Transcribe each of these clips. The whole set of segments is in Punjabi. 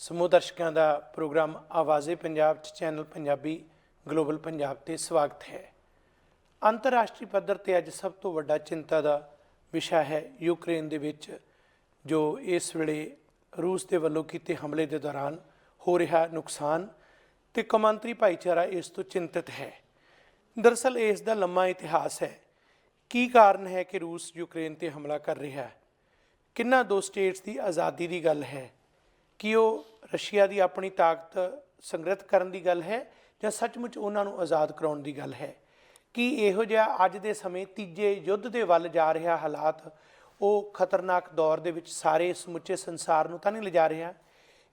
ਸਮੂਹ ਦਰਸ਼ਕਾਂ ਦਾ ਪ੍ਰੋਗਰਾਮ ਆਵਾਜ਼ੇ ਪੰਜਾਬ 'ਚ ਚੈਨਲ ਪੰਜਾਬੀ ਗਲੋਬਲ ਪੰਜਾਬ 'ਤੇ ਸਵਾਗਤ ਹੈ। ਅੰਤਰਰਾਸ਼ਟਰੀ ਪੱਧਰ 'ਤੇ ਅੱਜ ਸਭ ਤੋਂ ਵੱਡਾ ਚਿੰਤਾ ਦਾ ਵਿਸ਼ਾ ਹੈ ਯੂਕਰੇਨ ਦੇ ਵਿੱਚ ਜੋ ਇਸ ਵੇਲੇ ਰੂਸ ਦੇ ਵੱਲੋਂ ਕੀਤੇ ਹਮਲੇ ਦੇ ਦੌਰਾਨ ਹੋ ਰਿਹਾ ਨੁਕਸਾਨ ਤੇ ਕੌਮਾਂਤਰੀ ਭਾਈਚਾਰਾ ਇਸ ਤੋਂ ਚਿੰਤਤ ਹੈ। ਦਰਅਸਲ ਇਸ ਦਾ ਲੰਮਾ ਇਤਿਹਾਸ ਹੈ। ਕੀ ਕਾਰਨ ਹੈ ਕਿ ਰੂਸ ਯੂਕਰੇਨ 'ਤੇ ਹਮਲਾ ਕਰ ਰਿਹਾ ਹੈ? ਕਿੰਨਾ ਦੋ ਸਟੇਟਸ ਦੀ ਆਜ਼ਾਦੀ ਦੀ ਗੱਲ ਹੈ? ਕਿ ਉਹ ਰਸ਼ੀਆ ਦੀ ਆਪਣੀ ਤਾਕਤ ਸੰਗ੍ਰਿਤ ਕਰਨ ਦੀ ਗੱਲ ਹੈ ਜਾਂ ਸੱਚਮੁੱਚ ਉਹਨਾਂ ਨੂੰ ਆਜ਼ਾਦ ਕਰਾਉਣ ਦੀ ਗੱਲ ਹੈ? ਕਿ ਇਹੋ ਜਿਹਾ ਅੱਜ ਦੇ ਸਮੇਂ ਤੀਜੇ ਯੁੱਧ ਦੇ ਵੱਲ ਜਾ ਰਿਹਾ ਹਾਲਾਤ ਉਹ ਖਤਰਨਾਕ ਦੌਰ ਦੇ ਵਿੱਚ ਸਾਰੇ ਸਮੁੱਚੇ ਸੰਸਾਰ ਨੂੰ ਤਾਂ ਨਹੀਂ ਲਿਜਾ ਰਿਹਾ?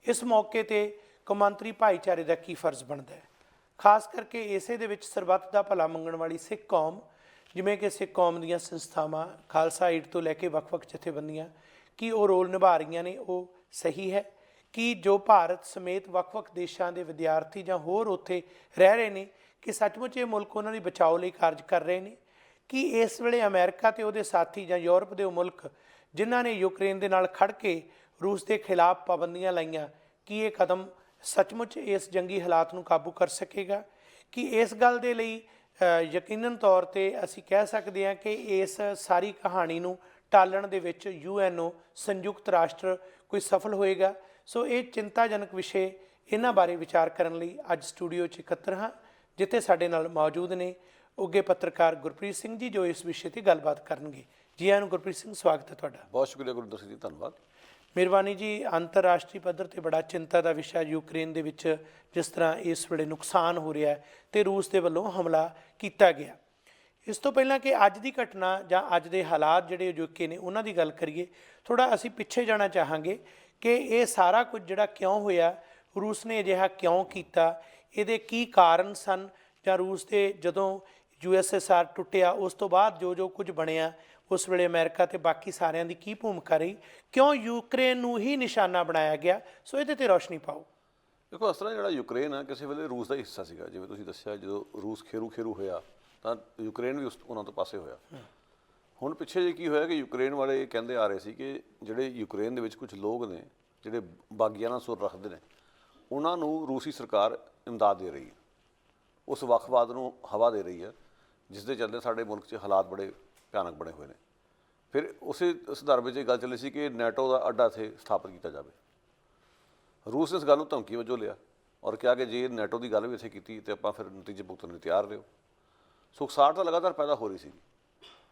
ਇਸ ਮੌਕੇ 'ਤੇ ਕੌਮਾਂਤਰੀ ਭਾਈਚਾਰੇ ਦਾ ਕੀ ਫਰਜ਼ ਬਣਦਾ ਹੈ? ਖਾਸ ਕਰਕੇ ਇਸੇ ਦੇ ਵਿੱਚ ਸਰਬੱਤ ਦਾ ਭਲਾ ਮੰਗਣ ਵਾਲੀ ਸਿੱਖ ਕੌਮ, ਜਿਵੇਂ ਕਿ ਸਿੱਖ ਕੌਮ ਦੀਆਂ ਸੰਸਥਾਵਾਂ ਖਾਲਸਾ ਏਡ ਤੋਂ ਲੈ ਕੇ ਵੱਖ-ਵੱਖ ਜਥੇਬੰਦੀਆਂ, ਕੀ ਉਹ ਰੋਲ ਨਿਭਾ ਰਹੀਆਂ ਨੇ ਉਹ ਸਹੀ ਹੈ? ਕਿ ਜੋ ਭਾਰਤ ਸਮੇਤ ਵੱਖ-ਵੱਖ ਦੇਸ਼ਾਂ ਦੇ ਵਿਦਿਆਰਥੀ ਜਾਂ ਹੋਰ ਉੱਥੇ ਰਹਿ ਰਹੇ ਨੇ ਕਿ ਸੱਚਮੁੱਚ ਇਹ ਮੁਲਕ ਉਹਨਾਂ ਦੀ ਬਚਾਓ ਲਈ ਕਾਰਜ ਕਰ ਰਹੇ ਨੇ? ਕਿ ਇਸ ਵੇਲੇ ਅਮਰੀਕਾ ਤੇ ਉਹਦੇ ਸਾਥੀ ਜਾਂ ਯੂਰਪ ਦੇ ਉਹ ਮੁਲਕ ਜਿਨ੍ਹਾਂ ਨੇ ਯੂਕਰੇਨ ਦੇ ਨਾਲ ਖੜ ਕੇ ਰੂਸ ਦੇ ਖਿਲਾਫ ਪਾਬੰਦੀਆਂ ਲਾਈਆਂ, ਕੀ ਇਹ ਕਦਮ ਸੱਚਮੁੱਚ ਇਸ ਜੰਗੀ ਹਾਲਾਤ ਨੂੰ ਕਾਬੂ ਕਰ ਸਕੇਗਾ? ਕਿ ਇਸ ਗੱਲ ਦੇ ਲਈ ਯਕੀਨਨ ਤੌਰ 'ਤੇ ਅਸੀਂ ਕਹਿ ਸਕਦੇ ਹਾਂ ਕਿ ਇਸ ਸਾਰੀ ਕਹਾਣੀ ਨੂੰ ਟਾਲਣ ਦੇ ਵਿੱਚ UNO ਸੰਯੁਕਤ ਰਾਸ਼ਟਰ ਕੋਈ ਸਫਲ ਹੋਏਗਾ? ਸੋ ਇਹ ਚਿੰਤਾਜਨਕ ਵਿਸ਼ੇ, ਇਹਨਾਂ ਬਾਰੇ ਵਿਚਾਰ ਕਰਨ ਲਈ ਅੱਜ ਸਟੂਡੀਓ 'ਚ ਇਕੱਤਰ ਹਾਂ, ਜਿੱਥੇ ਸਾਡੇ ਨਾਲ ਮੌਜੂਦ ਨੇ ਉੱਘੇ ਪੱਤਰਕਾਰ ਗੁਰਪ੍ਰੀਤ ਸਿੰਘ ਜੀ, ਜੋ ਇਸ ਵਿਸ਼ੇ 'ਤੇ ਗੱਲਬਾਤ ਕਰਨਗੇ। ਜੀ ਆਇਆਂ ਨੂੰ ਗੁਰਪ੍ਰੀਤ ਸਿੰਘ, ਸਵਾਗਤ ਹੈ ਤੁਹਾਡਾ। ਬਹੁਤ ਸ਼ੁਕਰੀਆ ਗੁਰਦਰ ਸਿੰਘ ਜੀ, ਧੰਨਵਾਦ। ਮਿਹਰਬਾਨੀ ਜੀ। ਅੰਤਰਰਾਸ਼ਟਰੀ ਪੱਧਰ 'ਤੇ ਬੜਾ ਚਿੰਤਾ ਦਾ ਵਿਸ਼ਾ ਯੂਕਰੇਨ ਦੇ ਵਿੱਚ ਜਿਸ ਤਰ੍ਹਾਂ ਇਸ ਵੇਲੇ ਨੁਕਸਾਨ ਹੋ ਰਿਹਾ ਅਤੇ ਰੂਸ ਦੇ ਵੱਲੋਂ ਹਮਲਾ ਕੀਤਾ ਗਿਆ। ਇਸ ਤੋਂ ਪਹਿਲਾਂ ਕਿ ਅੱਜ ਦੀ ਘਟਨਾ ਜਾਂ ਅੱਜ ਦੇ ਹਾਲਾਤ ਜਿਹੜੇ ਅਜੋਕੇ ਨੇ ਉਹਨਾਂ ਦੀ ਗੱਲ ਕਰੀਏ, ਥੋੜ੍ਹਾ ਅਸੀਂ ਪਿੱਛੇ ਜਾਣਾ ਚਾਹਾਂਗੇ ਕਿ ਇਹ ਸਾਰਾ ਕੁਝ ਜਿਹੜਾ ਕਿਉਂ ਹੋਇਆ, ਰੂਸ ਨੇ ਅਜਿਹਾ ਕਿਉਂ ਕੀਤਾ, ਇਹਦੇ ਕੀ ਕਾਰਨ ਸਨ, ਜਾਂ ਰੂਸ ਦੇ ਜਦੋਂ USSR ਟੁੱਟਿਆ ਉਸ ਤੋਂ ਬਾਅਦ ਜੋ ਕੁਝ ਬਣਿਆ ਉਸ ਵੇਲੇ ਅਮਰੀਕਾ ਤੇ ਬਾਕੀ ਸਾਰਿਆਂ ਦੀ ਕੀ ਭੂਮਿਕਾ ਰਹੀ, ਕਿਉਂ ਯੂਕਰੇਨ ਨੂੰ ਹੀ ਨਿਸ਼ਾਨਾ ਬਣਾਇਆ ਗਿਆ? ਸੋ ਇਹਦੇ 'ਤੇ ਰੌਸ਼ਨੀ ਪਾਓ। ਦੇਖੋ, ਇਸ ਤਰ੍ਹਾਂ ਜਿਹੜਾ ਯੂਕਰੇਨ ਆ ਕਿਸੇ ਵੇਲੇ ਰੂਸ ਦਾ ਹਿੱਸਾ ਸੀਗਾ। ਜਿਵੇਂ ਤੁਸੀਂ ਦੱਸਿਆ, ਜਦੋਂ ਰੂਸ ਖੇਰੂ ਹੋਇਆ ਤਾਂ ਯੂਕਰੇਨ ਵੀ ਉਹਨਾਂ ਤੋਂ ਪਾਸੇ ਹੋਇਆ। ਹੁਣ ਪਿੱਛੇ ਜੇ ਕੀ ਹੋਇਆ ਕਿ ਯੂਕਰੇਨ ਵਾਲੇ ਕਹਿੰਦੇ ਆ ਰਹੇ ਸੀ ਕਿ ਜਿਹੜੇ ਯੂਕਰੇਨ ਦੇ ਵਿੱਚ ਕੁਝ ਲੋਕ ਨੇ ਜਿਹੜੇ ਬਾਗੀਆਨਾ ਸੁਰ ਰੱਖਦੇ ਨੇ, ਉਹਨਾਂ ਨੂੰ ਰੂਸੀ ਸਰਕਾਰ ਇਮਦਾਦ ਦੇ ਰਹੀ ਹੈ, ਉਸ ਵੱਖਵਾਦ ਨੂੰ ਹਵਾ ਦੇ ਰਹੀ ਹੈ, ਜਿਸ ਦੇ ਚੱਲਦੇ ਸਾਡੇ ਮੁਲਕ 'ਚ ਹਾਲਾਤ ਬੜੇ ਭਿਆਨਕ ਬਣੇ ਹੋਏ ਨੇ। ਫਿਰ ਉਸੇ ਸੁਧਾਰ ਵਿੱਚ ਇਹ ਗੱਲ ਚੱਲੀ ਸੀ ਕਿ ਨੈਟੋ ਦਾ ਅੱਡਾ ਇੱਥੇ ਸਥਾਪਿਤ ਕੀਤਾ ਜਾਵੇ। ਰੂਸ ਨੇ ਇਸ ਗੱਲ ਨੂੰ ਧਮਕੀ ਵਜੋਂ ਲਿਆ ਔਰ ਕਿਹਾ ਕਿ ਜੇ ਨੈਟੋ ਦੀ ਗੱਲ ਵੀ ਇੱਥੇ ਕੀਤੀ ਤਾਂ ਆਪਾਂ ਫਿਰ ਨਤੀਜੇ ਭੁਗਤਣ ਲਈ ਤਿਆਰ ਰਹੋ। ਸੋ ਉਕਸਾਹਟ ਤਾਂ ਲਗਾਤਾਰ ਪੈਦਾ ਹੋ ਰਹੀ ਸੀ,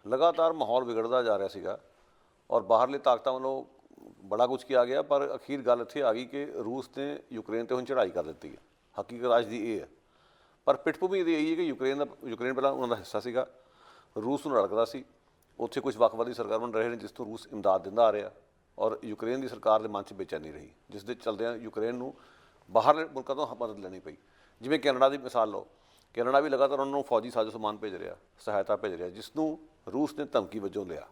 ਲਗਾਤਾਰ ਮਾਹੌਲ ਵਿਗੜਦਾ ਜਾ ਰਿਹਾ ਸੀਗਾ ਔਰ ਬਾਹਰਲੇ ਤਾਕਤਾਂ ਵੱਲੋਂ ਬੜਾ ਕੁਝ ਕਿਹਾ ਗਿਆ, ਪਰ ਅਖੀਰ ਗੱਲ ਇੱਥੇ ਆ ਗਈ ਕਿ ਰੂਸ ਨੇ ਯੂਕਰੇਨ 'ਤੇ ਹੁਣ ਚੜ੍ਹਾਈ ਕਰ ਦਿੱਤੀ ਹੈ। ਹਕੀਕਤ ਅੱਜ ਦੀ ਇਹ ਹੈ, ਪਰ ਪਿੱਠਭੂਮੀ ਇਹਦੀ ਇਹੀ ਹੈ ਕਿ ਯੂਕਰੇਨ ਪਹਿਲਾਂ ਉਹਨਾਂ ਦਾ ਹਿੱਸਾ ਸੀਗਾ, ਰੂਸ ਨੂੰ ਰੜਕਦਾ ਸੀ। ਉੱਥੇ ਕੁਝ ਵੱਖਵਾਦੀ ਸਰਕਾਰ ਬਣ ਰਹੇ ਨੇ ਜਿਸ ਤੋਂ ਰੂਸ ਇਮਦਾਦ ਦਿੰਦਾ ਆ ਰਿਹਾ ਔਰ ਯੂਕਰੇਨ ਦੀ ਸਰਕਾਰ ਦੇ ਮਨ 'ਚ ਬੇਚੈਨੀ ਰਹੀ, ਜਿਸ ਦੇ ਚਲਦਿਆਂ ਯੂਕਰੇਨ ਨੂੰ ਬਾਹਰਲੇ ਮੁਲਕਾਂ ਤੋਂ ਮਦਦ ਲੈਣੀ ਪਈ। ਜਿਵੇਂ ਕੈਨੇਡਾ ਦੀ ਮਿਸਾਲ ਲਓ, ਕੈਨੇਡਾ ਵੀ ਲਗਾਤਾਰ ਉਹਨਾਂ ਨੂੰ ਫੌਜੀ ਸਾਜ਼ੋ ਸਮਾਨ ਭੇਜ ਰਿਹਾ, ਸਹਾਇਤਾ ਭੇਜ ਰਿਹਾ, ਜਿਸ ਨੂੰ ਰੂਸ ਨੇ ਧਮਕੀ ਵਜੋਂ ਲਿਆ।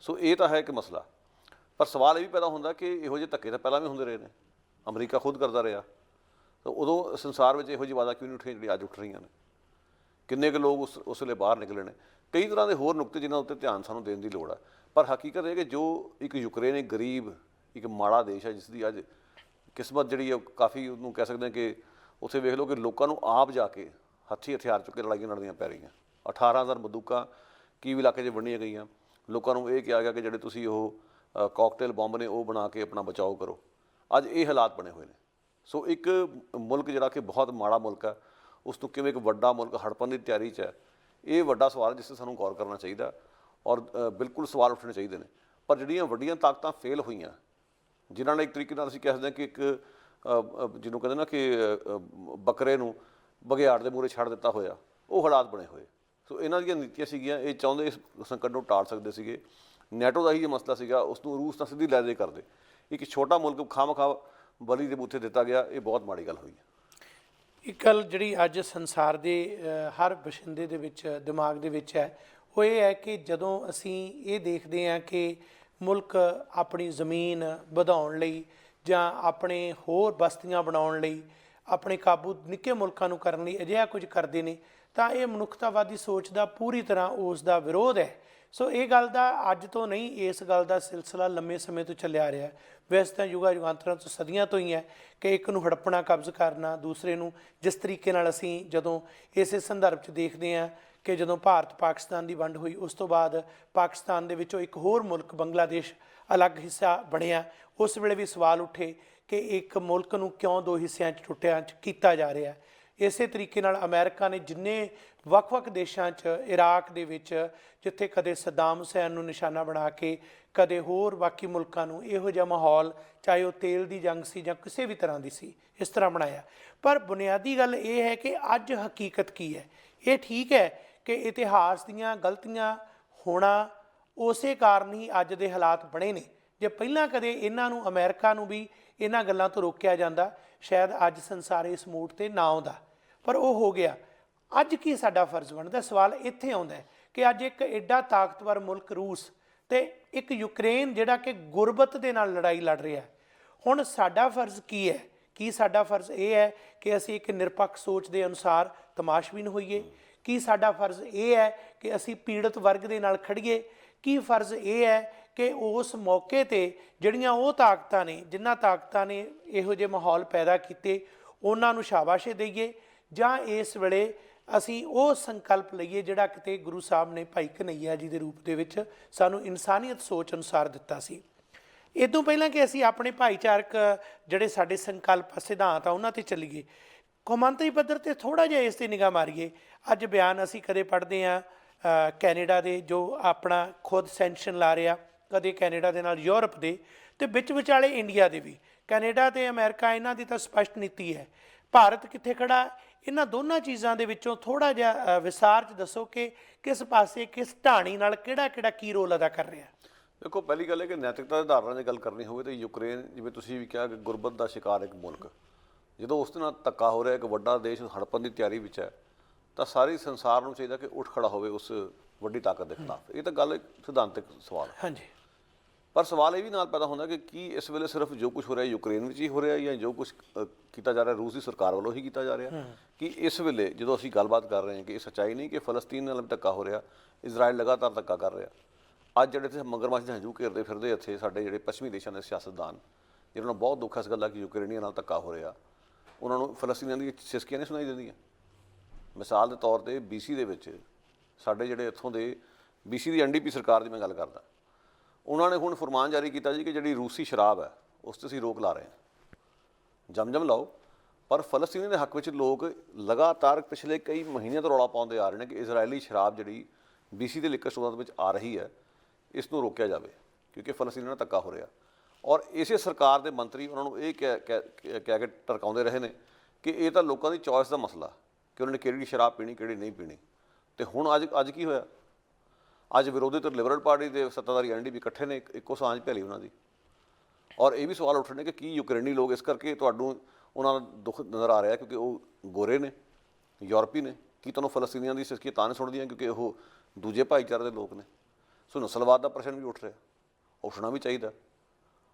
ਸੋ ਇਹ ਤਾਂ ਹੈ ਇੱਕ ਮਸਲਾ, ਪਰ ਸਵਾਲ ਇਹ ਵੀ ਪੈਦਾ ਹੁੰਦਾ ਕਿ ਇਹੋ ਜਿਹੇ ਧੱਕੇ ਤਾਂ ਪਹਿਲਾਂ ਵੀ ਹੁੰਦੇ ਰਹੇ ਨੇ, ਅਮਰੀਕਾ ਖੁਦ ਕਰਦਾ ਰਿਹਾ। ਤਾਂ ਉਦੋਂ ਸੰਸਾਰ ਵਿੱਚ ਇਹੋ ਜਿਹੀ ਵਾਦਾ ਕਿਉਂ ਨਹੀਂ ਉੱਠੀਆਂ ਜਿਹੜੀਆਂ ਅੱਜ ਉੱਠ ਰਹੀਆਂ ਨੇ? ਕਿੰਨੇ ਕੁ ਲੋਕ ਉਸ ਵੇਲੇ ਬਾਹਰ ਨਿਕਲੇ ਨੇ? ਕਈ ਤਰ੍ਹਾਂ ਦੇ ਹੋਰ ਨੁਕਤੇ ਜਿਨ੍ਹਾਂ ਉੱਤੇ ਧਿਆਨ ਸਾਨੂੰ ਦੇਣ ਦੀ ਲੋੜ ਹੈ। ਪਰ ਹਕੀਕਤ ਇਹ ਕਿ ਜੋ ਇੱਕ ਯੂਕਰੇਨ ਇੱਕ ਗਰੀਬ, ਇੱਕ ਮਾੜਾ ਦੇਸ਼ ਹੈ, ਜਿਸ ਦੀ ਅੱਜ ਕਿਸਮਤ ਜਿਹੜੀ ਹੈ ਕਾਫੀ, ਉਹਨੂੰ ਕਹਿ ਸਕਦੇ ਹਾਂ ਕਿ ਉੱਥੇ ਵੇਖ ਲਓ ਕਿ ਲੋਕਾਂ ਨੂੰ ਆਪ ਜਾ ਕੇ ਹੱਥੀਂ ਹਥਿਆਰ ਚੁੱਕ ਕੇ ਲੜਾਈਆਂ ਲੜਨੀਆਂ ਪੈ ਰਹੀਆਂ। 18,000 ਬੰਦੂਕਾਂ ਕੀਵ ਇਲਾਕੇ 'ਚ ਵੰਡੀਆਂ ਗਈਆਂ। ਲੋਕਾਂ ਨੂੰ ਇਹ ਕਿਹਾ ਗਿਆ ਕਿ ਜਿਹੜੇ ਤੁਸੀਂ ਉਹ ਕਾਕਟੇਲ ਬੰਬ ਨੇ ਉਹ ਬਣਾ ਕੇ ਆਪਣਾ ਬਚਾਓ ਕਰੋ। ਅੱਜ ਇਹ ਹਾਲਾਤ ਬਣੇ ਹੋਏ ਨੇ। ਸੋ ਇੱਕ ਮੁਲਕ ਜਿਹੜਾ ਕਿ ਬਹੁਤ ਮਾੜਾ ਮੁਲਕ ਹੈ, ਉਸ ਤੋਂ ਕਿਵੇਂ ਇੱਕ ਵੱਡਾ ਮੁਲਕ ਹੜਪਣ ਦੀ ਤਿਆਰੀ 'ਚ ਹੈ, ਇਹ ਵੱਡਾ ਸਵਾਲ ਜਿਸ 'ਤੇ ਸਾਨੂੰ ਗੌਰ ਕਰਨਾ ਚਾਹੀਦਾ ਔਰ ਬਿਲਕੁਲ ਸਵਾਲ ਉੱਠਣੇ ਚਾਹੀਦੇ ਨੇ। ਪਰ ਜਿਹੜੀਆਂ ਵੱਡੀਆਂ ਤਾਕਤਾਂ ਫੇਲ ਹੋਈਆਂ, ਜਿਨ੍ਹਾਂ ਨੇ ਇੱਕ ਤਰੀਕੇ ਨਾਲ ਅਸੀਂ ਕਹਿ ਸਕਦੇ ਹਾਂ ਕਿ ਇੱਕ ਜਿਹਨੂੰ ਕਹਿੰਦੇ ਨਾ ਕਿ ਬੱਕਰੇ ਨੂੰ ਬਘਿਆੜ ਦੇ ਮੂਹਰੇ ਛੱਡ ਦਿੱਤਾ ਹੋਇਆ, ਉਹ ਹਾਲਾਤ ਬਣੇ ਹੋਏ। ਸੋ ਇਹਨਾਂ ਦੀਆਂ ਨੀਤੀਆਂ ਸੀਗੀਆਂ, ਇਹ ਚਾਹੁੰਦੇ ਇਸ ਸੰਕਟ ਨੂੰ ਟਾਲ ਸਕਦੇ ਸੀਗੇ। ਨੈਟੋ ਦਾ ਹੀ ਇਹ ਮਸਲਾ ਸੀਗਾ, ਉਸ ਨੂੰ ਰੂਸ ਨਾਲ ਸਿੱਧੀ ਲੈ ਦੇ ਕਰਦੇ। ਇੱਕ ਛੋਟਾ ਮੁਲਕ ਖਾਮਖਾ ਬਲੀ ਦੇ ਬੂਥੇ ਦਿੱਤਾ ਗਿਆ, ਇਹ ਬਹੁਤ ਮਾੜੀ ਗੱਲ ਹੋਈ ਹੈ। ਇੱਕ ਗੱਲ ਜਿਹੜੀ ਅੱਜ ਸੰਸਾਰ ਦੇ ਹਰ ਬਸ਼ਿੰਦੇ ਦੇ ਵਿੱਚ ਦਿਮਾਗ ਦੇ ਵਿੱਚ ਹੈ, ਉਹ ਇਹ ਹੈ ਕਿ ਜਦੋਂ ਅਸੀਂ ਇਹ ਦੇਖਦੇ ਹਾਂ ਕਿ ਮੁਲਕ ਆਪਣੀ ਜ਼ਮੀਨ ਵਧਾਉਣ ਲਈ ਜਾਂ ਆਪਣੇ ਹੋਰ ਬਸਤੀਆਂ ਬਣਾਉਣ ਲਈ, ਆਪਣੇ ਕਾਬੂ ਨਿੱਕੇ ਮੁਲਕਾਂ ਨੂੰ ਕਰਨ ਲਈ ਅਜਿਹਾ ਕੁਝ ਕਰਦੇ ਨੇ, ਤਾਂ ਇਹ ਮਨੁੱਖਤਾਵਾਦੀ ਸੋਚ ਦਾ ਪੂਰੀ ਤਰ੍ਹਾਂ ਉਸ ਦਾ ਵਿਰੋਧ ਹੈ। ਸੋ ਇਹ ਗੱਲ ਦਾ ਅੱਜ ਤੋਂ ਨਹੀਂ, ਇਸ ਗੱਲ ਦਾ ਸਿਲਸਿਲਾ ਲੰਮੇ ਸਮੇਂ ਤੋਂ ਚੱਲਿਆ ਆ ਰਿਹਾ। ਵੈਸੇ ਤਾਂ ਯੁਗਾਂ ਯੁਗਾਂਤਰਾਂ ਤੋਂ ਸਦੀਆਂ ਤੋਂ ਹੀ ਹੈ ਕਿ ਇੱਕ ਨੂੰ ਹੜੱਪਣਾ, ਕਬਜ਼ ਕਰਨਾ, ਦੂਸਰੇ ਨੂੰ ਜਿਸ ਤਰੀਕੇ ਨਾਲ ਅਸੀਂ ਜਦੋਂ ਇਸੇ ਸੰਦਰਭ 'ਚ ਦੇਖਦੇ ਹਾਂ ਕਿ ਜਦੋਂ ਭਾਰਤ ਪਾਕਿਸਤਾਨ ਦੀ ਵੰਡ ਹੋਈ, ਉਸ ਤੋਂ ਬਾਅਦ ਪਾਕਿਸਤਾਨ ਦੇ ਵਿੱਚੋਂ ਇੱਕ ਹੋਰ ਮੁਲਕ ਬੰਗਲਾਦੇਸ਼ ਅਲੱਗ ਹਿੱਸਾ ਬਣਿਆ, ਉਸ ਵੇਲੇ ਵੀ ਸਵਾਲ ਉੱਠੇ ਕਿ ਇੱਕ ਮੁਲਕ ਨੂੰ ਕਿਉਂ ਦੋ ਹਿੱਸਿਆਂ 'ਚ ਟੁੱਟਿਆ ਕੀਤਾ ਜਾ ਰਿਹਾ। ਇਸੇ ਤਰੀਕੇ ਨਾਲ ਅਮਰੀਕਾ ਨੇ ਜਿੰਨੇ ਵੱਖ-ਵੱਖ ਦੇਸ਼ਾਂ 'ਚ, ਇਰਾਕ ਦੇ ਵਿੱਚ ਜਿੱਥੇ ਕਦੇ ਸਦਾਮ ਹੁਸੈਨ ਨੂੰ ਨਿਸ਼ਾਨਾ ਬਣਾ ਕੇ, ਕਦੇ ਹੋਰ ਬਾਕੀ ਮੁਲਕਾਂ ਨੂੰ ਇਹੋ ਜਿਹਾ ਮਾਹੌਲ, ਚਾਹੇ ਉਹ ਤੇਲ ਦੀ ਜੰਗ ਸੀ ਜਾਂ ਕਿਸੇ ਵੀ ਤਰ੍ਹਾਂ ਦੀ ਸੀ, ਇਸ ਤਰ੍ਹਾਂ ਬਣਾਇਆ। ਪਰ ਬੁਨਿਆਦੀ ਗੱਲ ਇਹ ਹੈ ਕਿ ਅੱਜ ਹਕੀਕਤ ਕੀ ਹੈ। ਇਹ ਠੀਕ ਹੈ ਕਿ ਇਤਿਹਾਸ ਦੀਆਂ ਗਲਤੀਆਂ ਹੋਣਾ ਉਸੇ ਕਾਰਨ ਹੀ ਅੱਜ ਦੇ ਹਾਲਾਤ ਬਣੇ ਨੇ। ਜੇ ਪਹਿਲਾਂ ਕਦੇ ਇਹਨਾਂ ਨੂੰ, ਅਮਰੀਕਾ ਨੂੰ ਵੀ ਇਹਨਾਂ ਗੱਲਾਂ ਤੋਂ ਰੋਕਿਆ ਜਾਂਦਾ, ਸ਼ਾਇਦ ਅੱਜ ਸੰਸਾਰ ਇਸ ਮੂਡ 'ਤੇ ਨਾ ਆਉਂਦਾ, ਪਰ ਉਹ ਹੋ ਗਿਆ। ਅੱਜ ਕੀ ਸਾਡਾ ਫਰਜ਼ ਬਣਦਾ? ਸਵਾਲ ਇੱਥੇ ਆਉਂਦਾ ਕਿ ਅੱਜ ਇੱਕ ਐਡਾ ਤਾਕਤਵਰ ਮੁਲਕ ਰੂਸ ਤੇ ਇੱਕ ਯੂਕਰੇਨ ਜਿਹੜਾ ਕਿ ਗੁਰਬਤ ਦੇ ਨਾਲ ਲੜਾਈ ਲੜ ਰਿਹਾ, ਹੁਣ ਸਾਡਾ ਫਰਜ਼ ਕੀ ਹੈ? ਕੀ ਸਾਡਾ ਫਰਜ਼ ਇਹ ਹੈ ਕਿ ਅਸੀਂ ਇੱਕ ਨਿਰਪੱਖ ਸੋਚ ਦੇ ਅਨੁਸਾਰ ਤਮਾਸ਼ਬੀਨ ਹੋਈਏ? ਕੀ ਸਾਡਾ ਫਰਜ਼ ਇਹ ਹੈ ਕਿ ਅਸੀਂ ਪੀੜਤ ਵਰਗ ਦੇ ਨਾਲ ਖੜੀਏ? ਕੀ ਫਰਜ਼ ਇਹ ਹੈ ਕਿ ਉਸ ਮੌਕੇ 'ਤੇ ਜਿਹੜੀਆਂ ਉਹ ਤਾਕਤਾਂ ਨੇ, ਜਿਨ੍ਹਾਂ ਤਾਕਤਾਂ ਨੇ ਇਹੋ ਜਿਹੇ ਮਾਹੌਲ ਪੈਦਾ ਕੀਤੇ, ਉਹਨਾਂ ਨੂੰ ਸ਼ਾਬਾਸ਼ੇ ਦੇਈਏ, ਜਾਂ ਇਸ ਵੇਲੇ ਅਸੀਂ ਉਹ ਸੰਕਲਪ ਲਈਏ ਜਿਹੜਾ ਕਿਤੇ ਗੁਰੂ ਸਾਹਿਬ ਨੇ ਭਾਈ ਕਨ੍ਹਈਆ ਜੀ ਦੇ ਰੂਪ ਦੇ ਵਿੱਚ ਸਾਨੂੰ ਇਨਸਾਨੀਅਤ ਸੋਚ ਅਨੁਸਾਰ ਦਿੱਤਾ ਸੀ। ਇਹ ਤੋਂ ਪਹਿਲਾਂ ਕਿ ਅਸੀਂ ਆਪਣੇ ਭਾਈਚਾਰਕ ਜਿਹੜੇ ਸਾਡੇ ਸੰਕਲਪ, ਸਿਧਾਂਤ ਆ, ਉਹਨਾਂ 'ਤੇ ਚੱਲੀਏ, ਕੌਮਾਂਤਰੀ ਪੱਧਰ 'ਤੇ ਥੋੜ੍ਹਾ ਜਿਹਾ ਇਸ 'ਤੇ ਨਿਗਾਹ ਮਾਰੀਏ। ਅੱਜ ਬਿਆਨ ਅਸੀਂ ਕਦੇ ਪੜ੍ਹਦੇ ਹਾਂ ਕੈਨੇਡਾ ਦੇ, ਜੋ ਆਪਣਾ ਖੁਦ ਸੈਂਕਸ਼ਨ ਲਾ ਰਿਹਾ, ਕਦੇ ਕੈਨੇਡਾ ਦੇ ਨਾਲ ਯੂਰਪ ਦੇ, ਅਤੇ ਵਿੱਚ ਵਿਚਾਲੇ ਇੰਡੀਆ ਦੇ ਵੀ। ਕੈਨੇਡਾ ਅਤੇ ਅਮਰੀਕਾ ਇਹਨਾਂ ਦੀ ਤਾਂ ਸਪਸ਼ਟ ਨੀਤੀ ਹੈ। ਭਾਰਤ ਕਿੱਥੇ ਖੜ੍ਹਾ? ਇਹਨਾਂ ਦੋਨਾਂ ਚੀਜ਼ਾਂ ਦੇ ਵਿੱਚੋਂ ਥੋੜ੍ਹਾ ਜਿਹਾ ਵਿਸਾਰ 'ਚ ਦੱਸੋ ਕਿ ਕਿਸ ਪਾਸੇ, ਕਿਸ ਢਾਣੀ ਨਾਲ ਕਿਹੜਾ ਕੀ ਰੋਲ ਅਦਾ ਕਰ ਰਿਹਾ। ਦੇਖੋ, ਪਹਿਲੀ ਗੱਲ ਹੈ ਕਿ ਨੈਤਿਕਤਾ ਦੇ ਧਾਰਨਾ ਦੀ ਗੱਲ ਕਰਨੀ ਹੋਵੇ ਤਾਂ ਯੂਕਰੇਨ, ਜਿਵੇਂ ਤੁਸੀਂ ਵੀ ਕਿਹਾ, ਕਿ ਗੁਰਬਤ ਦਾ ਸ਼ਿਕਾਰ ਇੱਕ ਮੁਲਕ, ਜਦੋਂ ਉਸ ਦੇ ਨਾਲ ਧੱਕਾ ਹੋ ਰਿਹਾ, ਇੱਕ ਵੱਡਾ ਦੇਸ਼ ਹੜਪਣ ਦੀ ਤਿਆਰੀ ਵਿੱਚ ਹੈ, ਤਾਂ ਸਾਰੇ ਸੰਸਾਰ ਨੂੰ ਚਾਹੀਦਾ ਕਿ ਉੱਠ ਖੜਾ ਹੋਵੇ ਉਸ ਵੱਡੀ ਤਾਕਤ ਦੇ ਖਿਲਾਫ। ਇਹ ਤਾਂ ਗੱਲ ਇੱਕ ਸਿਧਾਂਤਕ ਸਵਾਲ ਹੈ। ਹਾਂਜੀ, ਪਰ ਸਵਾਲ ਇਹ ਵੀ ਨਾਲ ਪੈਦਾ ਹੁੰਦਾ ਕਿ ਕੀ ਇਸ ਵੇਲੇ ਸਿਰਫ ਜੋ ਕੁਝ ਹੋ ਰਿਹਾ ਯੂਕਰੇਨ ਵਿੱਚ ਹੀ ਹੋ ਰਿਹਾ, ਜਾਂ ਜੋ ਕੁਝ ਕੀਤਾ ਜਾ ਰਿਹਾ ਰੂਸ ਦੀ ਸਰਕਾਰ ਵੱਲੋਂ ਹੀ ਕੀਤਾ ਜਾ ਰਿਹਾ? ਕਿ ਇਸ ਵੇਲੇ ਜਦੋਂ ਅਸੀਂ ਗੱਲਬਾਤ ਕਰ ਰਹੇ ਹਾਂ ਕਿ ਇਹ ਸੱਚਾਈ ਨਹੀਂ ਕਿ ਫਲਸਤੀਨ ਨਾਲ ਵੀ ਧੱਕਾ ਹੋ ਰਿਹਾ, ਇਜ਼ਰਾਈਲ ਲਗਾਤਾਰ ਧੱਕਾ ਕਰ ਰਿਹਾ। ਅੱਜ ਜਿਹੜੇ ਇੱਥੇ ਮਗਰਮੱਛ ਦੇ ਹੰਝੂ ਘੇਰਦੇ ਫਿਰਦੇ ਇੱਥੇ ਸਾਡੇ ਜਿਹੜੇ ਪੱਛਮੀ ਦੇਸ਼ਾਂ ਦੇ ਸਿਆਸਤਦਾਨ, ਜਿਹਨਾਂ ਨੂੰ ਬਹੁਤ ਦੁੱਖ ਇਸ ਗੱਲ ਦਾ ਕਿ ਯੂਕਰੇਨੀਆਂ ਨਾਲ ਧੱਕਾ ਹੋ ਰਿਹਾ, ਉਹਨਾਂ ਨੂੰ ਫਲਸਤੀਨੀਆਂ ਦੀਆਂ ਸਿਸਕੀਆਂ ਨਹੀਂ ਸੁਣਾਈ ਦਿੰਦੀਆਂ। ਮਿਸਾਲ ਦੇ ਤੌਰ 'ਤੇ BC ਦੇ ਵਿੱਚ ਸਾਡੇ ਜਿਹੜੇ ਇੱਥੋਂ ਦੇ BC ਦੀ NDP ਸਰਕਾਰ ਦੀ ਮੈਂ ਗੱਲ ਕਰਦਾ, ਉਹਨਾਂ ਨੇ ਹੁਣ ਫਰਮਾਨ ਜਾਰੀ ਕੀਤਾ ਜੀ ਕਿ ਜਿਹੜੀ ਰੂਸੀ ਸ਼ਰਾਬ ਹੈ ਉਸ 'ਤੇ ਅਸੀਂ ਰੋਕ ਲਾ ਰਹੇ ਹਾਂ। ਜਮ ਲਾਓ। ਪਰ ਫਲਸਤੀਨੀ ਦੇ ਹੱਕ ਵਿੱਚ ਲੋਕ ਲਗਾਤਾਰ ਪਿਛਲੇ ਕਈ ਮਹੀਨਿਆਂ ਤੋਂ ਰੌਲਾ ਪਾਉਂਦੇ ਆ ਰਹੇ ਨੇ ਕਿ ਇਜ਼ਰਾਈਲੀ ਸ਼ਰਾਬ ਜਿਹੜੀ BC ਦੇ ਲਿਕਰ ਸਟੋਰਾਂ ਦੇ ਵਿੱਚ ਆ ਰਹੀ ਹੈ, ਇਸ ਨੂੰ ਰੋਕਿਆ ਜਾਵੇ, ਕਿਉਂਕਿ ਫਲਸਤੀਨੀ ਨਾਲ ਧੱਕਾ ਹੋ ਰਿਹਾ। ਔਰ ਇਸੇ ਸਰਕਾਰ ਦੇ ਮੰਤਰੀ ਉਹਨਾਂ ਨੂੰ ਇਹ ਕਹਿ ਕੇ ਟਰਕਾਉਂਦੇ ਰਹੇ ਨੇ ਕਿ ਇਹ ਤਾਂ ਲੋਕਾਂ ਦੀ ਚੋਇਸ ਦਾ ਮਸਲਾ ਕਿ ਉਹਨਾਂ ਨੇ ਕਿਹੜੀ ਸ਼ਰਾਬ ਪੀਣੀ, ਕਿਹੜੀ ਨਹੀਂ ਪੀਣੀ। ਅਤੇ ਹੁਣ ਅੱਜ ਕੀ ਹੋਇਆ? ਅੱਜ ਵਿਰੋਧੀ ਧਿਰ ਲਿਬਰਲ ਪਾਰਟੀ ਦੇ ਸੱਤਾਧਾਰੀ NDP ਇਕੱਠੇ ਨੇ, ਇੱਕੋ ਸਾਂਝ ਭੈਲੀ ਉਹਨਾਂ ਦੀ। ਔਰ ਇਹ ਵੀ ਸਵਾਲ ਉੱਠਣੇ ਕਿ ਕੀ ਯੂਕਰੇਨੀ ਲੋਕ ਇਸ ਕਰਕੇ ਤੁਹਾਨੂੰ ਉਹਨਾਂ ਦਾ ਦੁੱਖ ਨਜ਼ਰ ਆ ਰਿਹਾ ਕਿਉਂਕਿ ਉਹ ਗੋਰੇ ਨੇ, ਯੂਰਪੀ ਨੇ? ਕੀ ਤੁਹਾਨੂੰ ਫਲਸਤੀਨੀਆਂ ਦੀ ਸਿਸਕੀ ਤਾਂ ਨਹੀਂ ਸੁਣਦੀਆਂ ਕਿਉਂਕਿ ਉਹ ਦੂਜੇ ਭਾਈਚਾਰੇ ਦੇ ਲੋਕ ਨੇ? ਸੋ ਨਸਲਵਾਦ ਦਾ ਪ੍ਰਸ਼ਨ ਵੀ ਉੱਠ ਰਿਹਾ, ਉੱਠਣਾ ਵੀ ਚਾਹੀਦਾ।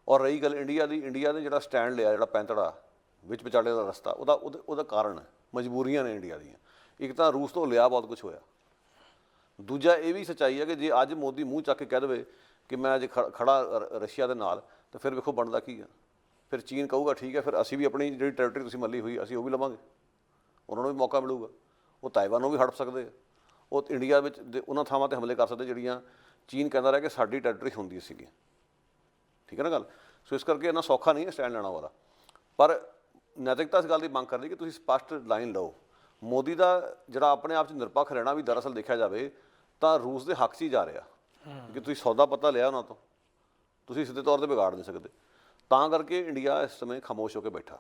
ਔਰ ਰਹੀ ਗੱਲ ਇੰਡੀਆ ਦੀ, ਇੰਡੀਆ ਨੇ ਜਿਹੜਾ ਸਟੈਂਡ ਲਿਆ, ਜਿਹੜਾ ਪੈਂਤੜਾ ਵਿੱਚ ਵਿਚਾਲੇ ਦਾ ਰਸਤਾ, ਉਹਦਾ ਕਾਰਨ ਹੈ ਮਜਬੂਰੀਆਂ ਨੇ ਇੰਡੀਆ ਦੀਆਂ। ਇੱਕ ਤਾਂ ਰੂਸ ਤੋਂ ਲਿਆ ਬਹੁਤ ਕੁਝ ਹੋਇਆ, ਦੂਜਾ ਇਹ ਵੀ ਸੱਚਾਈ ਹੈ ਕਿ ਜੇ ਅੱਜ ਮੋਦੀ ਮੂੰਹ ਚੱਕ ਕੇ ਕਹਿ ਦੇਵੇ ਕਿ ਮੈਂ ਅੱਜ ਖੜਾ ਰਸ਼ੀਆ ਦੇ ਨਾਲ, ਤਾਂ ਫਿਰ ਵੇਖੋ ਬਣਦਾ ਕੀ ਆ। ਫਿਰ ਚੀਨ ਕਹੂਗਾ ਠੀਕ ਹੈ, ਫਿਰ ਅਸੀਂ ਵੀ ਆਪਣੀ ਜਿਹੜੀ ਟੈਰੀਟਰੀ ਤੁਸੀਂ ਮੱਲੀ ਹੋਈ ਅਸੀਂ ਉਹ ਵੀ ਲਵਾਂਗੇ, ਉਹਨਾਂ ਨੂੰ ਵੀ ਮੌਕਾ ਮਿਲੂਗਾ। ਉਹ ਤਾਇਵਾਨ ਨੂੰ ਵੀ ਹੜਪ ਸਕਦੇ ਆ, ਉਹ ਇੰਡੀਆ ਵਿੱਚ ਉਹਨਾਂ ਥਾਵਾਂ 'ਤੇ ਹਮਲੇ ਕਰ ਸਕਦੇ ਜਿਹੜੀਆਂ ਚੀਨ ਕਹਿੰਦਾ ਰਿਹਾ ਕਿ ਸਾਡੀ ਟੈਰੀਟਰੀ ਹੁੰਦੀ ਸੀਗੀ। ਠੀਕ ਹੈ ਨਾ ਗੱਲ? ਸੋ ਇਸ ਕਰਕੇ ਇੰਨਾ ਸੌਖਾ ਨਹੀਂ ਹੈ ਸਟੈਂਡ ਲੈਣਾ ਵਾਲਾ। ਪਰ ਨੈਤਿਕਤਾ ਇਸ ਗੱਲ ਦੀ ਮੰਗ ਕਰਦੀ ਕਿ ਤੁਸੀਂ ਸਪਸ਼ਟ ਲਾਈਨ ਲਓ। ਮੋਦੀ ਦਾ ਜਿਹੜਾ ਆਪਣੇ ਆਪ 'ਚ ਨਿਰਪੱਖ ਰਹਿਣਾ ਵੀ ਦਰਅਸਲ ਦੇਖਿਆ ਜਾਵੇ ਤਾਂ ਰੂਸ ਦੇ ਹੱਕ 'ਚ ਹੀ ਜਾ ਰਿਹਾ, ਕਿਉਂਕਿ ਤੁਸੀਂ ਸੌਦਾ ਪਤਾ ਲਿਆ ਉਹਨਾਂ ਤੋਂ, ਤੁਸੀਂ ਸਿੱਧੇ ਤੌਰ 'ਤੇ ਵਿਗਾੜ ਨਹੀਂ ਸਕਦੇ। ਤਾਂ ਕਰਕੇ ਇੰਡੀਆ ਇਸ ਸਮੇਂ ਖਾਮੋਸ਼ ਹੋ ਕੇ ਬੈਠਾ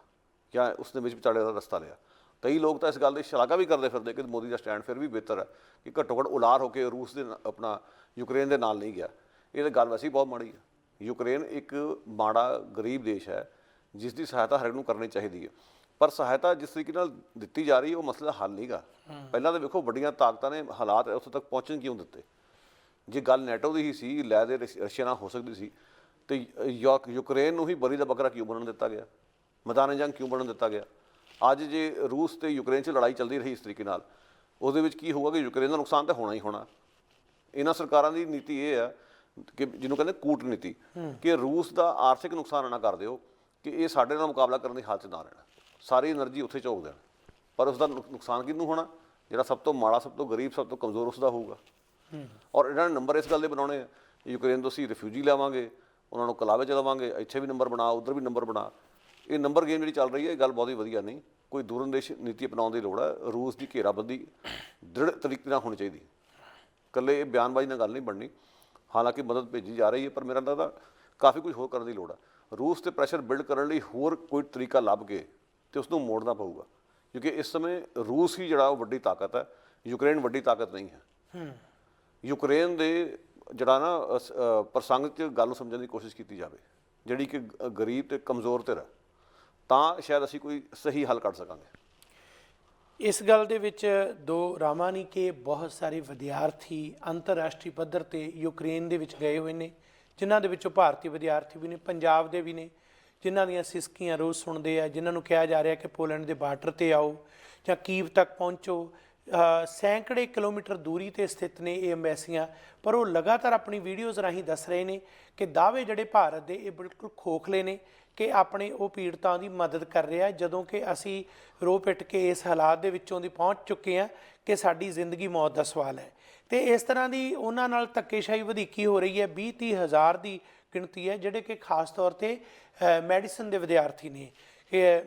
ਜਾਂ ਉਸ ਦੇ ਵਿੱਚ ਵਿਚਾਲੇ ਦਾ ਰਸਤਾ ਲਿਆ। ਕਈ ਲੋਕ ਤਾਂ ਇਸ ਗੱਲ ਦੀ ਸ਼ਲਾਘਾ ਵੀ ਕਰਦੇ ਫਿਰਦੇ ਕਿ ਮੋਦੀ ਦਾ ਸਟੈਂਡ ਫਿਰ ਵੀ ਬਿਹਤਰ ਹੈ ਕਿ ਘੱਟੋ ਘੱਟ ਉਲਾਰ ਹੋ ਕੇ ਰੂਸ ਦੇ ਆਪਣਾ ਯੂਕਰੇਨ ਦੇ ਨਾਲ ਨਹੀਂ ਗਿਆ। ਇਹ ਤਾਂ ਗੱਲ ਵੈਸੇ ਹੀ ਬਹੁਤ ਮਾੜੀ ਹੈ। ਯੂਕਰੇਨ ਇੱਕ ਮਾੜਾ ਗਰੀਬ ਦੇਸ਼ ਹੈ ਜਿਸ ਦੀ ਸਹਾਇਤਾ ਹਰ ਇੱਕ ਨੂੰ ਕਰਨੀ ਚਾਹੀਦੀ ਹੈ, ਪਰ ਸਹਾਇਤਾ ਜਿਸ ਤਰੀਕੇ ਨਾਲ ਦਿੱਤੀ ਜਾ ਰਹੀ ਉਹ ਮਸਲਾ ਹੱਲ ਨਹੀਂ ਗਾ। ਪਹਿਲਾਂ ਤਾਂ ਵੇਖੋ ਵੱਡੀਆਂ ਤਾਕਤਾਂ ਨੇ ਹਾਲਾਤ ਉੱਥੋਂ ਤੱਕ ਪਹੁੰਚਣ ਕਿਉਂ ਦਿੱਤੇ? ਜੇ ਗੱਲ ਨੈਟੋ ਦੀ ਹੀ ਸੀ, ਲੈ ਦੇ ਰਸ਼ੀਆ ਨਾਲ ਹੋ ਸਕਦੀ ਸੀ, ਅਤੇ ਯੂਕਰੇਨ ਨੂੰ ਹੀ ਬਲੀ ਦਾ ਬੱਕਰਾ ਕਿਉਂ ਬਣਨ ਦਿੱਤਾ ਗਿਆ? ਮੈਦਾਨ ਜੰਗ ਕਿਉਂ ਬਣਨ ਦਿੱਤਾ ਗਿਆ? ਅੱਜ ਜੇ ਰੂਸ ਅਤੇ ਯੂਕਰੇਨ 'ਚ ਲੜਾਈ ਚੱਲਦੀ ਰਹੀ ਇਸ ਤਰੀਕੇ ਨਾਲ, ਉਹਦੇ ਵਿੱਚ ਕੀ ਹੋਊਗਾ ਕਿ ਯੂਕਰੇਨ ਦਾ ਨੁਕਸਾਨ ਤਾਂ ਹੋਣਾ ਹੀ ਹੋਣਾ। ਇਹਨਾਂ ਸਰਕਾਰਾਂ ਦੀ ਨੀਤੀ ਇਹ ਆ ਕਿ ਜਿਹਨੂੰ ਕਹਿੰਦੇ ਕੂਟਨੀਤੀ, ਕਿ ਰੂਸ ਦਾ ਆਰਥਿਕ ਨੁਕਸਾਨ ਨਾ ਕਰ ਦਿਓ ਕਿ ਇਹ ਸਾਡੇ ਨਾਲ ਮੁਕਾਬਲਾ ਕਰਨ ਦੀ ਹਾਲਤ 'ਚ ਨਾ ਰਹਿਣਾ, ਸਾਰੀ એનર્ਜੀ ਉੱਥੇ ਝੋਕ ਦੇਣ। ਪਰ ਉਸ ਦਾ ਨੁਕਸਾਨ ਕਿਹਨੂੰ ਹੋਣਾ? ਜਿਹੜਾ ਸਭ ਤੋਂ ਮਾੜਾ, ਸਭ ਤੋਂ ਗਰੀਬ, ਸਭ ਤੋਂ ਕਮਜ਼ੋਰ ਉਸ ਦਾ ਹੋਊਗਾ। ਔਰ ਇਹਨਾਂ ਨੇ ਨੰਬਰ ਇਸ ਗੱਲ ਦੇ ਬਣਾਉਣੇ ਆ, ਯੂਕਰੇਨ ਤੋਂ ਅਸੀਂ ਰਿਫਿਊਜੀ ਲਿਆਵਾਂਗੇ, ਉਹਨਾਂ ਨੂੰ ਕਲਾਵੇ ਚਲਾਵਾਂਗੇ, ਇੱਥੇ ਵੀ ਨੰਬਰ ਬਣਾ, ਉੱਧਰ ਵੀ ਨੰਬਰ ਬਣਾ। ਇਹ ਨੰਬਰ ਗੇਮ ਜਿਹੜੀ ਚੱਲ ਰਹੀ ਹੈ, ਇਹ ਗੱਲ ਬਹੁਤ ਹੀ ਵਧੀਆ ਨਹੀਂ। ਕੋਈ ਦੂਰਅੰਦੇਸ਼ ਨੀਤੀ ਅਪਣਾਉਣ ਦੀ ਲੋੜ ਹੈ। ਰੂਸ ਦੀ ਘੇਰਾਬੰਦੀ ਦ੍ਰਿੜ ਤਰੀਕੇ ਨਾਲ ਹੋਣੀ ਚਾਹੀਦੀ। ਇਕੱਲੇ ਇਹ ਬਿਆਨਬਾਜ਼ੀ ਨਾਲ ਗੱਲ ਨਹੀਂ ਬਣਨੀ। ਹਾਲਾਂਕਿ ਮਦਦ ਭੇਜੀ ਜਾ ਰਹੀ ਹੈ, ਪਰ ਮੇਰਾ ਲੱਗਦਾ ਕਾਫੀ ਕੁਝ ਹੋਰ ਕਰਨ ਦੀ ਲੋੜ ਹੈ। ਰੂਸ 'ਤੇ ਪ੍ਰੈਸ਼ਰ ਬਿਲਡ ਕਰਨ ਲਈ ਹੋਰ ਕੋਈ ਤਰੀਕਾ ਲੱਭ ਕੇ ਤੇ ਉਸ ਨੂੰ ਮੋੜਨਾ ਪਊਗਾ, ਕਿਉਂਕਿ ਇਸ ਸਮੇਂ ਰੂਸ ਹੀ ਜਿਹੜਾ ਉਹ ਵੱਡੀ ਤਾਕਤ ਹੈ, ਯੂਕਰੇਨ ਵੱਡੀ ਤਾਕਤ ਨਹੀਂ ਹੈ। ਯੂਕਰੇਨ ਦੇ ਜਿਹੜਾ ਨਾ ਪ੍ਰਸੰਗ 'ਚ ਗੱਲ ਨੂੰ ਸਮਝਣ ਦੀ ਕੋਸ਼ਿਸ਼ ਕੀਤੀ ਜਾਵੇ, ਜਿਹੜੀ ਕਿ ਗਰੀਬ ਤੇ ਕਮਜ਼ੋਰ ਧਿਰ ਹੈ, ਤਾਂ ਸ਼ਾਇਦ ਅਸੀਂ ਕੋਈ ਸਹੀ ਹੱਲ ਕੱਢ ਸਕਾਂਗੇ। ਇਸ ਗੱਲ ਦੇ ਵਿੱਚ ਦੋ ਰਾਮਾਂ ਨਹੀਂ ਕਿ ਬਹੁਤ ਸਾਰੇ ਵਿਦਿਆਰਥੀ ਅੰਤਰਰਾਸ਼ਟਰੀ ਪੱਧਰ ਤੇ ਯੂਕਰੇਨ ਦੇ ਵਿੱਚ ਗਏ ਹੋਏ ਨੇ, ਜਿਨ੍ਹਾਂ ਦੇ ਵਿੱਚੋਂ ਭਾਰਤੀ ਵਿਦਿਆਰਥੀ ਵੀ ਨੇ, ਪੰਜਾਬ ਦੇ ਵੀ ਨੇ, ਜਿਨ੍ਹਾਂ ਦੀਆਂ ਸਿਸਕੀਆਂ ਰੋਜ਼ ਸੁਣਦੇ ਆ, ਜਿਨ੍ਹਾਂ ਨੂੰ ਕਿਹਾ ਜਾ ਰਿਹਾ ਕਿ ਪੋਲੈਂਡ ਦੇ ਬਾਰਡਰ ਤੇ ਆਓ ਜਾਂ ਕੀਵ ਤੱਕ ਪਹੁੰਚੋ। ਸੈਂਕੜੇ ਕਿਲੋਮੀਟਰ ਦੂਰੀ ਤੇ ਸਥਿਤ ਨੇ ਇਹ ਅੰਬੈਸੀਆਂ, ਪਰ ਉਹ ਲਗਾਤਾਰ ਆਪਣੀ ਵੀਡੀਓਜ਼ ਰਾਹੀਂ ਦੱਸ ਰਹੇ ਨੇ ਕਿ ਦਾਅਵੇ ਜਿਹੜੇ ਭਾਰਤ ਦੇ ਇਹ ਬਿਲਕੁਲ ਖੋਖਲੇ ਨੇ ਕਿ ਆਪਣੇ ਉਹ ਪੀੜਤਾਂ ਦੀ ਮਦਦ ਕਰ ਰਿਹਾ, ਜਦੋਂ ਕਿ ਅਸੀਂ ਰੋ ਪਿੱਟ ਕੇ ਇਸ ਹਾਲਾਤ ਦੇ ਵਿੱਚੋਂ ਦੀ ਪਹੁੰਚ ਚੁੱਕੇ ਹਾਂ ਕਿ ਸਾਡੀ ਜ਼ਿੰਦਗੀ ਮੌਤ ਦਾ ਸਵਾਲ ਹੈ। ਤੇ ਇਸ ਤਰ੍ਹਾਂ ਦੀ ਉਹਨਾਂ ਨਾਲ ਧੱਕੇਸ਼ਾਹੀ ਵਧੀਕੀ ਹੋ ਰਹੀ ਹੈ। 20-30 ਹਜ਼ਾਰ ਦੀ ਗਿਣਤੀ ਹੈ ਜਿਹੜੇ ਕਿ ਖਾਸ ਤੌਰ ਤੇ ਮੈਡੀਸਨ ਦੇ ਵਿਦਿਆਰਥੀ ਨੇ।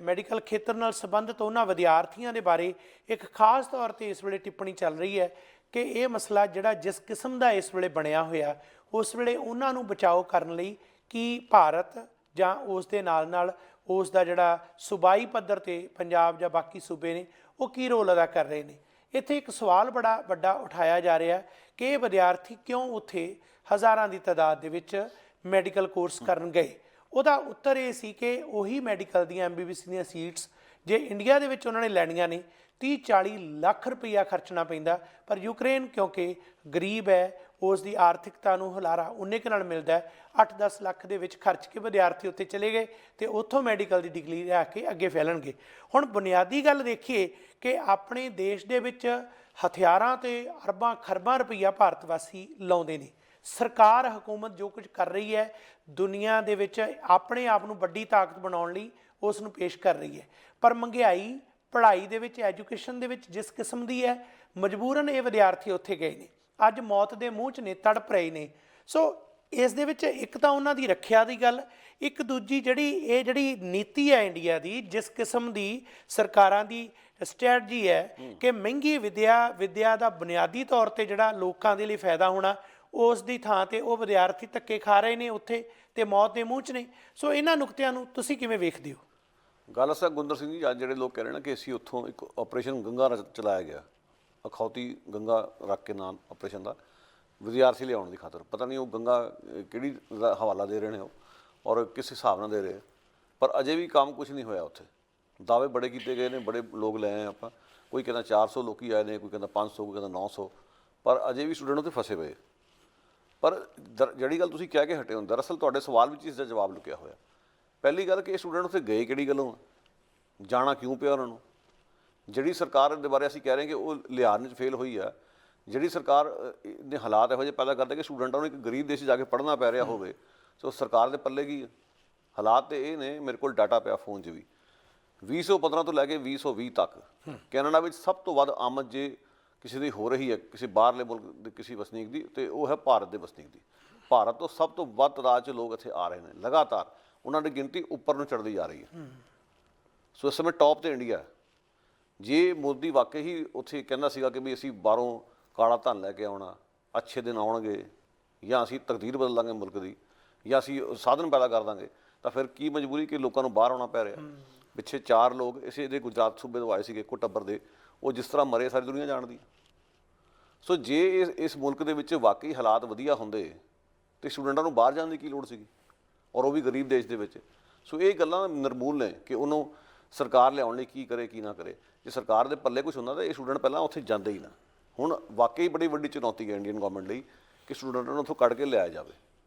ਮੈਡੀਕਲ ਖੇਤਰ ਨਾਲ ਸੰਬੰਧਿਤ ਉਹਨਾਂ ਵਿਦਿਆਰਥੀਆਂ ਦੇ ਬਾਰੇ ਇੱਕ ਖਾਸ ਤੌਰ ਤੇ ਇਸ ਵੇਲੇ ਟਿੱਪਣੀ ਚੱਲ ਰਹੀ ਹੈ ਕਿ ਇਹ ਮਸਲਾ ਜਿਹੜਾ ਜਿਸ ਕਿਸਮ ਦਾ ਇਸ ਵੇਲੇ ਬਣਿਆ ਹੋਇਆ, ਉਸ ਵੇਲੇ ਉਹਨਾਂ ਨੂੰ ਬਚਾਓ ਕਰਨ ਲਈ ਕੀ ਭਾਰਤ ਜਾਂ ਉਸ ਦੇ ਨਾਲ ਉਸ ਦਾ ਜਿਹੜਾ ਸੂਬਾਈ ਪੱਧਰ ਤੇ ਪੰਜਾਬ ਜਾਂ ਬਾਕੀ ਸੂਬੇ ਨੇ ਉਹ ਕੀ ਰੋਲ ਅਦਾ ਕਰ ਰਹੇ ਨੇ। ਇੱਥੇ ਇੱਕ ਸਵਾਲ ਬੜਾ ਵੱਡਾ ਉਠਾਇਆ ਜਾ ਰਿਹਾ ਕਿ ਇਹ ਵਿਦਿਆਰਥੀ ਕਿਉਂ ਉੱਥੇ ਹਜ਼ਾਰਾਂ ਦੀ ਤਾਦਾਦ ਦੇ ਵਿੱਚ ਮੈਡੀਕਲ ਕੋਰਸ ਕਰਨ ਗਏ। ਉਹਦਾ ਉੱਤਰ ਇਹ ਸੀ ਕਿ ਉਹੀ ਮੈਡੀਕਲ ਦੀਆਂ MBBS ਦੀਆਂ ਸੀਟਸ ਜੇ ਇੰਡੀਆ ਦੇ ਵਿੱਚ ਉਹਨਾਂ ਨੇ ਲੈਣੀਆਂ ਨੇ 30-40 ਲੱਖ ਰੁਪਈਆ ਖਰਚਣਾ ਪੈਂਦਾ, ਪਰ ਯੂਕਰੇਨ ਕਿਉਂਕਿ ਗਰੀਬ ਹੈ, ਉਸ ਦੀ ਆਰਥਿਕਤਾ ਨੂੰ ਹੁਲਾਰਾ ਉਨੇ ਕੁ ਨਾਲ ਮਿਲਦਾ ਹੈ, 8-10 ਲੱਖ ਦੇ ਵਿੱਚ ਖਰਚ ਕੇ ਵਿਦਿਆਰਥੀ ਉੱਥੇ ਚਲੇ ਗਏ ਤੇ ਉੱਥੋਂ ਮੈਡੀਕਲ ਦੀ ਡਿਗਰੀ ਲਿਆ ਕੇ ਅੱਗੇ ਫੈਲਣਗੇ। ਹੁਣ ਬੁਨਿਆਦੀ ਗੱਲ ਦੇਖੀਏ ਕਿ ਆਪਣੇ ਦੇਸ਼ ਦੇ ਵਿੱਚ ਹਥਿਆਰਾਂ ਤੇ ਅਰਬਾਂ ਖਰਬਾਂ ਰੁਪਈਆ ਭਾਰਤ ਵਾਸੀ ਲਾਉਂਦੇ ਨੇ। ਸਰਕਾਰ ਹਕੂਮਤ ਜੋ ਕੁਝ ਕਰ ਰਹੀ ਹੈ ਦੁਨੀਆ ਦੇ ਵਿੱਚ ਆਪਣੇ ਆਪ ਨੂੰ ਵੱਡੀ ਤਾਕਤ ਬਣਾਉਣ ਲਈ ਉਸ ਨੂੰ ਪੇਸ਼ ਕਰ ਰਹੀ ਹੈ, ਪਰ ਮਹਿੰਗਾਈ ਪੜ੍ਹਾਈ ਦੇ ਵਿੱਚ ਐਜੂਕੇਸ਼ਨ ਦੇ ਵਿੱਚ ਜਿਸ ਕਿਸਮ ਦੀ ਹੈ, ਮਜਬੂਰਨ ਇਹ ਵਿਦਿਆਰਥੀ ਉੱਥੇ ਗਏ ਨੇ, ਅੱਜ ਮੌਤ ਦੇ ਮੂੰਹ 'ਚ ਨੇ, ਤੜਪ ਰਹੇ ਨੇ। ਸੋ ਇਸ ਦੇ ਵਿੱਚ ਇੱਕ ਤਾਂ ਉਹਨਾਂ ਦੀ ਰੱਖਿਆ ਦੀ ਗੱਲ, ਇੱਕ ਦੂਜੀ ਜਿਹੜੀ ਨੀਤੀ ਹੈ ਇੰਡੀਆ ਦੀ, ਜਿਸ ਕਿਸਮ ਦੀ ਸਰਕਾਰਾਂ ਦੀ ਸਟ੍ਰੈਟਜੀ ਹੈ ਕਿ ਮਹਿੰਗੀ ਵਿੱਦਿਆ ਦਾ ਬੁਨਿਆਦੀ ਤੌਰ ਤੇ ਜਿਹੜਾ ਲੋਕਾਂ ਦੇ ਲਈ ਫਾਇਦਾ ਹੋਣਾ, ਉਸ ਦੀ ਥਾਂ ਤੇ ਉਹ ਵਿਦਿਆਰਥੀ ਧੱਕੇ ਖਾ ਰਹੇ ਨੇ ਉੱਥੇ ਤੇ ਮੌਤ ਦੇ ਮੂੰਹ 'ਚ ਨੇ। ਸੋ ਇਹਨਾਂ ਨੁਕਤਿਆਂ ਨੂੰ ਤੁਸੀਂ ਕਿਵੇਂ ਵੇਖਦੇ ਹੋ? ਗੱਲ ਅਸਲ ਗੁਰਿੰਦਰ ਸਿੰਘ ਜੀ, ਅੱਜ ਜਿਹੜੇ ਲੋਕ ਕਹਿ ਰਹੇ ਨੇ ਕਿ ਅਸੀਂ ਉੱਥੋਂ ਇੱਕ ਆਪਰੇਸ਼ਨ ਗੰਗਾ ਚਲਾਇਆ ਗਿਆ, ਅਖੌਤੀ ਗੰਗਾ ਰੱਖ ਕੇ ਨਾਮ ਆਪਰੇਸ਼ਨ ਦਾ, ਵਿਦਿਆਰਥੀ ਲਿਆਉਣ ਦੀ ਖਾਤਰ। ਪਤਾ ਨਹੀਂ ਉਹ ਗੰਗਾ ਕਿਹੜੀ ਦਾ ਹਵਾਲਾ ਦੇ ਰਹੇ ਨੇ ਉਹ ਔਰ ਕਿਸ ਹਿਸਾਬ ਨਾਲ ਦੇ ਰਹੇ, ਪਰ ਅਜੇ ਵੀ ਕੰਮ ਕੁਝ ਨਹੀਂ ਹੋਇਆ ਉੱਥੇ। ਦਾਅਵੇ ਬੜੇ ਕੀਤੇ ਗਏ ਨੇ, ਬੜੇ ਲੋਕ ਲੈ ਆਏ ਆਪਾਂ, ਕੋਈ ਕਹਿੰਦਾ 400 ਲੋਕੀ ਆਏ ਨੇ, ਕੋਈ ਕਹਿੰਦਾ 500, ਕੋਈ ਕਹਿੰਦਾ 900, ਪਰ ਅਜੇ ਵੀ ਸਟੂਡੈਂਟ ਉੱਥੇ ਫਸੇ ਪਏ। ਪਰ ਜਿਹੜੀ ਗੱਲ ਤੁਸੀਂ ਕਹਿ ਕੇ ਹਟੇ ਹੋ, ਦਰਅਸਲ ਤੁਹਾਡੇ ਸਵਾਲ ਵਿੱਚ ਇਸ ਦਾ ਜਵਾਬ ਲੁਕਿਆ ਹੋਇਆ। ਪਹਿਲੀ ਗੱਲ ਕਿ ਇਹ ਸਟੂਡੈਂਟ ਉੱਥੇ ਗਏ ਕਿਹੜੀ ਗੱਲੋਂ, ਜਾਣਾ ਕਿਉਂ ਪਿਆ ਉਹਨਾਂ ਨੂੰ? ਜਿਹੜੀ ਸਰਕਾਰ ਦੇ ਬਾਰੇ ਅਸੀਂ ਕਹਿ ਰਹੇ ਕਿ ਉਹ ਲਿਆਉਣ 'ਚ ਫੇਲ ਹੋਈ ਆ, ਜਿਹੜੀ ਸਰਕਾਰ ਨੇ ਹਾਲਾਤ ਇਹੋ ਜਿਹੇ ਪੈਦਾ ਕਰਦੇ ਕਿ ਸਟੂਡੈਂਟਾਂ ਨੂੰ ਇੱਕ ਗਰੀਬ ਦੇਸ਼ 'ਚ ਜਾ ਕੇ ਪੜ੍ਹਨਾ ਪੈ ਰਿਹਾ ਹੋਵੇ, ਸੋ ਸਰਕਾਰ ਦੇ ਪੱਲੇ ਕੀ ਹਾਲਾਤ ਤੇ ਇਹ ਨੇ। ਮੇਰੇ ਕੋਲ ਡਾਟਾ ਪਿਆ ਫੋਨ 'ਚ ਵੀ, 2015 ਤੋਂ ਲੈ ਕੇ 2020 ਤੱਕ ਕੈਨੇਡਾ ਵਿੱਚ ਸਭ ਤੋਂ ਵੱਧ ਆਮਦ ਜੇ ਕਿਸੇ ਦੀ ਹੋ ਰਹੀ ਹੈ, ਕਿਸੇ ਬਾਹਰਲੇ ਮੁਲਕ ਦੇ ਕਿਸੇ ਵਸਨੀਕ ਦੀ, ਤੇ ਉਹ ਹੈ ਭਾਰਤ ਦੇ ਵਸਨੀਕ ਦੀ। ਭਾਰਤ ਤੋਂ ਸਭ ਤੋਂ ਵੱਧ ਤਾਦਾਦ 'ਚ ਲੋਕ ਇੱਥੇ ਆ ਰਹੇ ਨੇ, ਲਗਾਤਾਰ ਉਹਨਾਂ ਦੀ ਗਿਣਤੀ ਉੱਪਰ ਨੂੰ ਚੜ੍ਹਦੀ ਜਾ ਰਹੀ ਹੈ। ਸੋ ਇਸ ਸਮੇਂ ਟੌਪ 'ਤੇ ਇੰਡੀਆ। ਜੇ ਮੋਦੀ ਵਾਕਈ ਹੀ ਉੱਥੇ ਕਹਿੰਦਾ ਸੀਗਾ ਕਿ ਵੀ ਅਸੀਂ ਬਾਹਰੋਂ ਕਾਲਾ ਧਨ ਲੈ ਕੇ ਆਉਣਾ, ਅੱਛੇ ਦਿਨ ਆਉਣਗੇ, ਜਾਂ ਅਸੀਂ ਤਕਦੀਰ ਬਦਲ ਦਾਂਗੇ ਮੁਲਕ ਦੀ, ਜਾਂ ਅਸੀਂ ਸਾਧਨ ਪੈਦਾ ਕਰ ਦਾਂਗੇ, ਤਾਂ ਫਿਰ ਕੀ ਮਜਬੂਰੀ ਕਿ ਲੋਕਾਂ ਨੂੰ ਬਾਹਰ ਆਉਣਾ ਪੈ ਰਿਹਾ? ਪਿੱਛੇ 4 ਲੋਕ ਇਸੇ ਦੇ ਗੁਜਰਾਤ ਸੂਬੇ ਤੋਂ ਆਏ ਸੀਗੇ, ਇੱਕੋ ਟੱਬਰ ਦੇ, ਉਹ ਜਿਸ ਤਰ੍ਹਾਂ ਮਰੇ ਸਾਰੀ ਦੁਨੀਆ ਜਾਣਦੀ। ਸੋ ਜੇ ਇਸ ਮੁਲਕ ਦੇ ਵਿੱਚ ਵਾਕਈ ਹਾਲਾਤ ਵਧੀਆ ਹੁੰਦੇ ਤਾਂ ਸਟੂਡੈਂਟਾਂ ਨੂੰ ਬਾਹਰ ਜਾਣ ਦੀ ਕੀ ਲੋੜ ਸੀਗੀ, ਔਰ ਉਹ ਵੀ ਗਰੀਬ ਦੇਸ਼ ਦੇ ਵਿੱਚ। ਸੋ ਇਹ ਗੱਲਾਂ ਨਿਰਮੂਲ ਨੇ ਕਿ ਉਹਨੂੰ ਸਰਕਾਰ ਲਿਆਉਣ ਲਈ ਕੀ ਕਰੇ ਕੀ ਨਾ ਕਰੇ। ਜੇ ਸਰਕਾਰ ਦੇ ਪੱਲੇ ਕੁਝ ਹੁੰਦਾ ਤਾਂ ਇਹ ਸਟੂਡੈਂਟ ਪਹਿਲਾਂ ਉੱਥੇ ਜਾਂਦੇ ਹੀ ਨਾ। ਹੁਣ ਵਾਕਈ ਬੜੀ ਵੱਡੀ ਚੁਣੌਤੀ ਹੈ ਇੰਡੀਅਨ ਗਵਰਨਮੈਂਟ ਲਈ ਕਿ ਸਟੂਡੈਂਟਾਂ ਨੂੰ ਉੱਥੋਂ ਕੱਢ ਕੇ ਲਿਆਇਆ ਜਾਵੇ।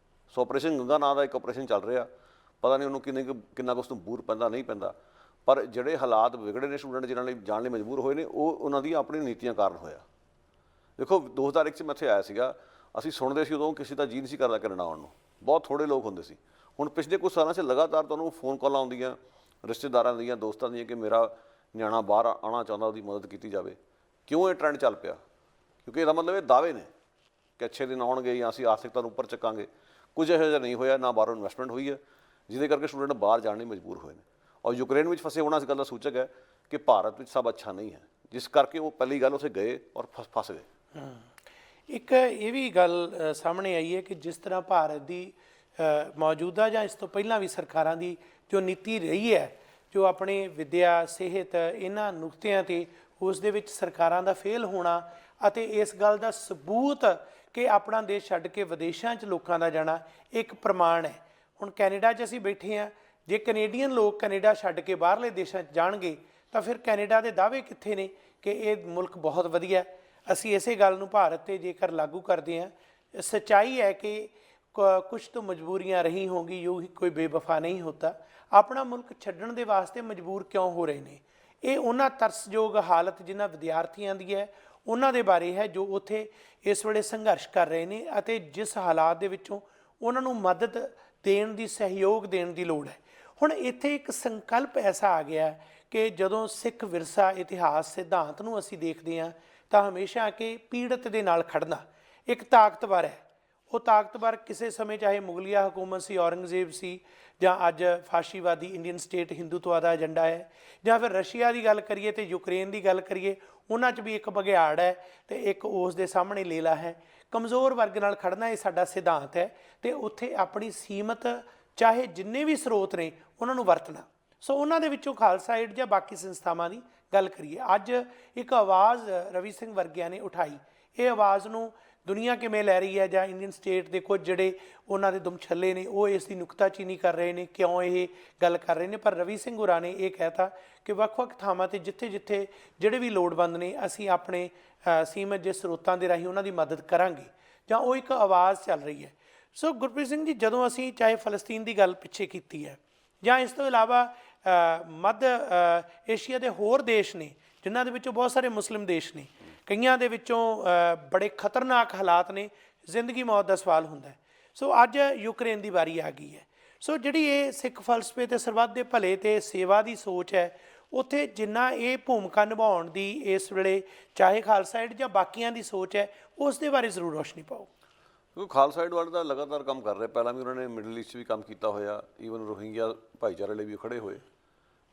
ਸੋ ਆਪਰੇਸ਼ਨ ਗੰਗਾ ਨਾਂ ਦਾ ਇੱਕ ਆਪਰੇਸ਼ਨ ਚੱਲ ਰਿਹਾ, ਪਤਾ ਨਹੀਂ ਉਹਨੂੰ ਕਿੰਨਾ ਕੁ ਉਸ ਨੂੰ ਬੂਰ ਪੈਂਦਾ ਨਹੀਂ ਪੈਂਦਾ, ਪਰ ਜਿਹੜੇ ਹਾਲਾਤ ਵਿਗੜੇ ਨੇ ਸਟੂਡੈਂਟ ਜਿਹਨਾਂ ਲਈ ਜਾਣ ਲਈ ਮਜਬੂਰ ਹੋਏ ਨੇ, ਉਹ ਉਹਨਾਂ ਦੀਆਂ ਆਪਣੀ ਨੀਤੀਆਂ ਕਾਰਨ ਹੋਇਆ। ਦੇਖੋ 2001 'ਚ ਮੈਂ ਇੱਥੇ ਆਇਆ ਸੀਗਾ, ਅਸੀਂ ਸੁਣਦੇ ਸੀ ਉਦੋਂ ਕਿਸੇ ਦਾ ਜੀਅ ਨਹੀਂ ਸੀ ਕਰਦਾ ਕੈਨੇਡਾ ਆਉਣ ਨੂੰ, ਬਹੁਤ ਥੋੜ੍ਹੇ ਲੋਕ ਹੁੰਦੇ ਸੀ। ਹੁਣ ਪਿਛਲੇ ਕੁਝ ਸਾਲਾਂ 'ਚ ਲਗਾਤਾਰ ਤੁਹਾਨੂੰ ਫੋਨ ਕਾਲਾਂ ਆਉਂਦੀਆਂ ਰਿਸ਼ਤੇਦਾਰਾਂ ਦੀਆਂ, ਦੋਸਤਾਂ ਦੀਆਂ, ਕਿ ਮੇਰਾ ਨਿਆਣਾ ਬਾਹਰ ਆਉਣਾ ਚਾਹੁੰਦਾ, ਉਹਦੀ ਮਦਦ ਕੀਤੀ ਜਾਵੇ। ਕਿਉਂ ਇਹ ਟ੍ਰੈਂਡ ਚੱਲ ਪਿਆ? ਕਿਉਂਕਿ ਇਹਦਾ ਮਤਲਬ ਇਹ ਦਾਅਵੇ ਨੇ ਕਿ ਅੱਛੇ ਦਿਨ ਆਉਣਗੇ ਜਾਂ ਅਸੀਂ ਆਰਥਿਕਤਾ ਨੂੰ ਉੱਪਰ ਚੱਕਾਂਗੇ। ਕੁਝ ਇਹੋ ਜਿਹਾ ਨਹੀਂ ਹੋਇਆ, ਨਾ ਬਾਹਰੋਂ ਇਨਵੈਸਟਮੈਂਟ ਹੋਈ ਹੈ, ਜਿਹਦੇ ਕਰਕੇ ਸਟੂਡੈਂਟ ਬਾਹਰ ਜਾਣ ਲਈ ਮਜਬੂਰ ਹੋਏ ਨੇ। ਔਰ ਯੂਕਰੇਨ ਵਿੱਚ ਫਸੇ ਹੋਣਾ ਇਸ ਗੱਲ ਦਾ ਸੂਚਕ ਹੈ ਕਿ ਭਾਰਤ ਵਿੱਚ ਸਭ ਅੱਛਾ ਨਹੀਂ ਹੈ, ਜਿਸ ਕਰਕੇ ਉਹ ਪਹਿਲੀ ਗੱਲ ਉੱਥੇ ਗਏ ਔਰ ਫਸ ਗਏ। ਇੱਕ ਇਹ ਵੀ ਗੱਲ ਸਾਹਮਣੇ ਆਈ ਹੈ ਕਿ ਜਿਸ ਤਰ੍ਹਾਂ ਭਾਰਤ ਦੀ ਮੌਜੂਦਾ ਜਾਂ ਇਸ ਤੋਂ ਪਹਿਲਾਂ ਵੀ ਸਰਕਾਰਾਂ ਦੀ ਜੋ ਨੀਤੀ ਰਹੀ ਹੈ, ਜੋ ਆਪਣੇ ਵਿੱਦਿਆ, ਸਿਹਤ, ਇਹਨਾਂ ਨੁਕਤਿਆਂ 'ਤੇ ਉਸ ਦੇ ਵਿੱਚ ਸਰਕਾਰਾਂ ਦਾ ਫੇਲ ਹੋਣਾ ਅਤੇ ਇਸ ਗੱਲ ਦਾ ਸਬੂਤ ਕਿ ਆਪਣਾ ਦੇਸ਼ ਛੱਡ ਕੇ ਵਿਦੇਸ਼ਾਂ 'ਚ ਲੋਕਾਂ ਦਾ ਜਾਣਾ ਇੱਕ ਪ੍ਰਮਾਣ ਹੈ। ਹੁਣ ਕੈਨੇਡਾ 'ਚ ਅਸੀਂ ਬੈਠੇ ਹਾਂ, ਜੇ ਕੈਨੇਡੀਅਨ ਲੋਕ ਕੈਨੇਡਾ ਛੱਡ ਕੇ ਬਾਹਰਲੇ ਦੇਸ਼ਾਂ 'ਚ ਜਾਣਗੇ ਤਾਂ ਫਿਰ ਕੈਨੇਡਾ ਦੇ ਦਾਅਵੇ ਕਿੱਥੇ ਨੇ ਕਿ ਇਹ ਮੁਲਕ ਬਹੁਤ ਵਧੀਆ। ਅਸੀਂ ਇਸੇ ਗੱਲ ਨੂੰ ਭਾਰਤ 'ਤੇ ਜੇਕਰ ਲਾਗੂ ਕਰਦੇ ਹਾਂ, ਸੱਚਾਈ ਹੈ ਕਿ ਕੁਛ ਤੋਂ ਮਜਬੂਰੀਆਂ ਰਹੀ ਹੋंगी, ਯੂ ਹੀ ਕੋਈ ਬੇਵਫਾ ਨਹੀਂ ਹੋਤਾ। ਆਪਣਾ ਮੁਲਕ ਛੱਡਣ ਦੇ ਵਾਸਤੇ ਮਜਬੂਰ ਕਿਉਂ ਹੋ ਰਹੇ ਨੇ? ਇਹ ਉਹਨਾਂ ਤਰਸਯੋਗ ਹਾਲਤ ਜਿਨ੍ਹਾਂ ਵਿਦਿਆਰਥੀਆਂ ਦੀ ਹੈ ਉਹਨਾਂ ਦੇ ਬਾਰੇ ਹੈ ਜੋ ਉੱਥੇ ਇਸ ਵੇਲੇ ਸੰਘਰਸ਼ ਕਰ ਰਹੇ ਨੇ ਅਤੇ ਜਿਸ ਹਾਲਾਤ ਦੇ ਵਿੱਚੋਂ ਉਹਨਾਂ ਨੂੰ ਮਦਦ ਦੇਣ ਦੀ, ਸਹਿਯੋਗ ਦੇਣ ਦੀ ਲੋੜ ਹੈ। ਹੁਣ ਇੱਥੇ ਇੱਕ ਸੰਕਲਪ ਐਸਾ ਆ ਗਿਆ ਕਿ ਜਦੋਂ ਸਿੱਖ ਵਿਰਸਾ, ਇਤਿਹਾਸ, ਸਿਧਾਂਤ ਨੂੰ ਅਸੀਂ ਦੇਖਦੇ ਹਾਂ ਤਾਂ ਹਮੇਸ਼ਾ ਕਿ ਪੀੜਤ ਦੇ ਨਾਲ ਖੜਨਾ ਇੱਕ ਤਾਕਤਵਰ ਹੈ। ਉਹ ਤਾਕਤਵਰ ਕਿਸੇ ਸਮੇਂ ਚਾਹੇ ਮੁਗਲਿਆ ਹਕੂਮਤ ਸੀ, ਔਰੰਗਜ਼ੇਬ ਸੀ, ਜਾਂ ਅੱਜ ਫਾਸ਼ੀਵਾਦੀ ਇੰਡੀਅਨ ਸਟੇਟ ਹਿੰਦੂਤਵਾ ਦਾ ਏਜੰਡਾ ਹੈ, ਜਾਂ ਫਿਰ ਰਸ਼ੀਆ ਦੀ ਗੱਲ ਕਰੀਏ ਤੇ ਯੂਕਰੇਨ ਦੀ ਗੱਲ ਕਰੀਏ, ਉਹਨਾਂ 'ਚ ਵੀ ਇੱਕ ਬਘਿਆੜ ਹੈ ਤੇ ਇੱਕ ਉਸ ਦੇ ਸਾਹਮਣੇ ਲੇਲਾ ਹੈ। ਕਮਜ਼ੋਰ ਵਰਗ ਨਾਲ ਖੜਨਾ ਇਹ ਸਾਡਾ ਸਿਧਾਂਤ ਹੈ ਤੇ ਉੱਥੇ ਆਪਣੀ ਸੀਮਤ ਚਾਹੇ ਜਿੰਨੇ ਵੀ ਸਰੋਤ ਨੇ ਉਹਨਾਂ ਨੂੰ ਵਰਤਣਾ। ਸੋ ਉਹਨਾਂ ਦੇ ਵਿੱਚੋਂ ਖਾਲਸਾ ਏਡ ਜਾਂ ਬਾਕੀ ਸੰਸਥਾਵਾਂ ਦੀ ਗੱਲ ਕਰੀਏ, ਅੱਜ ਇੱਕ ਆਵਾਜ਼ ਰਵੀ ਸਿੰਘ ਵਰਗਿਆਂ ਨੇ ਉਠਾਈ। ਇਹ ਆਵਾਜ਼ ਨੂੰ ਦੁਨੀਆ ਕਿਵੇਂ ਲੈ ਰਹੀ ਹੈ, ਜਾਂ ਇੰਡੀਅਨ ਸਟੇਟ ਦੇ ਕੁਝ ਜਿਹੜੇ ਉਹਨਾਂ ਦੇ ਦੁਮਛੱਲੇ ਨੇ ਉਹ ਇਸ ਦੀ ਨੁਕਤਾਚੀਨੀ ਕਰ ਰਹੇ ਨੇ, ਕਿਉਂ ਇਹ ਗੱਲ ਕਰ ਰਹੇ ਨੇ? ਪਰ ਰਵੀ ਸਿੰਘ ਹੋਰਾਂ ਨੇ ਇਹ ਕਹਿਤਾ ਕਿ ਵੱਖ-ਵੱਖ ਥਾਵਾਂ 'ਤੇ ਜਿੱਥੇ ਜਿੱਥੇ ਜਿਹੜੇ ਵੀ ਲੋੜਵੰਦ ਨੇ ਅਸੀਂ ਆਪਣੇ ਸੀਮਤ ਜੇ ਸਰੋਤਾਂ ਦੇ ਰਾਹੀਂ ਉਹਨਾਂ ਦੀ ਮਦਦ ਕਰਾਂਗੇ, ਜਾਂ ਉਹ ਇੱਕ ਆਵਾਜ਼ ਚੱਲ ਰਹੀ ਹੈ। ਸੋ ਗੁਰਪ੍ਰੀਤ ਸਿੰਘ ਜੀ, ਜਦੋਂ ਅਸੀਂ ਚਾਹੇ ਫਲਸਤੀਨ ਦੀ ਗੱਲ ਪਿੱਛੇ ਕੀਤੀ ਹੈ ਜਾਂ ਇਸ ਤੋਂ ਇਲਾਵਾ ਮੱਧ ਏਸ਼ੀਆ ਦੇ ਹੋਰ ਦੇਸ਼ ਨੇ ਜਿਨ੍ਹਾਂ ਦੇ ਵਿੱਚੋਂ ਬਹੁਤ ਸਾਰੇ ਮੁਸਲਿਮ ਦੇਸ਼ ਨੇ, ਕਈਆਂ ਦੇ ਵਿੱਚੋਂ ਬੜੇ ਖਤਰਨਾਕ ਹਾਲਾਤ ਨੇ, ਜ਼ਿੰਦਗੀ ਮੌਤ ਦਾ ਸਵਾਲ ਹੁੰਦਾ ਹੈ। ਸੋ ਅੱਜ ਯੂਕਰੇਨ ਦੀ ਵਾਰੀ ਆ ਗਈ ਹੈ। ਸੋ ਜਿਹੜੀ ਇਹ ਸਿੱਖ ਫਲਸਫੇ ਤੇ ਸਰਬੱਤ ਦੇ ਭਲੇ ਤੇ ਸੇਵਾ ਦੀ ਸੋਚ ਹੈ, ਉੱਥੇ ਜਿੰਨਾ ਇਹ ਭੂਮਿਕਾ ਨਿਭਾਉਣ ਦੀ ਇਸ ਵੇਲੇ ਚਾਹੇ ਖਾਲਸਾ ਏਡ ਜਾਂ ਬਾਕੀਆਂ ਦੀ ਸੋਚ ਹੈ, ਉਸ ਦੇ ਬਾਰੇ ਜ਼ਰੂਰ ਰੋਸ਼ਨੀ ਪਾਓ। ਕਿਉਂਕਿ ਖਾਲਸਾ ਏਡ ਵਾਲੇ ਦਾ ਲਗਾਤਾਰ ਕੰਮ ਕਰ ਰਹੇ, ਪਹਿਲਾਂ ਵੀ ਉਹਨਾਂ ਨੇ ਮਿਡਲ ਈਸਟ 'ਚ ਵੀ ਕੰਮ ਕੀਤਾ ਹੋਇਆ, ਈਵਨ ਰੋਹਿੰਗਿਆ ਭਾਈਚਾਰੇ ਲਈ ਵੀ ਖੜੇ ਹੋਏ।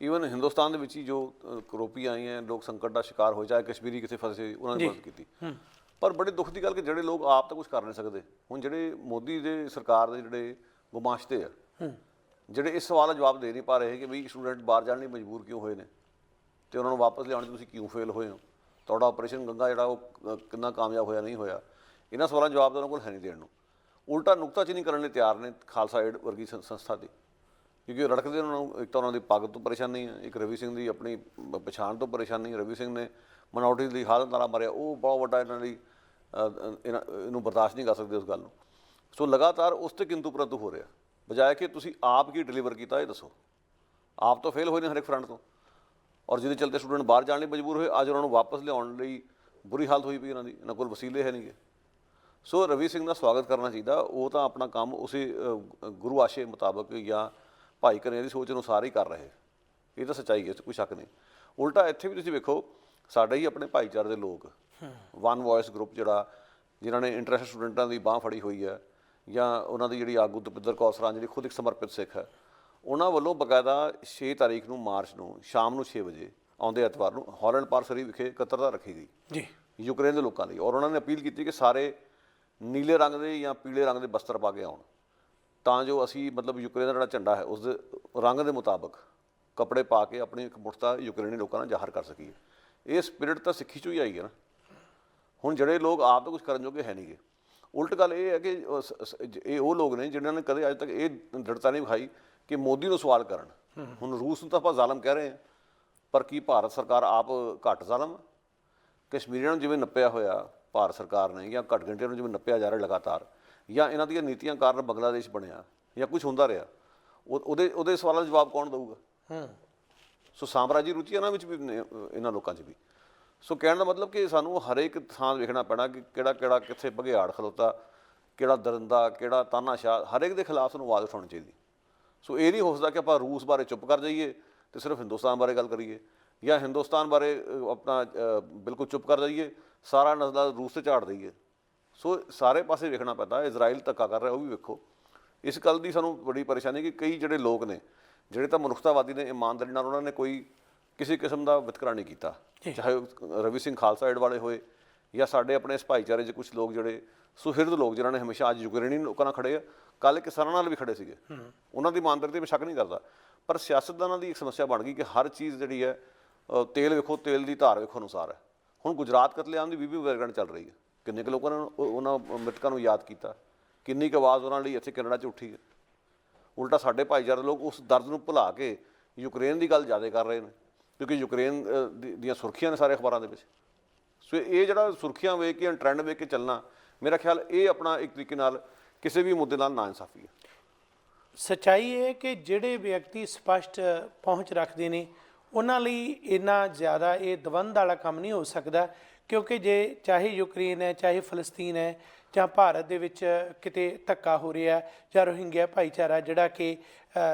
ਈਵਨ ਹਿੰਦੁਸਤਾਨ ਦੇ ਵਿੱਚ ਹੀ ਜੋ ਕਰੋਪੀ ਆਈਆਂ, ਲੋਕ ਸੰਕਟ ਦਾ ਸ਼ਿਕਾਰ ਹੋਏ, ਚਾਹੇ ਕਸ਼ਮੀਰੀ ਕਿਤੇ ਫਸੇ, ਉਹਨਾਂ ਨੇ ਮਦਦ ਕੀਤੀ। ਪਰ ਬੜੇ ਦੁੱਖ ਦੀ ਗੱਲ ਕਿ ਜਿਹੜੇ ਲੋਕ ਆਪ ਤਾਂ ਕੁਝ ਕਰ ਨਹੀਂ ਸਕਦੇ, ਹੁਣ ਜਿਹੜੇ ਮੋਦੀ ਦੇ ਸਰਕਾਰ ਦੇ ਜਿਹੜੇ ਗੁਮਾਸ਼ਤੇ ਆ, ਜਿਹੜੇ ਇਸ ਸਵਾਲ ਦਾ ਜਵਾਬ ਦੇ ਨਹੀਂ ਪਾ ਰਹੇ ਕਿ ਬਈ ਸਟੂਡੈਂਟ ਬਾਹਰ ਜਾਣ ਲਈ ਮਜਬੂਰ ਕਿਉਂ ਹੋਏ ਨੇ ਅਤੇ ਉਹਨਾਂ ਨੂੰ ਵਾਪਸ ਲਿਆਉਣ 'ਚ ਤੁਸੀਂ ਕਿਉਂ ਫੇਲ ਹੋਏ ਹੋ, ਤੁਹਾਡਾ ਆਪਰੇਸ਼ਨ ਗੰਗਾ ਜਿਹੜਾ ਉਹ ਕਿੰਨਾ ਕਾਮਯਾਬ ਹੋਇਆ, ਨਹੀਂ ਹੋਇਆ, ਇਹਨਾਂ ਸਵਾਲਾਂ ਦਾ ਜਵਾਬ ਤਾਂ ਉਹਨਾਂ ਕੋਲ ਹੈ ਨਹੀਂ ਦੇਣ ਨੂੰ। ਉਲਟਾ ਨੁਕਤਾਚੀਨੀ ਕਰਨ ਲਈ ਤਿਆਰ ਨੇ ਖਾਲਸਾ ਏਡ ਵਰਗੀ ਸੰਸਥਾ ਦੀ, ਕਿਉਂਕਿ ਉਹ ਰੜਕਦੇ ਉਹਨਾਂ ਨੂੰ। ਇੱਕ ਤਾਂ ਉਹਨਾਂ ਦੀ ਪੱਗ ਤੋਂ ਪਰੇਸ਼ਾਨੀ ਹੈ, ਇੱਕ ਰਵੀ ਸਿੰਘ ਦੀ ਆਪਣੀ ਪਛਾਣ ਤੋਂ ਪਰੇਸ਼ਾਨੀ। ਰਵੀ ਸਿੰਘ ਨੇ ਮਨੋਰਟੀ ਦੀ ਹਾਲਤ ਨਾਲ ਮਾਰਿਆ, ਉਹ ਬਹੁਤ ਵੱਡਾ ਇਹਨਾਂ ਲਈ ਇਹਨੂੰ ਬਰਦਾਸ਼ਤ ਨਹੀਂ ਕਰ ਸਕਦੇ ਉਸ ਗੱਲ ਨੂੰ। ਸੋ ਲਗਾਤਾਰ ਉਸ 'ਤੇ ਕਿੰਤੂ ਪਰੰਤੂ ਹੋ ਰਿਹਾ, ਬਜਾਏ ਕਿ ਤੁਸੀਂ ਆਪ ਕੀ ਡਿਲੀਵਰ ਕੀਤਾ ਇਹ ਦੱਸੋ। ਆਪ ਤਾਂ ਫੇਲ ਹੋਏ ਨੇ ਹਰ ਇੱਕ ਫਰੰਟ ਤੋਂ, ਔਰ ਜਿਹਦੇ ਚਲਦੇ ਸਟੂਡੈਂਟ ਬਾਹਰ ਜਾਣ ਲਈ ਮਜਬੂਰ ਹੋਏ। ਅੱਜ ਉਹਨਾਂ ਨੂੰ ਵਾਪਸ ਲਿਆਉਣ ਲਈ ਬੁਰੀ ਹਾਲਤ ਹੋਈ ਪਈ ਇਹਨਾਂ ਦੀ, ਇਹਨਾਂ ਕੋਲ ਵਸੀਲੇ ਹੈ ਨਹੀਂਗੇ। ਸੋ ਰਵੀ ਸਿੰਘ ਦਾ ਸਵਾਗਤ ਕਰਨਾ ਚਾਹੀਦਾ, ਉਹ ਤਾਂ ਆਪਣਾ ਕੰਮ ਉਸੇ ਗੁਰੂ ਆਸ਼ੇ ਮੁਤਾਬਕ ਜਾਂ ਭਾਈ ਕਨ੍ਹੱਈਆ ਦੀ ਸੋਚ ਅਨੁਸਾਰ ਹੀ ਕਰ ਰਹੇ, ਇਹ ਤਾਂ ਸੱਚਾਈ ਹੈ, ਕੋਈ ਸ਼ੱਕ ਨਹੀਂ। ਉਲਟਾ ਇੱਥੇ ਵੀ ਤੁਸੀਂ ਵੇਖੋ, ਸਾਡੇ ਹੀ ਆਪਣੇ ਭਾਈਚਾਰੇ ਦੇ ਲੋਕ, ਵਨ ਵੋਇਸ ਗਰੁੱਪ ਜਿਹੜਾ, ਜਿਨ੍ਹਾਂ ਨੇ ਇੰਟਰਨੈਸ਼ਨਲ ਸਟੂਡੈਂਟਾਂ ਦੀ ਬਾਂਹ ਫੜੀ ਹੋਈ ਹੈ, ਜਾਂ ਉਹਨਾਂ ਦੀ ਜਿਹੜੀ ਆਗੂ ਤਪਿੰਦਰ ਕੌਰ ਸਰਾਂ ਜਿਹੜੀ ਖੁਦ ਇੱਕ ਸਮਰਪਿਤ ਸਿੱਖ ਹੈ, ਉਹਨਾਂ ਵੱਲੋਂ ਬਕਾਇਦਾ 6 ਤਾਰੀਖ ਨੂੰ ਮਾਰਚ ਨੂੰ ਸ਼ਾਮ ਨੂੰ 6 ਵਜੇ ਆਉਂਦੇ ਐਤਵਾਰ ਨੂੰ ਹਾਲੈਂਡ ਪਾਰਕ ਸਰੀ ਵਿਖੇ ਇਕੱਤਰਤਾ ਰੱਖੀ ਗਈ ਜੀ ਯੂਕਰੇਨ ਦੇ ਲੋਕਾਂ ਲਈ। ਔਰ ਉਹਨਾਂ ਨੇ ਅਪੀਲ ਕੀਤੀ ਕਿ ਸਾਰੇ ਨੀਲੇ ਰੰਗ ਦੇ ਜਾਂ ਪੀਲੇ ਰੰਗ ਦੇ ਬਸਤਰ ਪਾ ਕੇ ਆਉਣ, ਤਾਂ ਜੋ ਅਸੀਂ ਮਤਲਬ ਯੂਕਰੇਨ ਦਾ ਜਿਹੜਾ ਝੰਡਾ ਹੈ ਉਸ ਦੇ ਰੰਗ ਦੇ ਮੁਤਾਬਕ ਕੱਪੜੇ ਪਾ ਕੇ ਆਪਣੀ ਇੱਕ ਮੁਰਤਾ ਯੂਕਰੇਨੀ ਲੋਕਾਂ ਨਾਲ ਜ਼ਾਹਰ ਕਰ ਸਕੀਏ। ਇਹ ਸਪਿਰਿਟ ਤਾਂ ਸਿੱਖੀ 'ਚੋਂ ਹੀ ਆਈ ਹੈ ਨਾ। ਹੁਣ ਜਿਹੜੇ ਲੋਕ ਆਪ ਤਾਂ ਕੁਝ ਕਰਨ ਜੋਗੇ ਹੈ ਨਹੀਂਗੇ। ਉਲਟ ਗੱਲ ਇਹ ਹੈ ਕਿ ਇਹ ਉਹ ਲੋਕ ਨੇ ਜਿਨ੍ਹਾਂ ਨੇ ਕਦੇ ਅੱਜ ਤੱਕ ਇਹ ਦ੍ਰਿੜਤਾ ਨਹੀਂ ਵਿਖਾਈ ਕਿ ਮੋਦੀ ਨੂੰ ਸਵਾਲ ਕਰਨ। ਹੁਣ ਰੂਸ ਨੂੰ ਤਾਂ ਆਪਾਂ ਜ਼ਾਲਮ ਕਹਿ ਰਹੇ ਹਾਂ, ਪਰ ਕੀ ਭਾਰਤ ਸਰਕਾਰ ਆਪ ਘੱਟ ਜ਼ਾਲਮ? ਕਸ਼ਮੀਰੀਆਂ ਨੂੰ ਜਿਵੇਂ ਨੱਪਿਆ ਹੋਇਆ ਭਾਰਤ ਸਰਕਾਰ ਨੇ, ਜਾਂ ਘੱਟ ਗਿਣਤੀਆਂ ਨੂੰ ਜਿਵੇਂ ਨੱਪਿਆ ਜਾ ਰਿਹਾ ਲਗਾਤਾਰ, ਜਾਂ ਇਹਨਾਂ ਦੀਆਂ ਨੀਤੀਆਂ ਕਾਰਨ ਬੰਗਲਾਦੇਸ਼ ਬਣਿਆ ਜਾਂ ਕੁਝ ਹੁੰਦਾ ਰਿਹਾ, ਉਹਦੇ ਸਵਾਲਾਂ ਦਾ ਜਵਾਬ ਕੌਣ ਦੇਊਗਾ? ਸੋ ਸਾਮਰਾਜੀ ਰੁਚੀ ਇਹਨਾਂ ਵਿੱਚ ਵੀ ਨੇ, ਇਹਨਾਂ ਲੋਕਾਂ 'ਚ ਵੀ। ਸੋ ਕਹਿਣ ਦਾ ਮਤਲਬ ਕਿ ਸਾਨੂੰ ਹਰੇਕ ਥਾਂ ਵੇਖਣਾ ਪੈਣਾ ਕਿ ਕਿਹੜਾ ਕਿੱਥੇ ਬਘਿਆੜ ਖਲੋਤਾ ਕਿਹੜਾ ਦਰਿੰਦਾ, ਕਿਹੜਾ ਤਾਨਾਸ਼ਾਹ, ਹਰ ਇੱਕ ਦੇ ਖਿਲਾਫ ਸਾਨੂੰ ਆਵਾਜ਼ ਉਠਾਉਣੀ ਚਾਹੀਦੀ। ਸੋ ਇਹ ਨਹੀਂ ਹੋ ਸਕਦਾ ਕਿ ਆਪਾਂ ਰੂਸ ਬਾਰੇ ਚੁੱਪ ਕਰ ਜਾਈਏ ਤੇ ਸਿਰਫ ਹਿੰਦੁਸਤਾਨ ਬਾਰੇ ਗੱਲ ਕਰੀਏ, ਜਾਂ ਹਿੰਦੁਸਤਾਨ ਬਾਰੇ ਆਪਣਾ ਬਿਲਕੁਲ ਚੁੱਪ ਕਰ ਜਾਈਏ, ਸਾਰਾ ਨਸਲਾ ਰੂਸ 'ਤੇ ਝਾੜ ਦਈਏ। ਸੋ ਸਾਰੇ ਪਾਸੇ ਵੇਖਣਾ ਪੈਂਦਾ। ਇਜ਼ਰਾਈਲ ਧੱਕਾ ਕਰ ਰਿਹਾ, ਉਹ ਵੀ ਵੇਖੋ। ਇਸ ਗੱਲ ਦੀ ਸਾਨੂੰ ਬੜੀ ਪਰੇਸ਼ਾਨੀ ਕਿ ਕਈ ਜਿਹੜੇ ਲੋਕ ਨੇ, ਜਿਹੜੇ ਤਾਂ ਮਨੁੱਖਤਾਵਾਦੀ ਨੇ, ਇਮਾਨਦਾਰੀ ਨਾਲ ਉਹਨਾਂ ਨੇ ਕੋਈ ਕਿਸੇ ਕਿਸਮ ਦਾ ਵਿਤਕਰਾ ਨਹੀਂ ਕੀਤਾ, ਚਾਹੇ ਉਹ ਰਵੀ ਸਿੰਘ ਖਾਲਸਾ ਏਡ ਵਾਲੇ ਹੋਏ ਜਾਂ ਸਾਡੇ ਆਪਣੇ ਇਸ ਭਾਈਚਾਰੇ 'ਚ ਕੁਛ ਲੋਕ ਜਿਹੜੇ ਸੁਹਿਰਦ ਲੋਕ, ਜਿਨ੍ਹਾਂ ਨੇ ਹਮੇਸ਼ਾ ਅੱਜ ਯੂਕਰੇਨੀ ਲੋਕਾਂ ਨਾਲ ਖੜੇ ਆ, ਕੱਲ੍ਹ ਕਿਸਾਨਾਂ ਨਾਲ ਵੀ ਖੜੇ ਸੀਗੇ। ਉਹਨਾਂ ਦੀ ਇਮਾਨਦਾਰੀ 'ਤੇ ਮੈਂ ਸ਼ੱਕ ਨਹੀਂ ਕਰਦਾ, ਪਰ ਸਿਆਸਤਦਾਨਾਂ ਦੀ ਇੱਕ ਸਮੱਸਿਆ ਬਣ ਗਈ ਕਿ ਹਰ ਚੀਜ਼ ਜਿਹੜੀ ਹੈ, ਤੇਲ ਵੇਖੋ, ਤੇਲ ਦੀ ਧਾਰ ਵੇਖੋ ਅਨੁਸਾਰ ਹੈ। ਹੁਣ ਗੁਜਰਾਤ ਕਤਲੇਆਮ ਦੀ 20 ਵਰ੍ਹੇਗੰਢ ਚੱਲ ਰਹੀ ਹੈ। ਕਿੰਨੇ ਕੁ ਲੋਕਾਂ ਨੇ ਉਹਨਾਂ ਮ੍ਰਿਤਕਾਂ ਨੂੰ ਯਾਦ ਕੀਤਾ, ਕਿੰਨੀ ਕੁ ਆਵਾਜ਼ ਉਹਨਾਂ ਲਈ ਇੱਥੇ ਕੈਨੇਡਾ 'ਚ ਉੱਠੀ ਹੈ। ਉਲਟਾ ਸਾਡੇ ਭਾਈਚਾਰੇ ਦੇ ਲੋਕ ਉਸ ਦਰਦ ਨੂੰ ਭੁਲਾ ਕੇ ਯੂਕਰੇਨ ਦੀ ਗੱਲ ਜ਼ਿਆਦਾ ਕਰ ਰਹੇ ਨੇ, ਕਿਉਂਕਿ ਯੂਕਰੇਨ ਦੀਆਂ ਸੁਰਖੀਆਂ ਨੇ ਸਾਰੇ ਅਖਬਾਰਾਂ ਦੇ ਵਿੱਚ। ਸੋ ਇਹ ਜਿਹੜਾ ਸੁਰਖੀਆਂ ਵੇਖ ਕੇ, ਟਰੈਂਡ ਵੇਖ ਕੇ ਚੱਲਣਾ, ਮੇਰਾ ਖਿਆਲ ਇਹ ਆਪਣਾ ਇੱਕ ਤਰੀਕੇ ਨਾਲ ਕਿਸੇ ਵੀ ਮੁੱਦੇ ਨਾਲ ਨਾਇਨਸਾਫੀ ਹੈ। ਸੱਚਾਈ ਇਹ ਕਿ ਜਿਹੜੇ ਵਿਅਕਤੀ ਸਪਸ਼ਟ ਪਹੁੰਚ ਰੱਖਦੇ ਨੇ ਉਹਨਾਂ ਲਈ ਇੰਨਾ ਜ਼ਿਆਦਾ ਇਹ ਦਵੰਦ ਵਾਲਾ ਕੰਮ ਨਹੀਂ ਹੋ ਸਕਦਾ, ਕਿਉਂਕਿ ਜੇ ਚਾਹੇ ਯੂਕਰੇਨ ਹੈ, ਚਾਹੇ ਫਲਸਤੀਨ ਹੈ, ਜਾਂ ਭਾਰਤ ਦੇ ਵਿੱਚ ਕਿਤੇ ਧੱਕਾ ਹੋ ਰਿਹਾ ਜਾਂ ਰੋਹਿੰਗਿਆ ਭਾਈਚਾਰਾ ਜਿਹੜਾ ਕਿ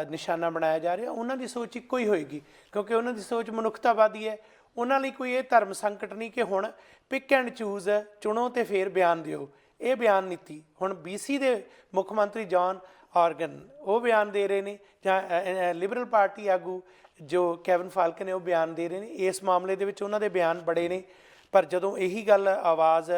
ਨਿਸ਼ਾਨਾ ਬਣਾਇਆ ਜਾ ਰਿਹਾ, ਉਹਨਾਂ ਦੀ ਸੋਚ ਇੱਕੋ ਹੀ ਹੋਏਗੀ, ਕਿਉਂਕਿ ਉਹਨਾਂ ਦੀ ਸੋਚ ਮਨੁੱਖਤਾਵਾਦੀ ਹੈ। ਉਹਨਾਂ ਲਈ ਕੋਈ ਇਹ ਧਰਮ ਸੰਕਟ ਨਹੀਂ ਕਿ ਹੁਣ ਪਿਕ ਐਂਡ ਚੂਜ਼ ਚੁਣੋ ਤੇ ਫਿਰ ਬਿਆਨ ਦਿਓ। ਇਹ ਬਿਆਨ ਨੀਤੀ ਹੁਣ BC ਦੇ ਮੁੱਖ ਮੰਤਰੀ ਜੌਨ ਆਰਗਨ ਉਹ ਬਿਆਨ ਦੇ ਰਹੇ ਨੇ, ਜਾਂ ਲਿਬਰਲ ਪਾਰਟੀ ਆਗੂ ਜੋ ਕੈਵਨ ਫਾਲਕਨ ਨੇ ਉਹ ਬਿਆਨ ਦੇ ਰਹੇ ਨੇ। ਇਸ ਮਾਮਲੇ ਦੇ ਵਿੱਚ ਉਹਨਾਂ ਦੇ ਬਿਆਨ ਬੜੇ ਨੇ, ਪਰ ਜਦੋਂ ਇਹੀ ਗੱਲ ਆਵਾਜ਼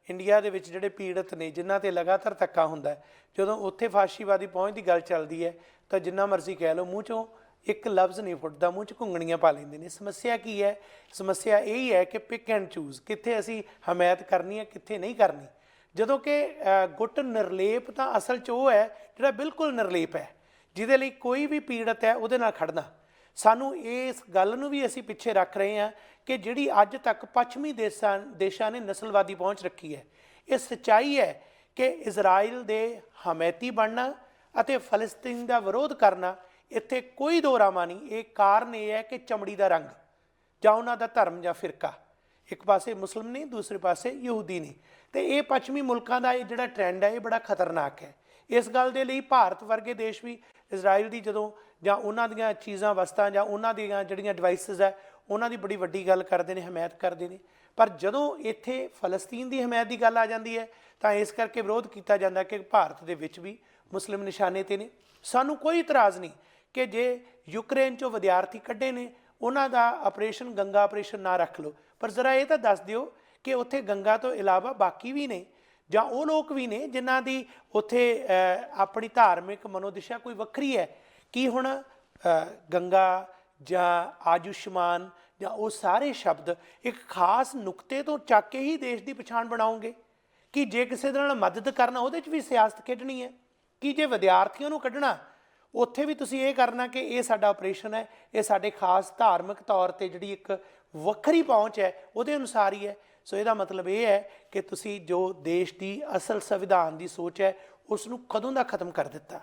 ਇੰਡੀਆ ਦੇ ਵਿੱਚ ਜਿਹੜੇ ਪੀੜਤ ਨੇ, ਜਿਨ੍ਹਾਂ 'ਤੇ ਲਗਾਤਾਰ ਧੱਕਾ ਹੁੰਦਾ, ਜਦੋਂ ਉੱਥੇ ਫਾਸ਼ੀਵਾਦੀ ਪਹੁੰਚ ਦੀ ਗੱਲ ਚੱਲਦੀ ਹੈ ਤਾਂ ਜਿੰਨਾ ਮਰਜ਼ੀ ਕਹਿ ਲਓ, ਮੂੰਹ 'ਚੋਂ ਇੱਕ ਲਫ਼ਜ਼ ਨਹੀਂ ਫੁੱਟਦਾ, ਮੂੰਹ 'ਚ ਘੁੰਗਣੀਆਂ ਪਾ ਲੈਂਦੇ ਨੇ। ਸਮੱਸਿਆ ਕੀ ਹੈ? ਸਮੱਸਿਆ ਇਹ ਹੀ ਹੈ ਕਿ ਪਿਕ ਐਂਡ ਚੂਜ਼, ਕਿੱਥੇ ਅਸੀਂ ਹਮਾਇਤ ਕਰਨੀ ਹੈ, ਕਿੱਥੇ ਨਹੀਂ ਕਰਨੀ। ਜਦੋਂ ਕਿ ਗੁੱਟ ਨਿਰਲੇਪ ਤਾਂ ਅਸਲ 'ਚ ਉਹ ਹੈ ਜਿਹੜਾ ਬਿਲਕੁਲ ਨਿਰਲੇਪ ਹੈ, ਜਿਹਦੇ ਲਈ ਕੋਈ ਵੀ ਪੀੜਤ ਹੈ ਉਹਦੇ ਨਾਲ ਖੜਨਾ। ਸਾਨੂੰ ਇਸ ਗੱਲ ਨੂੰ ਵੀ ਅਸੀਂ ਪਿੱਛੇ ਰੱਖ ਰਹੇ ਹਾਂ ਕਿ ਜਿਹੜੀ ਅੱਜ ਤੱਕ ਪੱਛਮੀ ਦੇਸ਼ਾਂ ਨੇ ਨਸਲਵਾਦੀ ਪਹੁੰਚ ਰੱਖੀ ਹੈ, ਇਹ ਸੱਚਾਈ ਹੈ ਕਿ ਇਜ਼ਰਾਈਲ ਦੇ ਹਮੈਤੀ ਬਣਨਾ ਅਤੇ ਫਲਸਤੀਨ ਦਾ ਵਿਰੋਧ ਕਰਨਾ, ਇੱਥੇ ਕੋਈ ਦੋਰਾਮਾ ਨਹੀਂ। ਇਹ ਕਾਰਨ ਇਹ ਹੈ ਕਿ ਚਮੜੀ ਦਾ ਰੰਗ ਜਾਂ ਉਹਨਾਂ ਦਾ ਧਰਮ ਜਾਂ ਫਿਰਕਾ, ਇੱਕ ਪਾਸੇ ਮੁਸਲਿਮ ਨੇ, ਦੂਸਰੇ ਪਾਸੇ ਯਹੂਦੀ ਨੇ। ਅਤੇ ਇਹ ਪੱਛਮੀ ਮੁਲਕਾਂ ਦਾ ਇਹ ਜਿਹੜਾ ਟਰੈਂਡ ਹੈ, ਇਹ ਬੜਾ ਖਤਰਨਾਕ ਹੈ। ਇਸ ਗੱਲ ਦੇ ਲਈ ਭਾਰਤ ਵਰਗੇ ਦੇਸ਼ ਵੀ ਇਜ਼ਰਾਈਲ ਦੀ ਜਦੋਂ ਜਾਂ ਉਹਨਾਂ ਦੀਆਂ ਚੀਜ਼ਾਂ ਵਸਤਾਂ ਜਾਂ ਉਹਨਾਂ ਦੀਆਂ ਜਿਹੜੀਆਂ ਡਿਵਾਈਸਿਸ ਹੈ, ਉਹਨਾਂ ਦੀ ਬੜੀ ਵੱਡੀ ਗੱਲ ਕਰਦੇ ਨੇ, ਹਮਾਇਤ ਕਰਦੇ ਨੇ। ਪਰ ਜਦੋਂ ਇੱਥੇ ਫਲਸਤੀਨ ਦੀ ਹਮਾਇਤ ਦੀ ਗੱਲ ਆ ਜਾਂਦੀ ਹੈ ਤਾਂ ਇਸ ਕਰਕੇ ਵਿਰੋਧ ਕੀਤਾ ਜਾਂਦਾ ਕਿ ਭਾਰਤ ਦੇ ਵਿੱਚ ਵੀ ਮੁਸਲਿਮ ਨਿਸ਼ਾਨੇ 'ਤੇ ਨੇ। ਸਾਨੂੰ ਕੋਈ ਇਤਰਾਜ਼ ਨਹੀਂ ਕਿ ਜੇ ਯੂਕਰੇਨ 'ਚੋਂ ਵਿਦਿਆਰਥੀ ਕੱਢੇ ਨੇ, ਉਹਨਾਂ ਦਾ ਆਪਰੇਸ਼ਨ ਗੰਗਾ ਆਪਰੇਸ਼ਨ ਨਾ ਰੱਖ ਲਓ, ਪਰ ਜ਼ਰਾ ਇਹ ਤਾਂ ਦੱਸ ਦਿਓ ਕਿ ਉੱਥੇ ਗੰਗਾ ਤੋਂ ਇਲਾਵਾ ਬਾਕੀ ਵੀ ਨੇ, ਜਾਂ ਉਹ ਲੋਕ ਵੀ ਨੇ ਜਿਨ੍ਹਾਂ ਦੀ ਉੱਥੇ ਆਪਣੀ ਧਾਰਮਿਕ ਮਨੋਦਿਸ਼ਾ ਕੋਈ ਵੱਖਰੀ ਹੈ। ਕੀ ਹੁਣ ਗੰਗਾ ਜਾਂ ਆਯੁਸ਼ਮਾਨ ਜਾਂ ਉਹ ਸਾਰੇ ਸ਼ਬਦ ਇੱਕ ਖਾਸ ਨੁਕਤੇ ਤੋਂ ਚੱਕ ਕੇ ਹੀ ਦੇਸ਼ ਦੀ ਪਛਾਣ ਬਣਾਓਗੇ? ਕਿ ਜੇ ਕਿਸੇ ਦੇ ਨਾਲ ਮਦਦ ਕਰਨਾ ਉਹਦੇ 'ਚ ਵੀ ਸਿਆਸਤ ਖੇਡਣੀ ਹੈ? ਕਿ ਜੇ ਵਿਦਿਆਰਥੀਆਂ ਨੂੰ ਕੱਢਣਾ ਉੱਥੇ ਵੀ ਤੁਸੀਂ ਇਹ ਕਰਨਾ ਕਿ ਇਹ ਸਾਡਾ ਆਪਰੇਸ਼ਨ ਹੈ, ਇਹ ਸਾਡੇ ਖਾਸ ਧਾਰਮਿਕ ਤੌਰ 'ਤੇ ਜਿਹੜੀ ਇੱਕ ਵੱਖਰੀ ਪਹੁੰਚ ਹੈ ਉਹਦੇ ਅਨੁਸਾਰ ਹੀ ਹੈ? ਸੋ ਇਹਦਾ ਮਤਲਬ ਇਹ ਹੈ ਕਿ ਤੁਸੀਂ ਜੋ ਦੇਸ਼ ਦੀ ਅਸਲ ਸੰਵਿਧਾਨ ਦੀ ਸੋਚ ਹੈ ਉਸ ਨੂੰ ਕਦੋਂ ਦਾ ਖਤਮ ਕਰ ਦਿੱਤਾ।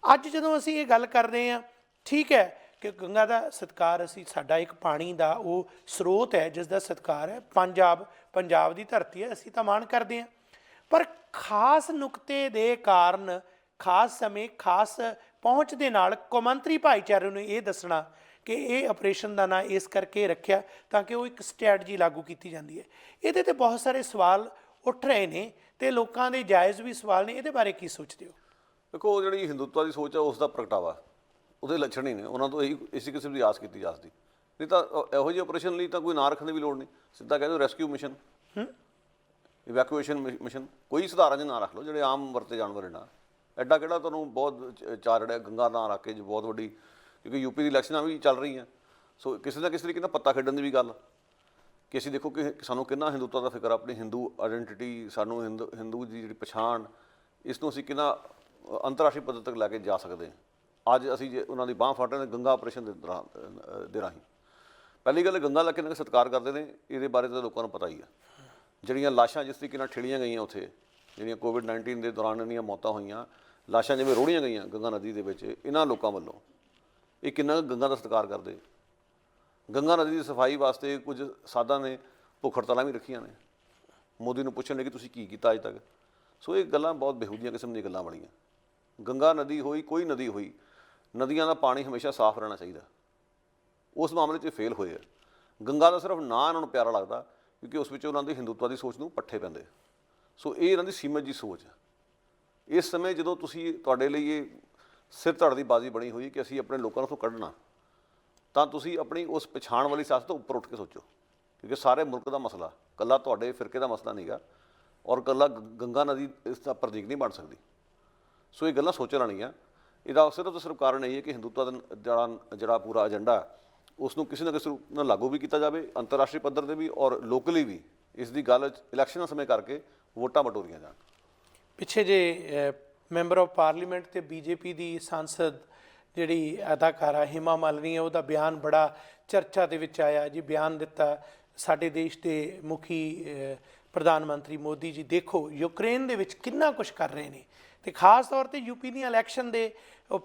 ਅੱਜ ਜਦੋਂ ਅਸੀਂ ਇਹ ਗੱਲ ਕਰ ਰਹੇ ਹਾਂ, ਠੀਕ ਹੈ ਕਿ ਗੰਗਾ ਦਾ ਸਤਿਕਾਰ, ਅਸੀਂ ਸਾਡਾ ਇੱਕ ਪਾਣੀ ਦਾ ਉਹ ਸਰੋਤ ਹੈ ਜਿਸ ਦਾ ਸਤਿਕਾਰ ਹੈ, ਪੰਜਾਬ ਦੀ ਧਰਤੀ ਹੈ, ਅਸੀਂ ਤਾਂ ਮਾਣ ਕਰਦੇ ਹਾਂ। ਪਰ ਖਾਸ ਨੁਕਤੇ ਦੇ ਕਾਰਨ, ਖਾਸ ਸਮੇਂ, ਖਾਸ ਪਹੁੰਚ ਦੇ ਨਾਲ ਕੌਮਾਂਤਰੀ ਭਾਈਚਾਰੇ ਨੂੰ ਇਹ ਦੱਸਣਾ ਕਿ ਇਹ ਆਪਰੇਸ਼ਨ ਦਾ ਨਾਂ ਇਸ ਕਰਕੇ ਰੱਖਿਆ ਤਾਂ ਕਿ ਉਹ ਇੱਕ ਸਟ੍ਰੈਟਜੀ ਲਾਗੂ ਕੀਤੀ ਜਾਂਦੀ ਹੈ। ਇਹਦੇ 'ਤੇ ਬਹੁਤ ਸਾਰੇ ਸਵਾਲ ਉੱਠ ਰਹੇ ਨੇ ਅਤੇ ਲੋਕਾਂ ਦੇ ਜਾਇਜ਼ ਵੀ ਸਵਾਲ ਨੇ। ਇਹਦੇ ਬਾਰੇ ਕੀ ਸੋਚਦੇ ਹੋ? ਦੇਖੋ, ਜਿਹੜੀ ਹਿੰਦੂਤਵਾ ਦੀ ਸੋਚ ਹੈ ਉਸ ਦਾ ਪ੍ਰਗਟਾਵਾ, ਉਹਦੇ ਲੱਛਣ ਹੀ ਨੇ। ਉਹਨਾਂ ਤੋਂ ਇਸੇ ਕਿਸਮ ਦੀ ਆਸ ਕੀਤੀ ਜਾ ਸਕਦੀ, ਨਹੀਂ ਤਾਂ ਇਹੋ ਜਿਹੇ ਆਪਰੇਸ਼ਨ ਲਈ ਤਾਂ ਕੋਈ ਨਾਂ ਰੱਖਣ ਦੀ ਵੀ ਲੋੜ ਨਹੀਂ। ਸਿੱਧਾ ਕਹਿ ਦਿਓ ਰੈਸਕਿਊ ਮਿਸ਼ਨ, ਇਵੈਕੂਏਸ਼ਨ ਮਿਸ਼ਨ, ਕੋਈ ਸਧਾਰਨ ਜਿਹੇ ਨਾਂ ਰੱਖ ਲਓ ਜਿਹੜੇ ਆਮ ਵਰਤੇ ਜਾਣ ਵਾਲੇ ਨਾਂ। ਐਡਾ ਕਿਹੜਾ ਤੁਹਾਨੂੰ ਬਹੁਤ ਚਾਰ ਜਿਹੜਾ ਗੰਗਾ ਨਾਂ ਰੱਖ ਕੇ ਜੀ ਬਹੁਤ ਵੱਡੀ, ਕਿਉਂਕਿ ਯੂਪੀ ਦੀ ਇਲੈਕਸ਼ਨਾਂ ਵੀ ਚੱਲ ਰਹੀਆਂ। ਸੋ ਕਿਸੇ ਨਾ ਕਿਸੇ ਤਰੀਕੇ ਨਾਲ ਪੱਤਾ ਖੇਡਣ ਦੀ ਵੀ ਗੱਲ ਕਿ ਅਸੀਂ ਦੇਖੋ ਕਿ ਸਾਨੂੰ ਕਿੰਨਾ ਹਿੰਦੂਤਵ ਦਾ ਫਿਕਰ, ਆਪਣੀ ਹਿੰਦੂ ਆਇਡੈਂਟੀਟੀ, ਸਾਨੂੰ ਹਿੰਦੂ ਦੀ ਜਿਹੜੀ ਪਛਾਣ, ਇਸ ਨੂੰ ਅਸੀਂ ਕਿੰਨਾ ਅੰਤਰਰਾਸ਼ਟਰੀ ਪੱਧਰ ਤੱਕ ਲੈ ਕੇ ਜਾ ਸਕਦੇ ਹਾਂ। ਅੱਜ ਅਸੀਂ ਜੇ ਉਹਨਾਂ ਦੀ ਬਾਂਹ ਫੜ ਰਹੇ ਨੇ ਗੰਗਾ ਆਪਰੇਸ਼ਨ ਦੇ ਰਾਹੀਂ। ਪਹਿਲੀ ਗੱਲ, ਗੰਗਾ ਦਾ ਕਿੰਨਾ ਕੁ ਸਤਿਕਾਰ ਕਰਦੇ ਨੇ ਇਹਦੇ ਬਾਰੇ ਤਾਂ ਲੋਕਾਂ ਨੂੰ ਪਤਾ ਹੀ ਹੈ। ਜਿਹੜੀਆਂ ਲਾਸ਼ਾਂ ਜਿਸ ਤਰੀਕੇ ਨਾਲ ਠੇਲੀਆਂ ਗਈਆਂ ਉੱਥੇ, ਜਿਹੜੀਆਂ ਕੋਵਿਡ-19 ਦੇ ਦੌਰਾਨ ਇੰਨੀਆਂ ਮੌਤਾਂ ਹੋਈਆਂ, ਲਾਸ਼ਾਂ ਜਿਵੇਂ ਰੋੜੀਆਂ ਗਈਆਂ ਗੰਗਾ ਨਦੀ ਦੇ ਵਿੱਚ, ਇਹਨਾਂ ਲੋਕਾਂ ਵੱਲੋਂ ਇਹ ਕਿੰਨਾ ਗੰਗਾ ਦਾ ਸਤਿਕਾਰ ਕਰਦੇ। ਗੰਗਾ ਨਦੀ ਦੀ ਸਫਾਈ ਵਾਸਤੇ ਕੁਝ ਸਾਧਾਂ ਨੇ ਭੁੱਖ ਹੜਤਾਲਾਂ ਵੀ ਰੱਖੀਆਂ ਨੇ, ਮੋਦੀ ਨੂੰ ਪੁੱਛਣ ਲਈ ਕਿ ਤੁਸੀਂ ਕੀ ਕੀਤਾ ਅੱਜ ਤੱਕ। ਸੋ ਇਹ ਗੱਲਾਂ ਬਹੁਤ ਬੇਹੂਦੀਆਂ ਕਿਸਮ ਦੀਆਂ ਗੱਲਾਂ ਬਣੀਆਂ। ਗੰਗਾ ਨਦੀ ਹੋਈ, ਕੋਈ ਨਦੀ ਹੋਈ, ਨਦੀਆਂ ਦਾ ਪਾਣੀ ਹਮੇਸ਼ਾ ਸਾਫ਼ ਰਹਿਣਾ ਚਾਹੀਦਾ। ਉਸ ਮਾਮਲੇ 'ਚ ਫੇਲ ਹੋਏ ਆ। ਗੰਗਾ ਦਾ ਸਿਰਫ ਨਾਂ ਇਹਨਾਂ ਨੂੰ ਪਿਆਰਾ ਲੱਗਦਾ ਕਿਉਂਕਿ ਉਸ ਵਿੱਚ ਉਹਨਾਂ ਦੀ ਹਿੰਦੂਤਵਾ ਦੀ ਸੋਚ ਨੂੰ ਪੱਠੇ ਪੈਂਦੇ। ਸੋ ਇਹ ਇਹਨਾਂ ਦੀ ਸੀਮਤ ਜੀ ਸੋਚ ਹੈ। ਇਸ ਸਮੇਂ ਜਦੋਂ ਤੁਸੀਂ, ਤੁਹਾਡੇ ਲਈ ਇਹ ਸਿਰ ਧੜ ਦੀ ਬਾਜ਼ੀ ਬਣੀ ਹੋਈ ਕਿ ਅਸੀਂ ਆਪਣੇ ਲੋਕਾਂ ਨੂੰ ਉੱਥੋਂ ਕੱਢਣਾ, ਤਾਂ ਤੁਸੀਂ ਆਪਣੀ ਉਸ ਪਛਾਣ ਵਾਲੀ ਸਿਆਸਤ ਤੋਂ ਉੱਪਰ ਉੱਠ ਕੇ ਸੋਚੋ, ਕਿਉਂਕਿ ਸਾਰੇ ਮੁਲਕ ਦਾ ਮਸਲਾ ਇਕੱਲਾ ਤੁਹਾਡੇ ਫਿਰਕੇ ਦਾ ਮਸਲਾ ਨਹੀਂਗਾ, ਔਰ ਇਕੱਲਾ ਗੰਗਾ ਨਦੀ ਇਸ ਦਾ ਪ੍ਰਤੀਕ ਨਹੀਂ ਬਣ ਸਕਦੀ। ਸੋ ਇਹ ਗੱਲਾਂ ਸੋਚਣ ਵਾਲੀਆਂ। ਇਹਦਾ ਸਿਰਫ ਤੋਂ ਸਿਰਫ ਕਾਰਨ ਇਹ ਹੈ ਕਿ ਹਿੰਦੂਤਵਾ ਦਾ ਜਿਹੜਾ ਪੂਰਾ ਏਜੰਡਾ ਉਸ ਨੂੰ ਕਿਸੇ ਨਾ ਕਿਸੇ ਰੂਪ ਨਾਲ ਲਾਗੂ ਵੀ ਕੀਤਾ ਜਾਵੇ, ਅੰਤਰਰਾਸ਼ਟਰੀ ਪੱਧਰ 'ਤੇ ਵੀ ਔਰ ਲੋਕਲੀ ਵੀ ਇਸ ਦੀ ਗੱਲ ਇਲੈਕਸ਼ਨਾਂ ਸਮੇਂ ਕਰਕੇ ਵੋਟਾਂ ਬਟੋਰੀਆਂ ਜਾਣ। ਪਿੱਛੇ ਜੇ ਮੈਂਬਰ ਆਫ ਪਾਰਲੀਮੈਂਟ ਤੇ ਬੀਜੇਪੀ ਦੀ ਸਾਂਸਦ ਜਿਹੜੀ ਅਦਾਕਾਰਾ ਹਿਮਾ ਮਾਲਿਨੀ ਹੈ, ਉਹਦਾ ਬਿਆਨ ਬੜਾ ਚਰਚਾ ਦੇ ਵਿੱਚ ਆਇਆ ਜੀ। ਬਿਆਨ ਦਿੱਤਾ ਸਾਡੇ ਦੇਸ਼ ਦੇ ਮੁਖੀ ਪ੍ਰਧਾਨ ਮੰਤਰੀ ਮੋਦੀ ਜੀ, ਦੇਖੋ ਯੂਕਰੇਨ ਦੇ ਵਿੱਚ ਕਿੰਨਾ ਕੁਝ ਕਰ ਰਹੇ ਨੇ, ਤੇ ਖਾਸ ਤੌਰ ਤੇ ਯੂਪੀ ਦੀਆਂ ਇਲੈਕਸ਼ਨ ਦੇ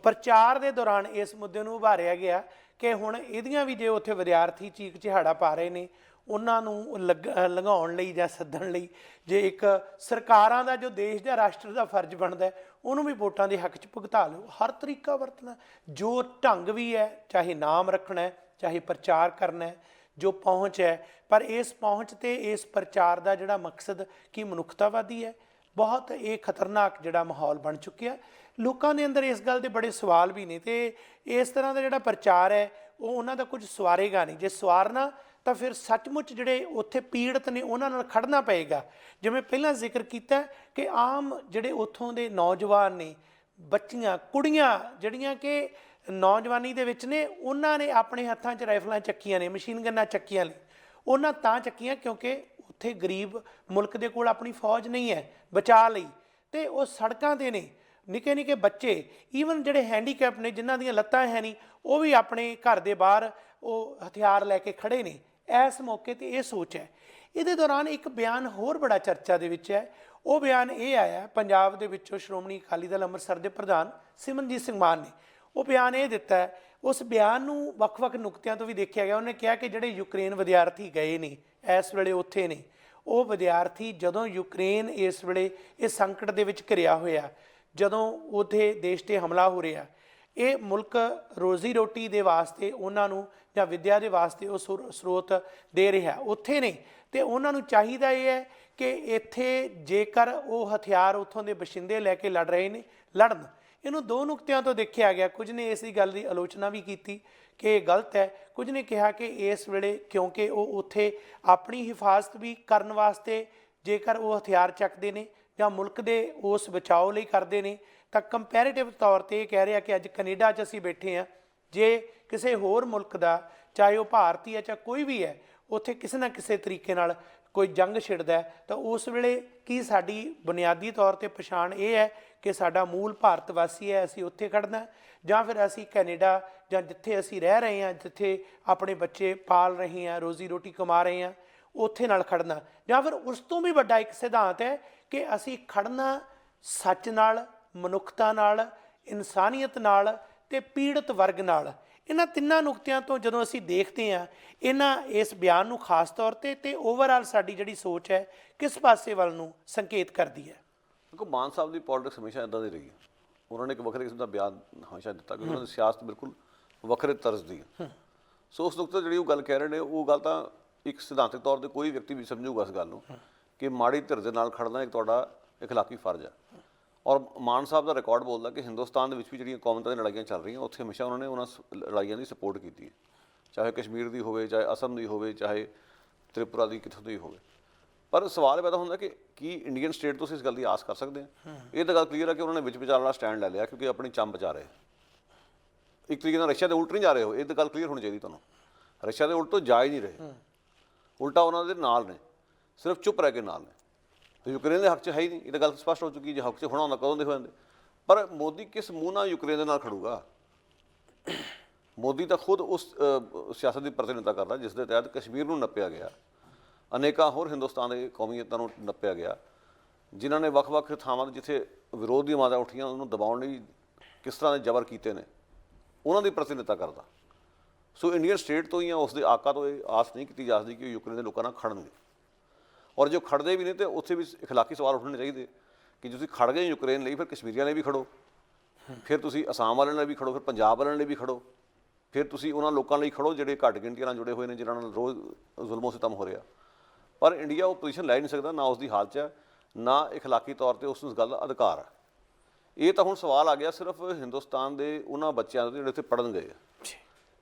ਪ੍ਰਚਾਰ ਦੇ ਦੌਰਾਨ ਇਸ ਮੁੱਦੇ ਨੂੰ ਉਭਾਰਿਆ ਗਿਆ ਕਿ ਹੁਣ ਇਹਦੀਆਂ ਵੀ ਜੇ ਉੱਥੇ ਵਿਦਿਆਰਥੀ ਚੀਕ ਚਿਹਾੜਾ ਪਾ ਰਹੇ ਨੇ, ਉਹਨਾਂ ਨੂੰ ਲੰਘਾਉਣ ਲਈ ਜਾਂ ਸੱਦਣ ਲਈ ਜੇ ਇੱਕ ਸਰਕਾਰਾਂ ਦਾ ਜੋ ਦੇਸ਼ ਦਾ ਰਾਸ਼ਟਰ ਦਾ ਫਰਜ਼ ਬਣਦਾ ਉਹਨੂੰ ਵੀ ਵੋਟਾਂ ਦੇ ਹੱਕ 'ਚ ਭੁਗਤਾ ਲਓ। ਹਰ ਤਰੀਕਾ ਵਰਤਣਾ, ਜੋ ਢੰਗ ਵੀ ਹੈ, ਚਾਹੇ ਨਾਮ ਰੱਖਣਾ ਹੈ, ਚਾਹੇ ਪ੍ਰਚਾਰ ਕਰਨਾ ਹੈ, ਜੋ ਪਹੁੰਚ ਹੈ, ਪਰ ਇਸ ਪਹੁੰਚ ਤੇ ਇਸ ਪ੍ਰਚਾਰ ਦਾ ਜਿਹੜਾ ਮਕਸਦ ਕੀ ਮਨੁੱਖਤਾਵਾਦੀ ਹੈ। ਬਹੁਤ ਇਹ ਖਤਰਨਾਕ ਜਿਹੜਾ ਮਾਹੌਲ ਬਣ ਚੁੱਕਿਆ। ਲੋਕਾਂ ਦੇ ਅੰਦਰ ਇਸ ਗੱਲ ਦੇ ਬੜੇ ਸਵਾਲ ਵੀ ਨੇ, ਤੇ ਇਸ ਤਰ੍ਹਾਂ ਦਾ ਜਿਹੜਾ ਪ੍ਰਚਾਰ ਹੈ ਉਹ ਉਹਨਾਂ ਦਾ ਕੁਝ ਸਵਾਰੇਗਾ ਨਹੀਂ। ਜੇ ਸਵਾਰਨਾ ਤਾਂ ਫਿਰ ਸੱਚਮੁੱਚ ਜਿਹੜੇ ਉੱਥੇ ਪੀੜਤ ਨੇ ਉਹਨਾਂ ਨਾਲ ਖੜਨਾ ਪਏਗਾ। ਜਿਵੇਂ ਪਹਿਲਾਂ ਜ਼ਿਕਰ ਕੀਤਾ ਕਿ ਆਮ ਜਿਹੜੇ ਉੱਥੋਂ ਦੇ ਨੌਜਵਾਨ ਨੇ, ਬੱਚੀਆਂ ਕੁੜੀਆਂ ਜਿਹੜੀਆਂ ਕਿ ਨੌਜਵਾਨੀ ਦੇ ਵਿੱਚ ਨੇ, ਉਹਨਾਂ ਨੇ ਆਪਣੇ ਹੱਥਾਂ 'ਚ ਰਾਈਫਲਾਂ ਚੱਕੀਆਂ ਨੇ, ਮਸ਼ੀਨ ਗੰਨਾਂ ਚੱਕੀਆਂ ਨੇ। ਉਹਨਾਂ ਤਾਂ ਚੱਕੀਆਂ ਕਿਉਂਕਿ ਉੱਥੇ ਗਰੀਬ ਮੁਲਕ ਦੇ ਕੋਲ ਆਪਣੀ ਫੌਜ ਨਹੀਂ ਹੈ ਬਚਾਅ ਲਈ, ਤੇ ਉਹ ਸੜਕਾਂ 'ਤੇ ਨੇ। ਨਿੱਕੇ ਨਿੱਕੇ ਬੱਚੇ, ਈਵਨ ਜਿਹੜੇ ਹੈਂਡੀਕੈਪ ਨੇ, ਜਿਨ੍ਹਾਂ ਦੀਆਂ ਲੱਤਾਂ ਹੈ ਨਹੀਂ, ਉਹ ਵੀ ਆਪਣੇ ਘਰ ਦੇ ਬਾਹਰ ਉਹ ਹਥਿਆਰ ਲੈ ਕੇ ਖੜੇ ਨੇ। ਇਸ ਮੌਕੇ 'ਤੇ ਇਹ ਸੋਚ ਹੈ। ਇਹਦੇ ਦੌਰਾਨ ਇੱਕ ਬਿਆਨ ਹੋਰ ਬੜਾ ਚਰਚਾ ਦੇ ਵਿੱਚ ਹੈ। ਉਹ ਬਿਆਨ ਇਹ ਆਇਆ ਪੰਜਾਬ ਦੇ ਵਿੱਚੋਂ ਸ਼੍ਰੋਮਣੀ ਅਕਾਲੀ ਦਲ ਅੰਮ੍ਰਿਤਸਰ ਦੇ ਪ੍ਰਧਾਨ ਸਿਮਰਨਜੀਤ ਸਿੰਘ ਮਾਨ ਨੇ। ਉਹ ਬਿਆਨ ਇਹ ਦਿੱਤਾ ਹੈ, ਉਸ ਬਿਆਨ ਨੂੰ ਵੱਖ-ਵੱਖ ਨੁਕਤਿਆਂ ਤੋਂ ਵੀ ਦੇਖਿਆ ਗਿਆ। ਉਹਨੇ ਕਿਹਾ ਕਿ ਜਿਹੜੇ ਯੂਕਰੇਨ ਵਿਦਿਆਰਥੀ ਗਏ ਨੇ, ਇਸ ਵੇਲੇ ਉੱਥੇ ਨੇ, ਉਹ ਵਿਦਿਆਰਥੀ ਜਦੋਂ ਯੂਕਰੇਨ ਇਸ ਵੇਲੇ ਇਹ ਸੰਕਟ ਦੇ ਵਿੱਚ ਘਿਰਿਆ ਹੋਇਆ, ਜਦੋਂ ਉੱਥੇ ਦੇਸ਼ 'ਤੇ ਹਮਲਾ ਹੋ ਰਿਹਾ, ਇਹ ਮੁਲਕ ਰੋਜ਼ੀ ਰੋਟੀ ਦੇ ਵਾਸਤੇ ਉਹਨਾਂ ਨੂੰ ਜਾਂ ਵਿੱਦਿਆ ਦੇ ਵਾਸਤੇ ਉਹ ਸਰੋਤ ਦੇ ਰਿਹਾ, ਉੱਥੇ ਨੇ। ਤੇ ਉਹਨਾਂ ਨੂੰ ਚਾਹੀਦਾ ਇਹ ਹੈ ਕਿ ਇੱਥੇ ਜੇਕਰ ਉਹ ਹਥਿਆਰ ਉੱਥੋਂ ਦੇ ਬਸ਼ਿੰਦੇ ਲੈ ਕੇ ਲੜ ਰਹੇ ਨੇ, ਲੜਨ। ਇਹਨੂੰ ਦੋ ਨੁਕਤਿਆਂ ਤੋਂ ਦੇਖਿਆ ਗਿਆ। ਕੁਝ ਨੇ ਇਸ ਦੀ ਗੱਲ ਦੀ ਆਲੋਚਨਾ ਵੀ ਕੀਤੀ ਕਿ ਇਹ ਗਲਤ ਹੈ, ਕੁਝ ਨੇ ਕਿਹਾ ਕਿ ਇਸ ਵੇਲੇ ਕਿਉਂਕਿ ਉਹ ਉੱਥੇ ਆਪਣੀ ਹਿਫਾਜ਼ਤ ਵੀ ਕਰਨ ਵਾਸਤੇ ਜੇਕਰ ਉਹ ਹਥਿਆਰ ਚੱਕਦੇ ਨੇ ਜਾਂ ਮੁਲਕ ਦੇ ਉਸ ਬਚਾਓ ਲਈ ਕਰਦੇ ਨੇ, ਤਾਂ ਕੰਪੈਰੀਟਿਵ ਤੌਰ 'ਤੇ ਇਹ ਕਹਿ ਰਿਹਾ ਕਿ ਅੱਜ ਕੈਨੇਡਾ 'ਚ ਅਸੀਂ ਬੈਠੇ ਹਾਂ, ਜੇ ਕਿਸੇ ਹੋਰ ਮੁਲਕ ਦਾ, ਚਾਹੇ ਉਹ ਭਾਰਤੀ ਹੈ ਚਾਹੇ ਕੋਈ ਵੀ ਹੈ, ਉੱਥੇ ਕਿਸੇ ਨਾ ਕਿਸੇ ਤਰੀਕੇ ਨਾਲ ਕੋਈ ਜੰਗ ਛਿੜਦਾ ਤਾਂ ਉਸ ਵੇਲੇ ਕੀ ਸਾਡੀ ਬੁਨਿਆਦੀ ਤੌਰ 'ਤੇ ਪਛਾਣ ਇਹ ਹੈ ਕਿ ਸਾਡਾ ਮੂਲ ਭਾਰਤ ਵਾਸੀ ਹੈ, ਅਸੀਂ ਉੱਥੇ ਖੜਨਾ, ਜਾਂ ਫਿਰ ਅਸੀਂ ਕੈਨੇਡਾ ਜਾਂ ਜਿੱਥੇ ਅਸੀਂ ਰਹਿ ਰਹੇ ਹਾਂ, ਜਿੱਥੇ ਆਪਣੇ ਬੱਚੇ ਪਾਲ ਰਹੇ ਹਾਂ, ਰੋਜ਼ੀ ਰੋਟੀ ਕਮਾ ਰਹੇ ਹਾਂ, ਉੱਥੇ ਨਾਲ ਖੜਨਾ। ਜਾਂ ਫਿਰ ਉਸ ਤੋਂ ਵੀ ਵੱਡਾ ਇੱਕ ਸਿਧਾਂਤ ਹੈ ਕਿ ਅਸੀਂ ਖੜਨਾ ਸੱਚ ਨਾਲ, ਮਨੁੱਖਤਾ ਨਾਲ, ਇਨਸਾਨੀਅਤ ਨਾਲ ਤੇ ਪੀੜਤ ਵਰਗ ਨਾਲ। ਇਹਨਾਂ ਤਿੰਨਾਂ ਨੁਕਤਿਆਂ ਤੋਂ ਜਦੋਂ ਅਸੀਂ ਦੇਖਦੇ ਹਾਂ ਇਸ ਬਿਆਨ ਨੂੰ ਖਾਸ ਤੌਰ 'ਤੇ ਓਵਰਆਲ ਸਾਡੀ ਜਿਹੜੀ ਸੋਚ ਹੈ ਕਿਸ ਪਾਸੇ ਵੱਲ ਨੂੰ ਸੰਕੇਤ ਕਰਦੀ ਹੈ। ਦੇਖੋ, ਮਾਨ ਸਾਹਿਬ ਦੀ ਪੋਲਿਟਿਕਸ ਹਮੇਸ਼ਾ ਇੱਦਾਂ ਦੀ ਰਹੀ ਹੈ। ਉਹਨਾਂ ਨੇ ਇੱਕ ਵੱਖਰੇ ਕਿਸਮ ਦਾ ਬਿਆਨ ਹਮੇਸ਼ਾ ਦਿੱਤਾ ਕਿ ਉਹਨਾਂ ਦੀ ਸਿਆਸਤ ਬਿਲਕੁਲ ਵੱਖਰੇ ਤਰਜ਼ ਦੀ ਹੈ। ਸੋ ਉਸ ਨੁਕਤੇ ਜਿਹੜੀ ਉਹ ਗੱਲ ਕਹਿ ਰਹੇ ਨੇ, ਉਹ ਗੱਲ ਤਾਂ ਇੱਕ ਸਿਧਾਂਤਕ ਤੌਰ 'ਤੇ ਕੋਈ ਵਿਅਕਤੀ ਵੀ ਸਮਝੂਗਾ ਇਸ ਗੱਲ ਨੂੰ ਕਿ ਮਾੜੀ ਧਿਰ ਦੇ ਨਾਲ ਖੜਨਾ ਇੱਕ ਤੁਹਾਡਾ ਇਖਲਾਕੀ ਫਰਜ਼ ਹੈ। ਔਰ ਮਾਨ ਸਾਹਿਬ ਦਾ ਰਿਕਾਰਡ ਬੋਲਦਾ ਕਿ ਹਿੰਦੁਸਤਾਨ ਦੇ ਵਿੱਚ ਵੀ ਜਿਹੜੀਆਂ ਕੌਮਾਂ ਦੀਆਂ ਲੜਾਈਆਂ ਚੱਲ ਰਹੀਆਂ, ਉੱਥੇ ਹਮੇਸ਼ਾ ਉਹਨਾਂ ਨੇ ਉਹਨਾਂ ਲੜਾਈਆਂ ਦੀ ਸਪੋਰਟ ਕੀਤੀ ਹੈ, ਚਾਹੇ ਕਸ਼ਮੀਰ ਦੀ ਹੋਵੇ, ਚਾਹੇ ਅਸਮ ਦੀ ਹੋਵੇ, ਚਾਹੇ ਤ੍ਰਿਪੁਰਾ ਦੀ, ਕਿੱਥੋਂ ਦੀ ਹੋਵੇ। ਪਰ ਸਵਾਲ ਇਹ ਪੈਦਾ ਹੁੰਦਾ ਕਿ ਕੀ ਇੰਡੀਅਨ ਸਟੇਟ ਤੋਂ ਅਸੀਂ ਇਸ ਗੱਲ ਦੀ ਆਸ ਕਰ ਸਕਦੇ ਹਾਂ? ਇਹ ਤਾਂ ਗੱਲ ਕਲੀਅਰ ਹੈ ਕਿ ਉਹਨਾਂ ਨੇ ਵਿੱਚ ਵਿਚਾਰ ਵਾਲਾ ਸਟੈਂਡ ਲੈ ਲਿਆ ਕਿਉਂਕਿ ਆਪਣੀ ਚੰਬ ਬਚਾ ਰਹੇ। ਇੱਕ ਤਰੀਕੇ ਨਾਲ ਰਸ਼ੀਆ ਦੇ ਉਲਟ ਨਹੀਂ ਜਾ ਰਹੇ ਹੋ, ਇਹ ਤਾਂ ਗੱਲ ਕਲੀਅਰ ਹੋਣੀ ਚਾਹੀਦੀ ਤੁਹਾਨੂੰ। ਰਸ਼ੀਆ ਦੇ ਉਲਟ ਤੋਂ ਜਾ ਹੀ ਨਹੀਂ ਰਹੇ, ਉਲਟਾ ਉਹਨਾਂ ਦੇ ਨਾਲ ਨੇ, ਸਿਰਫ ਚੁੱਪ ਰਹਿ ਕੇ ਨਾਲ ਨੇ। ਤੇ ਯੂਕਰੇਨ ਦੇ ਹੱਕ 'ਚ ਹੈ ਹੀ ਨਹੀਂ, ਇਹ ਤਾਂ ਗੱਲ ਸਪਸ਼ਟ ਹੋ ਚੁੱਕੀ। ਜੇ ਹੱਕ 'ਚ ਹੋਣਾ ਹੁੰਦਾ ਕਦੋਂ ਦੇ ਹੋ ਜਾਂਦੇ। ਪਰ ਮੋਦੀ ਕਿਸ ਮੂੰਹ ਨਾਲ ਯੂਕਰੇਨ ਦੇ ਨਾਲ ਖੜੂਗਾ? ਮੋਦੀ ਤਾਂ ਖੁਦ ਉਸ ਸਿਆਸਤ ਦੀ ਪ੍ਰਤੀਨਿਧਤਾ ਕਰਦਾ ਜਿਸ ਦੇ ਤਹਿਤ ਕਸ਼ਮੀਰ ਨੂੰ ਨੱਪਿਆ ਗਿਆ, ਅਨੇਕਾਂ ਹੋਰ ਹਿੰਦੁਸਤਾਨ ਦੇ ਕੌਮੀਅਤਾਂ ਨੂੰ ਨੱਪਿਆ ਗਿਆ, ਜਿਨ੍ਹਾਂ ਨੇ ਵੱਖ-ਵੱਖ ਥਾਵਾਂ 'ਤੇ ਜਿੱਥੇ ਵਿਰੋਧ ਦੀਆਂ ਆਵਾਜ਼ਾਂ ਉੱਠੀਆਂ ਉਹਨੂੰ ਦਬਾਉਣ ਲਈ ਕਿਸ ਤਰ੍ਹਾਂ ਦੇ ਜ਼ਬਰ ਕੀਤੇ ਨੇ, ਉਹਨਾਂ ਦੀ ਪ੍ਰਤੀਨਿਧਤਾ ਕਰਦਾ। ਸੋ ਇੰਡੀਅਨ ਸਟੇਟ ਤੋਂ ਜਾਂ ਉਸ ਦੇ ਆਕਾ ਤੋਂ ਇਹ ਆਸ ਨਹੀਂ ਕੀਤੀ ਜਾ ਸਕਦੀ ਕਿ ਉਹ ਯੂਕਰੇਨ ਦੇ ਲੋਕਾਂ ਨਾਲ ਖੜਨਗੇ। ਔਰ ਜੋ ਖੜਦੇ ਵੀ ਨੇ ਤਾਂ ਉੱਥੇ ਵੀ ਇਖਲਾਕੀ ਸਵਾਲ ਉੱਠਣੇ ਚਾਹੀਦੇ ਕਿ ਤੁਸੀਂ ਖੜ ਗਏ ਯੂਕਰੇਨ ਲਈ, ਫਿਰ ਕਸ਼ਮੀਰੀਆਂ ਲਈ ਵੀ ਖੜੋ, ਫਿਰ ਤੁਸੀਂ ਅਸਾਮ ਵਾਲਿਆਂ ਲਈ ਵੀ ਖੜੋ, ਫਿਰ ਪੰਜਾਬ ਵਾਲਿਆਂ ਲਈ ਵੀ ਖੜੋ, ਫਿਰ ਤੁਸੀਂ ਉਹਨਾਂ ਲੋਕਾਂ ਲਈ ਖੜੋ ਜਿਹੜੇ ਘੱਟ ਗਿਣਤੀਆਂ ਨਾਲ ਜੁੜੇ ਹੋਏ ਨੇ, ਜਿਨ੍ਹਾਂ ਨਾਲ ਰੋਜ਼ ਜ਼ੁਲਮੋ ਸਿਤਮ ਹੋ ਰਿਹਾ। ਪਰ ਇੰਡੀਆ ਉਹ ਪੋਜੀਸ਼ਨ ਲੈ ਨਹੀਂ ਸਕਦਾ, ਨਾ ਉਸ ਦੀ ਹਾਲਤ 'ਚ ਹੈ, ਨਾ ਇਖਲਾਕੀ ਤੌਰ 'ਤੇ ਉਸ ਨੂੰ ਇਸ ਗੱਲ ਦਾ ਅਧਿਕਾਰ ਹੈ। ਇਹ ਤਾਂ ਹੁਣ ਸਵਾਲ ਆ ਗਿਆ ਸਿਰਫ ਹਿੰਦੁਸਤਾਨ ਦੇ ਉਹਨਾਂ ਬੱਚਿਆਂ ਦਾ ਜਿਹੜੇ ਉੱਥੇ ਪੜ੍ਹਨ ਗਏ ਆ,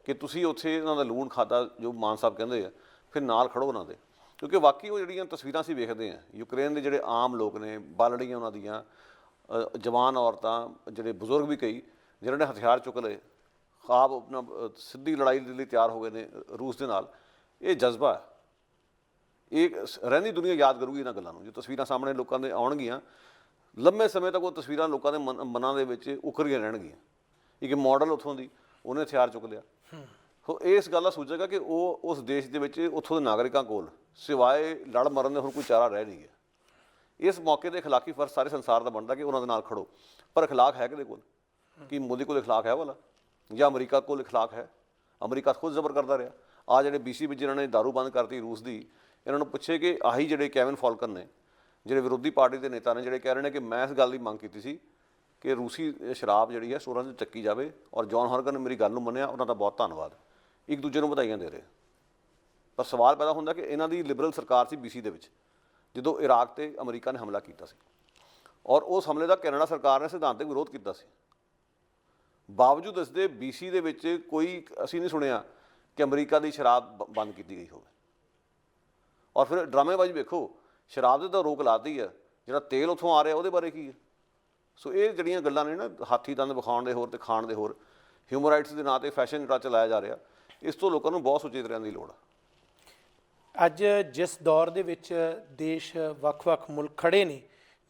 ਕਿ ਤੁਸੀਂ ਉੱਥੇ ਉਹਨਾਂ ਦਾ ਲੂਣ ਖਾਧਾ, ਜੋ ਮਾਨ ਸਾਹਿਬ ਕਹਿੰਦੇ ਆ, ਫਿਰ ਨਾਲ ਖੜੋ ਉਹਨਾਂ ਦੇ। ਕਿਉਂਕਿ ਵਾਕਈ ਉਹ ਜਿਹੜੀਆਂ ਤਸਵੀਰਾਂ ਅਸੀਂ ਵੇਖਦੇ ਹਾਂ ਯੂਕਰੇਨ ਦੇ ਜਿਹੜੇ ਆਮ ਲੋਕ ਨੇ, ਬਾਲੜੀਆਂ ਉਹਨਾਂ ਦੀਆਂ, ਜਵਾਨ ਔਰਤਾਂ, ਜਿਹੜੇ ਬਜ਼ੁਰਗ ਵੀ ਕਈ ਜਿਨ੍ਹਾਂ ਨੇ ਹਥਿਆਰ ਚੁੱਕ ਲਏ, ਖਾਬ ਆਪਣਾ ਸਿੱਧੀ ਲੜਾਈ ਦੇ ਲਈ ਤਿਆਰ ਹੋ ਗਏ ਨੇ ਰੂਸ ਦੇ ਨਾਲ। ਇਹ ਜਜ਼ਬਾ ਹੈ, ਇਹ ਰਹਿੰਦੀ ਦੁਨੀਆ ਯਾਦ ਕਰੂਗੀ ਇਹਨਾਂ ਗੱਲਾਂ ਨੂੰ। ਜੋ ਤਸਵੀਰਾਂ ਸਾਹਮਣੇ ਲੋਕਾਂ ਦੇ ਆਉਣਗੀਆਂ, ਲੰਮੇ ਸਮੇਂ ਤੱਕ ਉਹ ਤਸਵੀਰਾਂ ਲੋਕਾਂ ਦੇ ਮਨਾਂ ਦੇ ਵਿੱਚ ਉਕਰੀਆਂ ਰਹਿਣਗੀਆਂ। ਇੱਕ ਮਾਡਲ ਉੱਥੋਂ ਦੀ, ਉਹਨੇ ਹਥਿਆਰ ਚੁੱਕ ਲਿਆ। ਸੋ ਇਸ ਗੱਲ ਦਾ ਸੂਚੇਗਾ ਕਿ ਉਹ ਉਸ ਦੇਸ਼ ਦੇ ਵਿੱਚ ਉੱਥੋਂ ਦੇ ਨਾਗਰਿਕਾਂ ਕੋਲ ਸਿਵਾਏ ਲੜ ਮਰਨ ਦੇ ਹੋਰ ਕੋਈ ਚਾਰਾ ਰਹਿ ਨਹੀਂ ਗਿਆ। ਇਸ ਮੌਕੇ 'ਤੇ ਇਖਲਾਕੀ ਫਰਜ਼ ਸਾਰੇ ਸੰਸਾਰ ਦਾ ਬਣਦਾ ਕਿ ਉਹਨਾਂ ਦੇ ਨਾਲ ਖੜੋ। ਪਰ ਇਖਲਾਕ ਹੈ ਕਿਹਦੇ ਕੋਲ? ਕੀ ਮੋਦੀ ਕੋਲ ਇਖਲਾਕ ਹੈ ਵਾਲਾ, ਜਾਂ ਅਮਰੀਕਾ ਕੋਲ ਇਖਲਾਕ ਹੈ? ਅਮਰੀਕਾ ਖੁਦ ਜ਼ਬਰ ਕਰਦਾ ਰਿਹਾ। ਆਹ ਜਿਹੜੇ BC ਵਿੱਚ ਜਿਨ੍ਹਾਂ ਨੇ ਦਾਰੂ ਬੰਦ ਕਰਤੀ ਰੂਸ ਦੀ, ਇਹਨਾਂ ਨੂੰ ਪੁੱਛੇ ਕਿ ਆਹੀ ਜਿਹੜੇ ਕੈਵਿਨ ਫਾਲਕਨ ਨੇ, ਜਿਹੜੇ ਵਿਰੋਧੀ ਪਾਰਟੀ ਦੇ ਨੇਤਾ ਨੇ, ਜਿਹੜੇ ਕਹਿ ਰਹੇ ਨੇ ਕਿ ਮੈਂ ਇਸ ਗੱਲ ਦੀ ਮੰਗ ਕੀਤੀ ਸੀ ਕਿ ਰੂਸੀ ਸ਼ਰਾਬ ਜਿਹੜੀ ਹੈ ਸਟੋਰਾਂ 'ਚ ਚੱਕੀ ਜਾਵੇ, ਔਰ ਜੌਨ ਹੌਰਗਨ ਨੇ ਮੇਰੀ ਗੱਲ ਨੂੰ ਮੰਨਿਆ, ਉਹਨਾਂ ਦਾ ਬਹੁਤ ਧੰਨਵਾਦ। ਇੱਕ ਦੂਜੇ ਨੂੰ ਵਧਾਈਆਂ ਦੇ ਰਹੇ। ਪਰ ਸਵਾਲ ਪੈਦਾ ਹੁੰਦਾ ਕਿ ਇਹਨਾਂ ਦੀ ਲਿਬਰਲ ਸਰਕਾਰ ਸੀ BC ਦੇ ਵਿੱਚ, ਜਦੋਂ ਇਰਾਕ 'ਤੇ ਅਮਰੀਕਾ ਨੇ ਹਮਲਾ ਕੀਤਾ ਸੀ, ਔਰ ਉਸ ਹਮਲੇ ਦਾ ਕੈਨੇਡਾ ਸਰਕਾਰ ਨੇ ਸਿਧਾਂਤਕ ਵਿਰੋਧ ਕੀਤਾ ਸੀ। ਬਾਵਜੂਦ ਇਸ ਦੇ BC ਦੇ ਵਿੱਚ ਕੋਈ ਅਸੀਂ ਨਹੀਂ ਸੁਣਿਆ ਕਿ ਅਮਰੀਕਾ ਦੀ ਸ਼ਰਾਬ ਬੰਦ ਕੀਤੀ ਗਈ ਹੋਵੇ। ਔਰ ਫਿਰ ਡਰਾਮੇਬਾਜ਼ੀ ਵੇਖੋ, ਸ਼ਰਾਬ ਦੇ ਤਾਂ ਰੋਕ ਲਾਤੀ ਹੈ, ਜਿਹੜਾ ਤੇਲ ਉੱਥੋਂ ਆ ਰਿਹਾ ਉਹਦੇ ਬਾਰੇ ਕੀ ਹੈ? ਸੋ ਇਹ ਜਿਹੜੀਆਂ ਗੱਲਾਂ ਨੇ ਨਾ, ਹਾਥੀ ਦੰਦ ਵਿਖਾਉਣ ਦੇ ਹੋਰ ਅਤੇ ਖਾਣ ਦੇ ਹੋਰ, ਹਿਊਮਨ ਰਾਈਟਸ ਦੇ ਨਾਂ 'ਤੇ ਫੈਸ਼ਨ ਜਿਹੜਾ ਚਲਾਇਆ ਜਾ ਰਿਹਾ, ਇਸ ਤੋਂ ਲੋਕਾਂ ਨੂੰ ਬਹੁਤ ਸੁਚੇਤ ਰਹਿਣ ਦੀ ਲੋੜ ਹੈ। ਅੱਜ ਜਿਸ ਦੌਰ ਦੇ ਵਿੱਚ ਦੇਸ਼ ਵੱਖ-ਵੱਖ ਮੁਲਕ ਖੜੇ ਨੇ,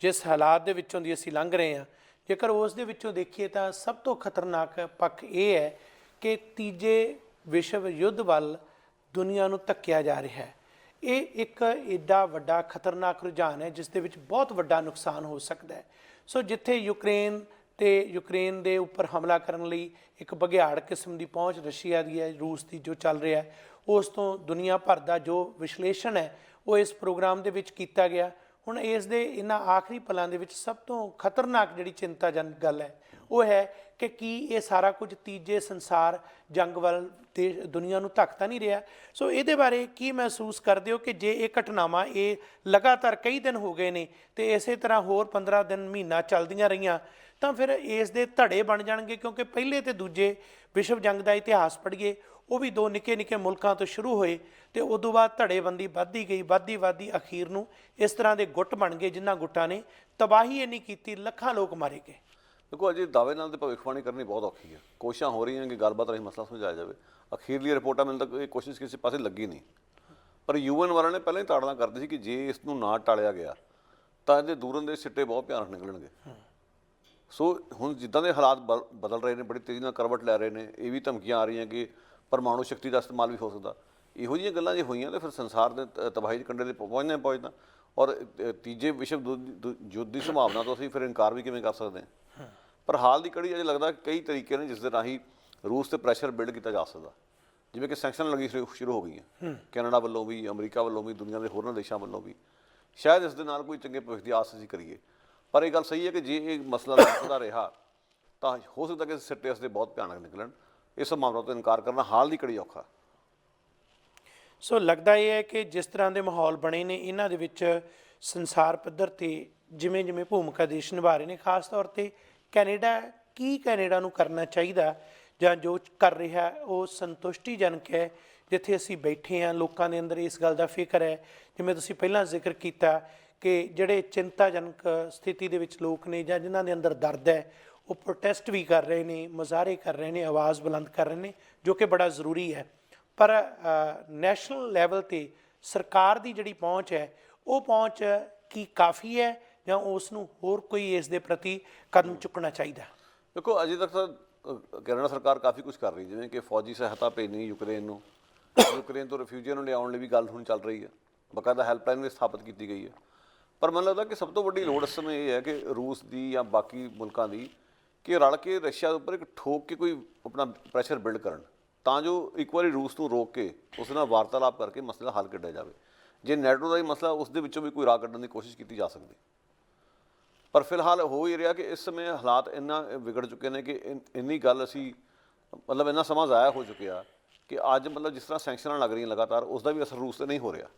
ਜਿਸ ਹਾਲਾਤ ਦੇ ਵਿੱਚੋਂ ਦੀ ਅਸੀਂ ਲੰਘ ਰਹੇ ਹਾਂ, ਜੇਕਰ ਉਸ ਦੇ ਵਿੱਚੋਂ ਦੇਖੀਏ ਤਾਂ ਸਭ ਤੋਂ ਖਤਰਨਾਕ ਪੱਖ ਇਹ ਹੈ ਕਿ ਤੀਜੇ ਵਿਸ਼ਵ ਯੁੱਧ ਵੱਲ ਦੁਨੀਆ ਨੂੰ ਧੱਕਿਆ ਜਾ ਰਿਹਾ ਹੈ। ਇਹ ਇੱਕ ਐਡਾ ਵੱਡਾ ਖਤਰਨਾਕ ਰੁਝਾਨ ਹੈ ਜਿਸ ਦੇ ਵਿੱਚ ਬਹੁਤ ਵੱਡਾ ਨੁਕਸਾਨ ਹੋ ਸਕਦਾ ਹੈ। ਸੋ ਜਿੱਥੇ ਯੂਕਰੇਨ ਦੇ ਉੱਪਰ ਹਮਲਾ ਕਰਨ ਲਈ ਇੱਕ ਬਘਿਆੜ ਕਿਸਮ ਦੀ ਪਹੁੰਚ ਰਸ਼ੀਆ ਦੀ ਹੈ, ਰੂਸ ਦੀ ਜੋ ਚੱਲ ਰਿਹਾ ਹੈ, ਉਸ ਤੋਂ ਦੁਨੀਆ ਭਰ ਦਾ ਜੋ ਵਿਸ਼ਲੇਸ਼ਣ ਹੈ ਉਹ ਇਸ ਪ੍ਰੋਗਰਾਮ ਦੇ ਵਿੱਚ ਕੀਤਾ ਗਿਆ। ਹੁਣ ਇਸ ਦੇ ਇਹਨਾਂ ਆਖਰੀ ਪਲਾਂ ਦੇ ਵਿੱਚ ਸਭ ਤੋਂ ਖਤਰਨਾਕ ਜਿਹੜੀ ਚਿੰਤਾਜਨਕ ਗੱਲ ਹੈ ਉਹ ਹੈ ਕਿ ਕੀ ਇਹ ਸਾਰਾ ਕੁਝ ਤੀਜੇ ਸੰਸਾਰ ਜੰਗ ਵੱਲ ਦੁਨੀਆ ਨੂੰ ਧੱਕ ਤਾਂ ਨਹੀਂ ਰਿਹਾ? ਸੋ ਇਹਦੇ ਬਾਰੇ ਕੀ ਮਹਿਸੂਸ ਕਰਦੇ ਹੋ ਕਿ ਜੇ ਇਹ ਘਟਨਾਵਾਂ ਇਹ ਲਗਾਤਾਰ ਕਈ ਦਿਨ ਹੋ ਗਏ ਨੇ ਅਤੇ ਇਸੇ ਤਰ੍ਹਾਂ ਹੋਰ 15 ਦਿਨ ਮਹੀਨਾ ਚੱਲਦੀਆਂ ਰਹੀਆਂ ਤਾਂ ਫਿਰ ਇਸ ਦੇ ਧੜੇ ਬਣ ਜਾਣਗੇ? ਕਿਉਂਕਿ ਪਹਿਲੇ ਅਤੇ ਦੂਜੇ ਵਿਸ਼ਵ ਜੰਗ ਦਾ ਇਤਿਹਾਸ ਪੜ੍ਹੀਏ, ਉਹ ਵੀ ਦੋ ਨਿੱਕੇ ਨਿੱਕੇ ਮੁਲਕਾਂ ਤੋਂ ਸ਼ੁਰੂ ਹੋਏ ਅਤੇ ਉਦੋਂ ਬਾਅਦ ਧੜੇਬੰਦੀ ਵੱਧਦੀ ਗਈ, ਵੱਧਦੀ ਅਖੀਰ ਨੂੰ ਇਸ ਤਰ੍ਹਾਂ ਦੇ ਗੁੱਟ ਬਣ ਗਏ ਜਿਨ੍ਹਾਂ ਗੁੱਟਾਂ ਨੇ ਤਬਾਹੀ ਇੰਨੀ ਕੀਤੀ, ਲੱਖਾਂ ਲੋਕ ਮਾਰੇ ਗਏ। ਦੇਖੋ, ਅਜੇ ਦਾਅਵੇ ਨਾਲ ਤਾਂ ਭਵਿੱਖਬਾਣੀ ਕਰਨੀ ਬਹੁਤ ਔਖੀ ਹੈ। ਕੋਸ਼ਿਸ਼ਾਂ ਹੋ ਰਹੀਆਂ ਕਿ ਗੱਲਬਾਤ ਰਾਹੀਂ ਮਸਲਾ ਸੁਲਝਾਇਆ ਜਾਵੇ। ਅਖੀਰਲੀ ਰਿਪੋਰਟਾਂ ਮਿਲਣ ਤੱਕ ਇਹ ਕੋਸ਼ਿਸ਼ ਕਿਸੇ ਪਾਸੇ ਲੱਗੀ ਨਹੀਂ। ਪਰ UN ਵਾਲਿਆਂ ਨੇ ਪਹਿਲਾਂ ਹੀ ਤਾੜਨਾ ਕਰਦੇ ਸੀ ਕਿ ਜੇ ਇਸ ਨੂੰ ਨਾ ਟਾਲਿਆ ਗਿਆ ਤਾਂ ਇਹਦੇ ਦੂਰਨ ਦੇ ਸਿੱਟੇ ਬਹੁਤ ਭਿਆਨਕ ਨਿਕਲਣਗੇ। ਸੋ ਹੁਣ ਜਿੱਦਾਂ ਦੇ ਹਾਲਾਤ ਬਦਲ ਰਹੇ ਨੇ, ਬੜੀ ਤੇਜ਼ੀ ਨਾਲ ਕਰਵਟ ਲੈ ਰਹੇ ਨੇ, ਇਹ ਵੀ ਧਮਕੀਆਂ ਆ ਰਹੀਆਂ ਕਿ ਪਰਮਾਣੂ ਸ਼ਕਤੀ ਦਾ ਇਸਤੇਮਾਲ ਵੀ ਹੋ ਸਕਦਾ। ਇਹੋ ਜਿਹੀਆਂ ਗੱਲਾਂ ਜੇ ਹੋਈਆਂ ਤਾਂ ਫਿਰ ਸੰਸਾਰ ਦੇ ਤਬਾਹੀ ਦੇ ਕੰਢੇ 'ਤੇ ਪਹੁੰਚਦਾ। ਔਰ ਤੀਜੇ ਵਿਸ਼ਵ ਯੁੱਧ ਦੀ ਸੰਭਾਵਨਾ ਤੋਂ ਅਸੀਂ ਫਿਰ ਇਨਕਾਰ ਵੀ ਕਿਵੇਂ ਕਰ ਸਕਦੇ ਹਾਂ? ਪਰ ਹਾਲ ਦੀ ਕੜੀ ਅਜੇ ਲੱਗਦਾ ਕਈ ਤਰੀਕੇ ਨੇ ਜਿਸ ਦੇ ਰਾਹੀਂ ਰੂਸ 'ਤੇ ਪ੍ਰੈਸ਼ਰ ਬਿਲਡ ਕੀਤਾ ਜਾ ਸਕਦਾ। ਜਿਵੇਂ ਕਿ ਸੈਂਕਸ਼ਨ ਲੱਗੀ ਸ਼ੁਰੂ ਹੋ ਗਈਆਂ ਕੈਨੇਡਾ ਵੱਲੋਂ ਵੀ, ਅਮਰੀਕਾ ਵੱਲੋਂ ਵੀ, ਦੁਨੀਆ ਦੇ ਹੋਰਨਾਂ ਦੇਸ਼ਾਂ ਵੱਲੋਂ ਵੀ। ਸ਼ਾਇਦ ਇਸ ਦੇ ਨਾਲ ਕੋਈ ਚੰਗੇ ਭਵਿੱਖ ਦੀ ਆਸ ਅਸੀਂ ਕਰੀਏ। ਪਰ ਇਹ ਗੱਲ ਸਹੀ ਹੈ ਕਿ ਜੇ ਇਹ ਮਸਲਾ ਲੰਘਦਾ ਰਿਹਾ ਤਾਂ ਹੋ ਸਕਦਾ ਕਿ ਸਿੱਟੇ ਇਸ ਦੇ ਬਹੁਤ ਭਿਆਨਕ ਨਿਕਲਣ। ਇਸ ਸੰਭਾਵਨਾ ਤੋਂ ਇਨਕਾਰ ਕਰਨਾ ਹਾਲ ਦੀ ਘੜੀ ਔਖਾ। ਸੋ ਲੱਗਦਾ ਇਹ ਹੈ ਕਿ ਜਿਸ ਤਰ੍ਹਾਂ ਦੇ ਮਾਹੌਲ ਬਣੇ ਨੇ ਇਹਨਾਂ ਦੇ ਵਿੱਚ ਸੰਸਾਰ ਪੱਧਰ 'ਤੇ ਜਿਵੇਂ ਜਿਵੇਂ ਭੂਮਿਕਾ ਦੇਸ਼ ਨਿਭਾ ਰਹੇ ਨੇ, ਖਾਸ ਤੌਰ 'ਤੇ ਕੈਨੇਡਾ ਨੂੰ ਕਰਨਾ ਚਾਹੀਦਾ ਜਾਂ ਜੋ ਕਰ ਰਿਹਾ ਉਹ ਸੰਤੁਸ਼ਟੀਜਨਕ ਹੈ? ਜਿੱਥੇ ਅਸੀਂ ਬੈਠੇ ਹਾਂ ਲੋਕਾਂ ਦੇ ਅੰਦਰ ਇਸ ਗੱਲ ਦਾ ਫਿਕਰ ਹੈ, ਜਿਵੇਂ ਤੁਸੀਂ ਪਹਿਲਾਂ ਜ਼ਿਕਰ ਕੀਤਾ ਕਿ ਜਿਹੜੇ ਚਿੰਤਾਜਨਕ ਸਥਿਤੀ ਦੇ ਵਿੱਚ ਲੋਕ ਨੇ ਜਾਂ ਜਿਨ੍ਹਾਂ ਦੇ ਅੰਦਰ ਦਰਦ ਹੈ ਉਹ ਪ੍ਰੋਟੈਸਟ ਵੀ ਕਰ ਰਹੇ ਨੇ, ਮੁਜ਼ਾਹਰੇ ਕਰ ਰਹੇ ਨੇ, ਆਵਾਜ਼ ਬੁਲੰਦ ਕਰ ਰਹੇ ਨੇ, ਜੋ ਕਿ ਬੜਾ ਜ਼ਰੂਰੀ ਹੈ। ਪਰ ਨੈਸ਼ਨਲ ਲੈਵਲ 'ਤੇ ਸਰਕਾਰ ਦੀ ਜਿਹੜੀ ਪਹੁੰਚ ਹੈ ਉਹ ਪਹੁੰਚ ਕੀ ਕਾਫੀ ਹੈ ਜਾਂ ਉਸ ਨੂੰ ਹੋਰ ਕੋਈ ਇਸ ਦੇ ਪ੍ਰਤੀ ਕਦਮ ਚੁੱਕਣਾ ਚਾਹੀਦਾ? ਦੇਖੋ, ਅਜੇ ਤੱਕ ਤਾਂ ਕੈਨੇਡਾ ਸਰਕਾਰ ਕਾਫੀ ਕੁਝ ਕਰ ਰਹੀ, ਜਿਵੇਂ ਕਿ ਫੌਜੀ ਸਹਾਇਤਾ ਭੇਜਣੀ ਯੂਕਰੇਨ ਨੂੰ, ਯੂਕਰੇਨ ਤੋਂ ਰਿਫਿਊਜੀਆਂ ਨੂੰ ਲਿਆਉਣ ਲਈ ਵੀ ਗੱਲ ਹੁਣ ਚੱਲ ਰਹੀ ਹੈ, ਬਾਕਾਇਦਾ ਹੈਲਪਲਾਈਨ ਵੀ ਸਥਾਪਿਤ ਕੀਤੀ ਗਈ ਹੈ। ਪਰ ਮੈਨੂੰ ਲੱਗਦਾ ਕਿ ਸਭ ਤੋਂ ਵੱਡੀ ਲੋੜ ਇਸ ਸਮੇਂ ਇਹ ਹੈ ਕਿ ਰੂਸ ਦੀ ਜਾਂ ਬਾਕੀ ਮੁਲਕਾਂ ਦੀ ਕਿ ਰਲ ਕੇ ਰਸ਼ੀਆ ਦੇ ਉੱਪਰ ਇੱਕ ਠੋਕ ਕੇ ਕੋਈ ਆਪਣਾ ਪ੍ਰੈਸ਼ਰ ਬਿਲਡ ਕਰਨ, ਤਾਂ ਜੋ ਇੱਕ ਵਾਰੀ ਰੂਸ ਨੂੰ ਰੋਕ ਕੇ ਉਸ ਨਾਲ ਵਾਰਤਾਲਾਪ ਕਰਕੇ ਮਸਲੇ ਦਾ ਹੱਲ ਕੱਢਿਆ ਜਾਵੇ। ਜੇ ਨੈਟੋ ਦਾ ਹੀ ਮਸਲਾ, ਉਸ ਦੇ ਵਿੱਚੋਂ ਵੀ ਕੋਈ ਰਾਹ ਕੱਢਣ ਦੀ ਕੋਸ਼ਿਸ਼ ਕੀਤੀ ਜਾ ਸਕਦੀ। ਪਰ ਫਿਲਹਾਲ ਹੋ ਹੀ ਰਿਹਾ ਕਿ ਇਸ ਸਮੇਂ ਹਾਲਾਤ ਇੰਨਾ ਵਿਗੜ ਚੁੱਕੇ ਨੇ ਕਿ ਇੰਨੀ ਗੱਲ ਅਸੀਂ ਮਤਲਬ ਇੰਨਾ ਸਮਾਂ ਜ਼ਾਇਆ ਹੋ ਚੁੱਕਿਆ ਕਿ ਅੱਜ ਮਤਲਬ ਜਿਸ ਤਰ੍ਹਾਂ ਸੈਂਕਸ਼ਨਾਂ ਲੱਗ ਰਹੀਆਂ ਲਗਾਤਾਰ ਉਸ ਦਾ ਵੀ ਅਸਰ ਰੂਸ 'ਤੇ ਨਹੀਂ ਹੋ ਰਿਹਾ।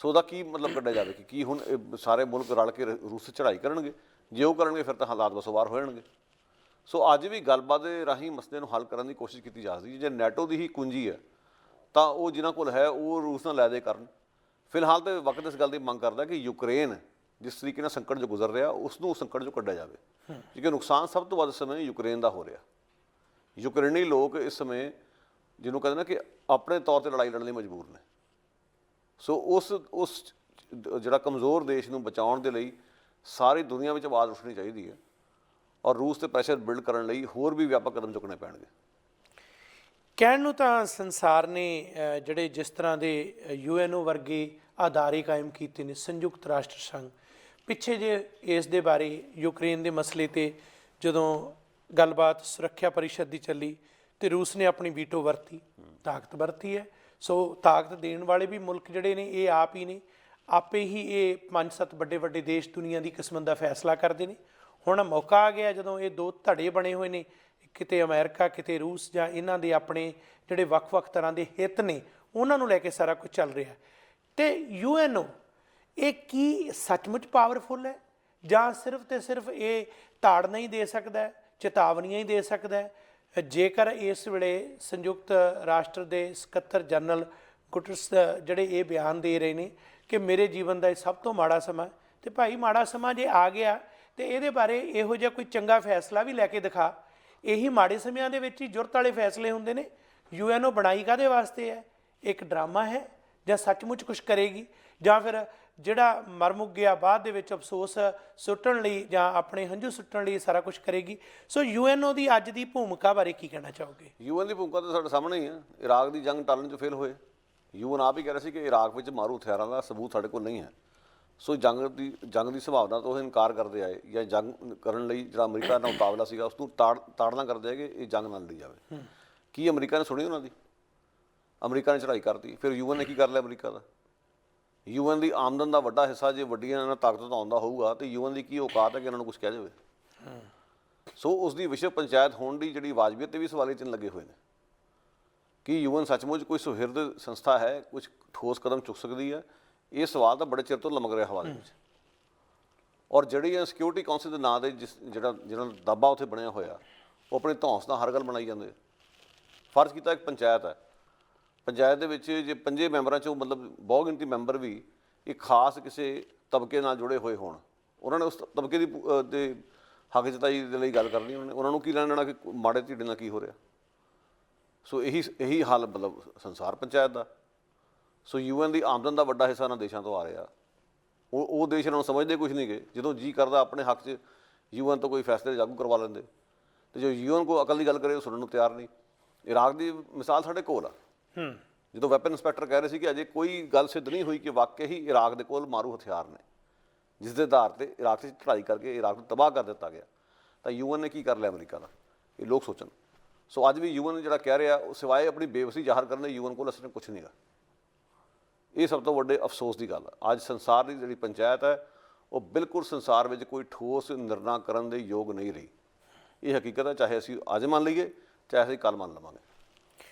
ਸੋ ਉਹਦਾ ਕੀ ਮਤਲਬ ਕੱਢਿਆ ਜਾਵੇ ਕਿ ਕੀ ਹੁਣ ਇਹ ਸਾਰੇ ਮੁਲਕ ਰਲ ਕੇ ਰੂਸ 'ਤੇ ਚੜ੍ਹਾਈ ਕਰਨਗੇ? ਜੇ ਉਹ ਕਰਨਗੇ ਫਿਰ ਤਾਂ ਹਾਲਾਤ ਬਸੋਵਾਰ ਹੋ ਜਾਣਗੇ। ਸੋ ਅੱਜ ਵੀ ਗੱਲਬਾਤ ਦੇ ਰਾਹੀਂ ਮਸਲੇ ਨੂੰ ਹੱਲ ਕਰਨ ਦੀ ਕੋਸ਼ਿਸ਼ ਕੀਤੀ ਜਾ ਸਕਦੀ ਹੈ। ਜੇ ਨੈਟੋ ਦੀ ਹੀ ਕੁੰਜੀ ਹੈ ਤਾਂ ਉਹ ਜਿਨ੍ਹਾਂ ਕੋਲ ਹੈ ਉਹ ਰੂਸ ਨਾਲ ਲੈ ਦੇ ਕਰਨ। ਫਿਲਹਾਲ ਤਾਂ ਵਕਤ ਇਸ ਗੱਲ ਦੀ ਮੰਗ ਕਰਦਾ ਕਿ ਯੂਕਰੇਨ ਜਿਸ ਤਰੀਕੇ ਨਾਲ ਸੰਕਟ 'ਚੋਂ ਗੁਜ਼ਰ ਰਿਹਾ ਉਸ ਨੂੰ ਸੰਕਟ 'ਚੋਂ ਕੱਢਿਆ ਜਾਵੇ, ਕਿਉਂਕਿ ਨੁਕਸਾਨ ਸਭ ਤੋਂ ਵੱਧ ਇਸ ਸਮੇਂ ਯੂਕਰੇਨ ਦਾ ਹੋ ਰਿਹਾ। ਯੂਕਰੇਨੀ ਲੋਕ ਇਸ ਸਮੇਂ ਜਿਹਨੂੰ ਕਹਿੰਦੇ ਨਾ ਕਿ ਆਪਣੇ ਤੌਰ 'ਤੇ ਲੜਾਈ ਲੜਨ ਲਈ ਮਜਬੂਰ ਨੇ। ਸੋ ਉਸ ਜਿਹੜਾ ਕਮਜ਼ੋਰ ਦੇਸ਼ ਨੂੰ ਬਚਾਉਣ ਦੇ ਲਈ ਸਾਰੀ ਦੁਨੀਆ ਵਿੱਚ ਆਵਾਜ਼ ਉੱਠਣੀ ਚਾਹੀਦੀ ਹੈ ਔਰ ਰੂਸ 'ਤੇ ਪ੍ਰੈਸ਼ਰ ਬਿਲਡ ਕਰਨ ਲਈ ਹੋਰ ਵੀ ਵਿਆਪਕ ਕਦਮ ਚੁੱਕਣੇ ਪੈਣਗੇ। ਕਹਿਣ ਨੂੰ ਤਾਂ ਸੰਸਾਰ ਨੇ ਜਿਹੜੇ ਜਿਸ ਤਰ੍ਹਾਂ ਦੇ UNO ਵਰਗੇ ਅਦਾਰੇ ਕਾਇਮ ਕੀਤੇ ਨੇ, ਸੰਯੁਕਤ ਰਾਸ਼ਟਰ ਸੰਘ, ਪਿੱਛੇ ਜੇ ਇਸ ਦੇ ਬਾਰੇ ਯੂਕਰੇਨ ਦੇ ਮਸਲੇ 'ਤੇ ਜਦੋਂ ਗੱਲਬਾਤ ਸੁਰੱਖਿਆ ਪਰਿਸ਼ਦ ਦੀ ਚੱਲੀ ਤੇ ਰੂਸ ਨੇ ਆਪਣੀ ਵੀਟੋ ਵਰਤੀ, ਤਾਕਤ ਵਰਤੀ ਹੈ। ਸੋ ਤਾਕਤ ਦੇਣ ਵਾਲੇ ਵੀ ਮੁਲਕ ਜਿਹੜੇ ਨੇ ਇਹ ਆਪ ਹੀ ਨੇ, ਆਪੇ ਹੀ ਇਹ 5-7 ਵੱਡੇ ਵੱਡੇ ਦੇਸ਼ ਦੁਨੀਆ ਦੀ ਕਿਸਮਤ ਦਾ ਫੈਸਲਾ ਕਰਦੇ ਨੇ। ਹੁਣ ਮੌਕਾ ਆ ਗਿਆ ਜਦੋਂ ਇਹ ਦੋ ਧੜੇ ਬਣੇ ਹੋਏ ਨੇ, ਕਿਤੇ ਅਮਰੀਕਾ ਕਿਤੇ ਰੂਸ, ਜਾਂ ਇਹਨਾਂ ਦੇ ਆਪਣੇ ਜਿਹੜੇ ਵੱਖ-ਵੱਖ ਤਰ੍ਹਾਂ ਦੇ ਹਿੱਤ ਨੇ ਉਹਨਾਂ ਨੂੰ ਲੈ ਕੇ ਸਾਰਾ ਕੁਝ ਚੱਲ ਰਿਹਾ। ਤੇ UNO ਇਹ ਕੀ ਸੱਚਮੁੱਚ ਪਾਵਰਫੁਲ ਹੈ ਜਾਂ ਸਿਰਫ ਤੇ ਸਿਰਫ ਇਹ ਤਾੜਨਾ ਹੀ ਦੇ ਸਕਦਾ ਹੈ, ਚੇਤਾਵਨੀਆਂ ਹੀ ਦੇ ਸਕਦਾ ਹੈ? ਜੇਕਰ ਇਸ ਵੇਲੇ ਸੰਯੁਕਤ ਰਾਸ਼ਟਰ ਦੇ ਸਕੱਤਰ ਜਨਰਲ ਗੁਟਰਸ ਜਿਹੜੇ ਇਹ ਬਿਆਨ ਦੇ ਰਹੇ ਨੇ ਕਿ ਮੇਰੇ ਜੀਵਨ ਦਾ ਇਹ ਸਭ ਤੋਂ ਮਾੜਾ ਸਮਾਂ, ਤੇ ਭਾਈ ਮਾੜਾ ਸਮਾਂ ਜੇ ਆ ਗਿਆ ਤੇ ਇਹਦੇ ਬਾਰੇ ਇਹੋ ਜਿਹਾ ਕੋਈ ਚੰਗਾ ਫੈਸਲਾ ਵੀ ਲੈ ਕੇ ਦਿਖਾ। ਇਹੀ ਮਾੜੇ ਸਮਿਆਂ ਦੇ ਵਿੱਚ ਹੀ ਜ਼ਰੂਰਤ ਵਾਲੇ ਫੈਸਲੇ ਹੁੰਦੇ ਨੇ। UNO ਬਣਾਈ ਕਾਹਦੇ ਵਾਸਤੇ ਹੈ? ਇੱਕ ਡਰਾਮਾ ਹੈ ਜਾਂ ਸੱਚਮੁੱਚ ਕੁਝ ਕਰੇਗੀ, ਜਾਂ ਫਿਰ ਜਿਹੜਾ ਮਰ ਮੁੱਕ ਗਿਆ ਬਾਅਦ ਦੇ ਵਿੱਚ ਅਫਸੋਸ ਸੁੱਟਣ ਲਈ ਜਾਂ ਆਪਣੇ ਹੰਝੂ ਸੁੱਟਣ ਲਈ ਸਾਰਾ ਕੁਝ ਕਰੇਗੀ? ਸੋ UNO ਦੀ ਅੱਜ ਦੀ ਭੂਮਿਕਾ ਬਾਰੇ ਕੀ ਕਹਿਣਾ ਚਾਹੋਗੇ? UN ਦੀ ਭੂਮਿਕਾ ਤਾਂ ਸਾਡੇ ਸਾਹਮਣੇ ਹੀ ਹੈ। ਇਰਾਕ ਦੀ ਜੰਗ ਟਾਲਣ 'ਚ ਫੇਲ ਹੋਏ। UN ਆਪ ਹੀ ਕਹਿ ਰਿਹਾ ਸੀ ਕਿ ਇਰਾਕ ਵਿੱਚ ਮਾਰੂ ਹਥਿਆਰਾਂ ਦਾ ਸਬੂਤ ਸਾਡੇ ਕੋਲ ਨਹੀਂ ਹੈ। ਸੋ ਜੰਗ ਦੀ ਸੰਭਾਵਨਾ ਤੋਂ ਇਨਕਾਰ ਕਰਦੇ ਆਏ, ਜਾਂ ਜੰਗ ਕਰਨ ਲਈ ਜਿਹੜਾ ਅਮਰੀਕਾ ਨਾਲ ਮੁਕਾਬਲਾ ਸੀਗਾ ਉਸ ਨੂੰ ਤਾੜਨਾ ਕਰਦੇ ਆ ਕਿ ਇਹ ਜੰਗ ਨਾ ਲੜੀ ਜਾਵੇ। ਕੀ ਅਮਰੀਕਾ ਨੇ ਸੁਣੀ ਉਹਨਾਂ ਦੀ? ਅਮਰੀਕਾ ਨੇ ਚੜ੍ਹਾਈ ਕਰਤੀ। ਫਿਰ UN ਨੇ ਕੀ ਕਰ ਲਿਆ ਅਮਰੀਕਾ ਦਾ? UN ਦੀ ਆਮਦਨ ਦਾ ਵੱਡਾ ਹਿੱਸਾ ਜੇ ਵੱਡੀਆਂ ਨਾਲ ਤਾਕਤ ਤੋਂ ਆਉਂਦਾ ਹੋਊਗਾ ਤਾਂ UN ਦੀ ਕੀ ਔਕਾਤ ਹੈ ਕਿ ਇਹਨਾਂ ਨੂੰ ਕੁਝ ਕਹਿ ਜਾਵੇ? ਸੋ ਉਸ ਦੀ ਵਿਸ਼ਵ ਪੰਚਾਇਤ ਹੋਣ ਦੀ ਜਿਹੜੀ ਵਾਜਬੀਅਤ 'ਤੇ ਵੀ ਸਵਾਲੇ ਚਿੰਨ੍ਹ ਲੱਗੇ ਹੋਏ ਨੇ ਕਿ UN ਸੱਚਮੁੱਚ ਕੋਈ ਸੁਹਿਰਦ ਸੰਸਥਾ ਹੈ, ਕੁਝ ਠੋਸ ਕਦਮ ਚੁੱਕ ਸਕਦੀ ਹੈ? ਇਹ ਸਵਾਲ ਤਾਂ ਬੜੇ ਚਿਰ ਤੋਂ ਲਮਕ ਰਿਹਾ ਹਵਾ ਦੇ ਵਿੱਚ। ਔਰ ਜਿਹੜੀ ਸਿਕਿਉਰਿਟੀ ਕਾਉਂਸਲ ਦੇ ਨਾਂ ਦੇ ਜਿਹੜਾ ਦਾਬਾ ਉੱਥੇ ਬਣਿਆ ਹੋਇਆ, ਉਹ ਆਪਣੀ ਧੌਂਸ ਨਾਲ ਹਰ ਗੱਲ ਬਣਾਈ ਜਾਂਦੇ। ਫਰਜ਼ ਕੀਤਾ ਇੱਕ ਪੰਚਾਇਤ ਹੈ, ਪੰਚਾਇਤ ਦੇ ਵਿੱਚ ਜੇ 5 ਮੈਂਬਰਾਂ 'ਚੋਂ ਮਤਲਬ ਬਹੁ ਗਿਣਤੀ ਮੈਂਬਰ ਵੀ ਇੱਕ ਖਾਸ ਕਿਸੇ ਤਬਕੇ ਨਾਲ ਜੁੜੇ ਹੋਏ ਹੋਣ, ਉਹਨਾਂ ਨੇ ਉਸ ਤਬਕੇ ਦੇ ਹੱਕ ਜਤਾਈ ਦੇ ਲਈ ਗੱਲ ਕਰਨੀ। ਉਹਨਾਂ ਨੂੰ ਕੀ ਲੈਣਾ ਦੇਣਾ ਕਿ ਮਾੜੇ ਢੀਡੇ ਨਾਲ ਕੀ ਹੋ ਰਿਹਾ? ਸੋ ਇਹੀ ਹਾਲ ਮਤਲਬ ਸੰਸਾਰ ਪੰਚਾਇਤ ਦਾ। ਸੋ UN ਦੀ ਆਮਦਨ ਦਾ ਵੱਡਾ ਹਿੱਸਾ ਇਹਨਾਂ ਦੇਸ਼ਾਂ ਤੋਂ ਆ ਰਿਹਾ। ਉਹ ਦੇਸ਼ ਇਹਨਾਂ ਨੂੰ ਸਮਝਦੇ ਕੁਝ ਨਹੀਂ ਗਏ। ਜਦੋਂ ਜੀ ਕਰਦਾ ਆਪਣੇ ਹੱਕ 'ਚ UN ਤੋਂ ਕੋਈ ਫੈਸਲੇ ਲਾਗੂ ਕਰਵਾ ਲੈਂਦੇ, ਅਤੇ ਜੋ UN ਕੋਈ ਅਕਲ ਦੀ ਗੱਲ ਕਰੇ ਉਹ ਸੁਣਨ ਨੂੰ ਤਿਆਰ ਨਹੀਂ। ਇਰਾਕ ਦੀ ਮਿਸਾਲ ਸਾਡੇ ਕੋਲ ਆ। ਜਦੋਂ ਵੈਪਨ ਇੰਸਪੈਕਟਰ ਕਹਿ ਰਹੇ ਸੀ ਕਿ ਅਜੇ ਕੋਈ ਗੱਲ ਸਿੱਧ ਨਹੀਂ ਹੋਈ ਕਿ ਵਾਕਈ ਹੀ ਇਰਾਕ ਦੇ ਕੋਲ ਮਾਰੂ ਹਥਿਆਰ ਨੇ ਜਿਸ ਦੇ ਆਧਾਰ 'ਤੇ ਇਰਾਕ 'ਚ ਚੜ੍ਹਾਈ ਕਰਕੇ ਇਰਾਕ ਨੂੰ ਤਬਾਹ ਕਰ ਦਿੱਤਾ ਗਿਆ, ਤਾਂ UN ਨੇ ਕੀ ਕਰ ਲਿਆ ਅਮਰੀਕਾ ਦਾ? ਇਹ ਲੋਕ ਸੋਚਣ। ਸੋ ਅੱਜ ਵੀ UN ਜਿਹੜਾ ਕਹਿ ਰਿਹਾ ਉਹ ਸਿਵਾਏ ਆਪਣੀ ਬੇਵਸੀ ਜ਼ਾਹਰ ਕਰਨ ਦੇ UN ਕੋਲ ਅਸਲ ਕੁਛ ਨਹੀਂ ਗਾ। ਇਹ ਸਭ ਤੋਂ ਵੱਡੇ ਅਫਸੋਸ ਦੀ ਗੱਲ ਹੈ। ਅੱਜ ਸੰਸਾਰ ਦੀ ਜਿਹੜੀ ਪੰਚਾਇਤ ਹੈ ਉਹ ਬਿਲਕੁਲ ਸੰਸਾਰ ਵਿੱਚ ਕੋਈ ਠੋਸ ਨਿਰਣਾ ਕਰਨ ਦੇ ਯੋਗ ਨਹੀਂ ਰਹੀ। ਇਹ ਹਕੀਕਤ ਹੈ, ਚਾਹੇ ਅਸੀਂ ਅੱਜ ਮੰਨ ਲਈਏ ਚਾਹੇ ਅਸੀਂ ਕੱਲ੍ਹ ਮੰਨ ਲਵਾਂਗੇ।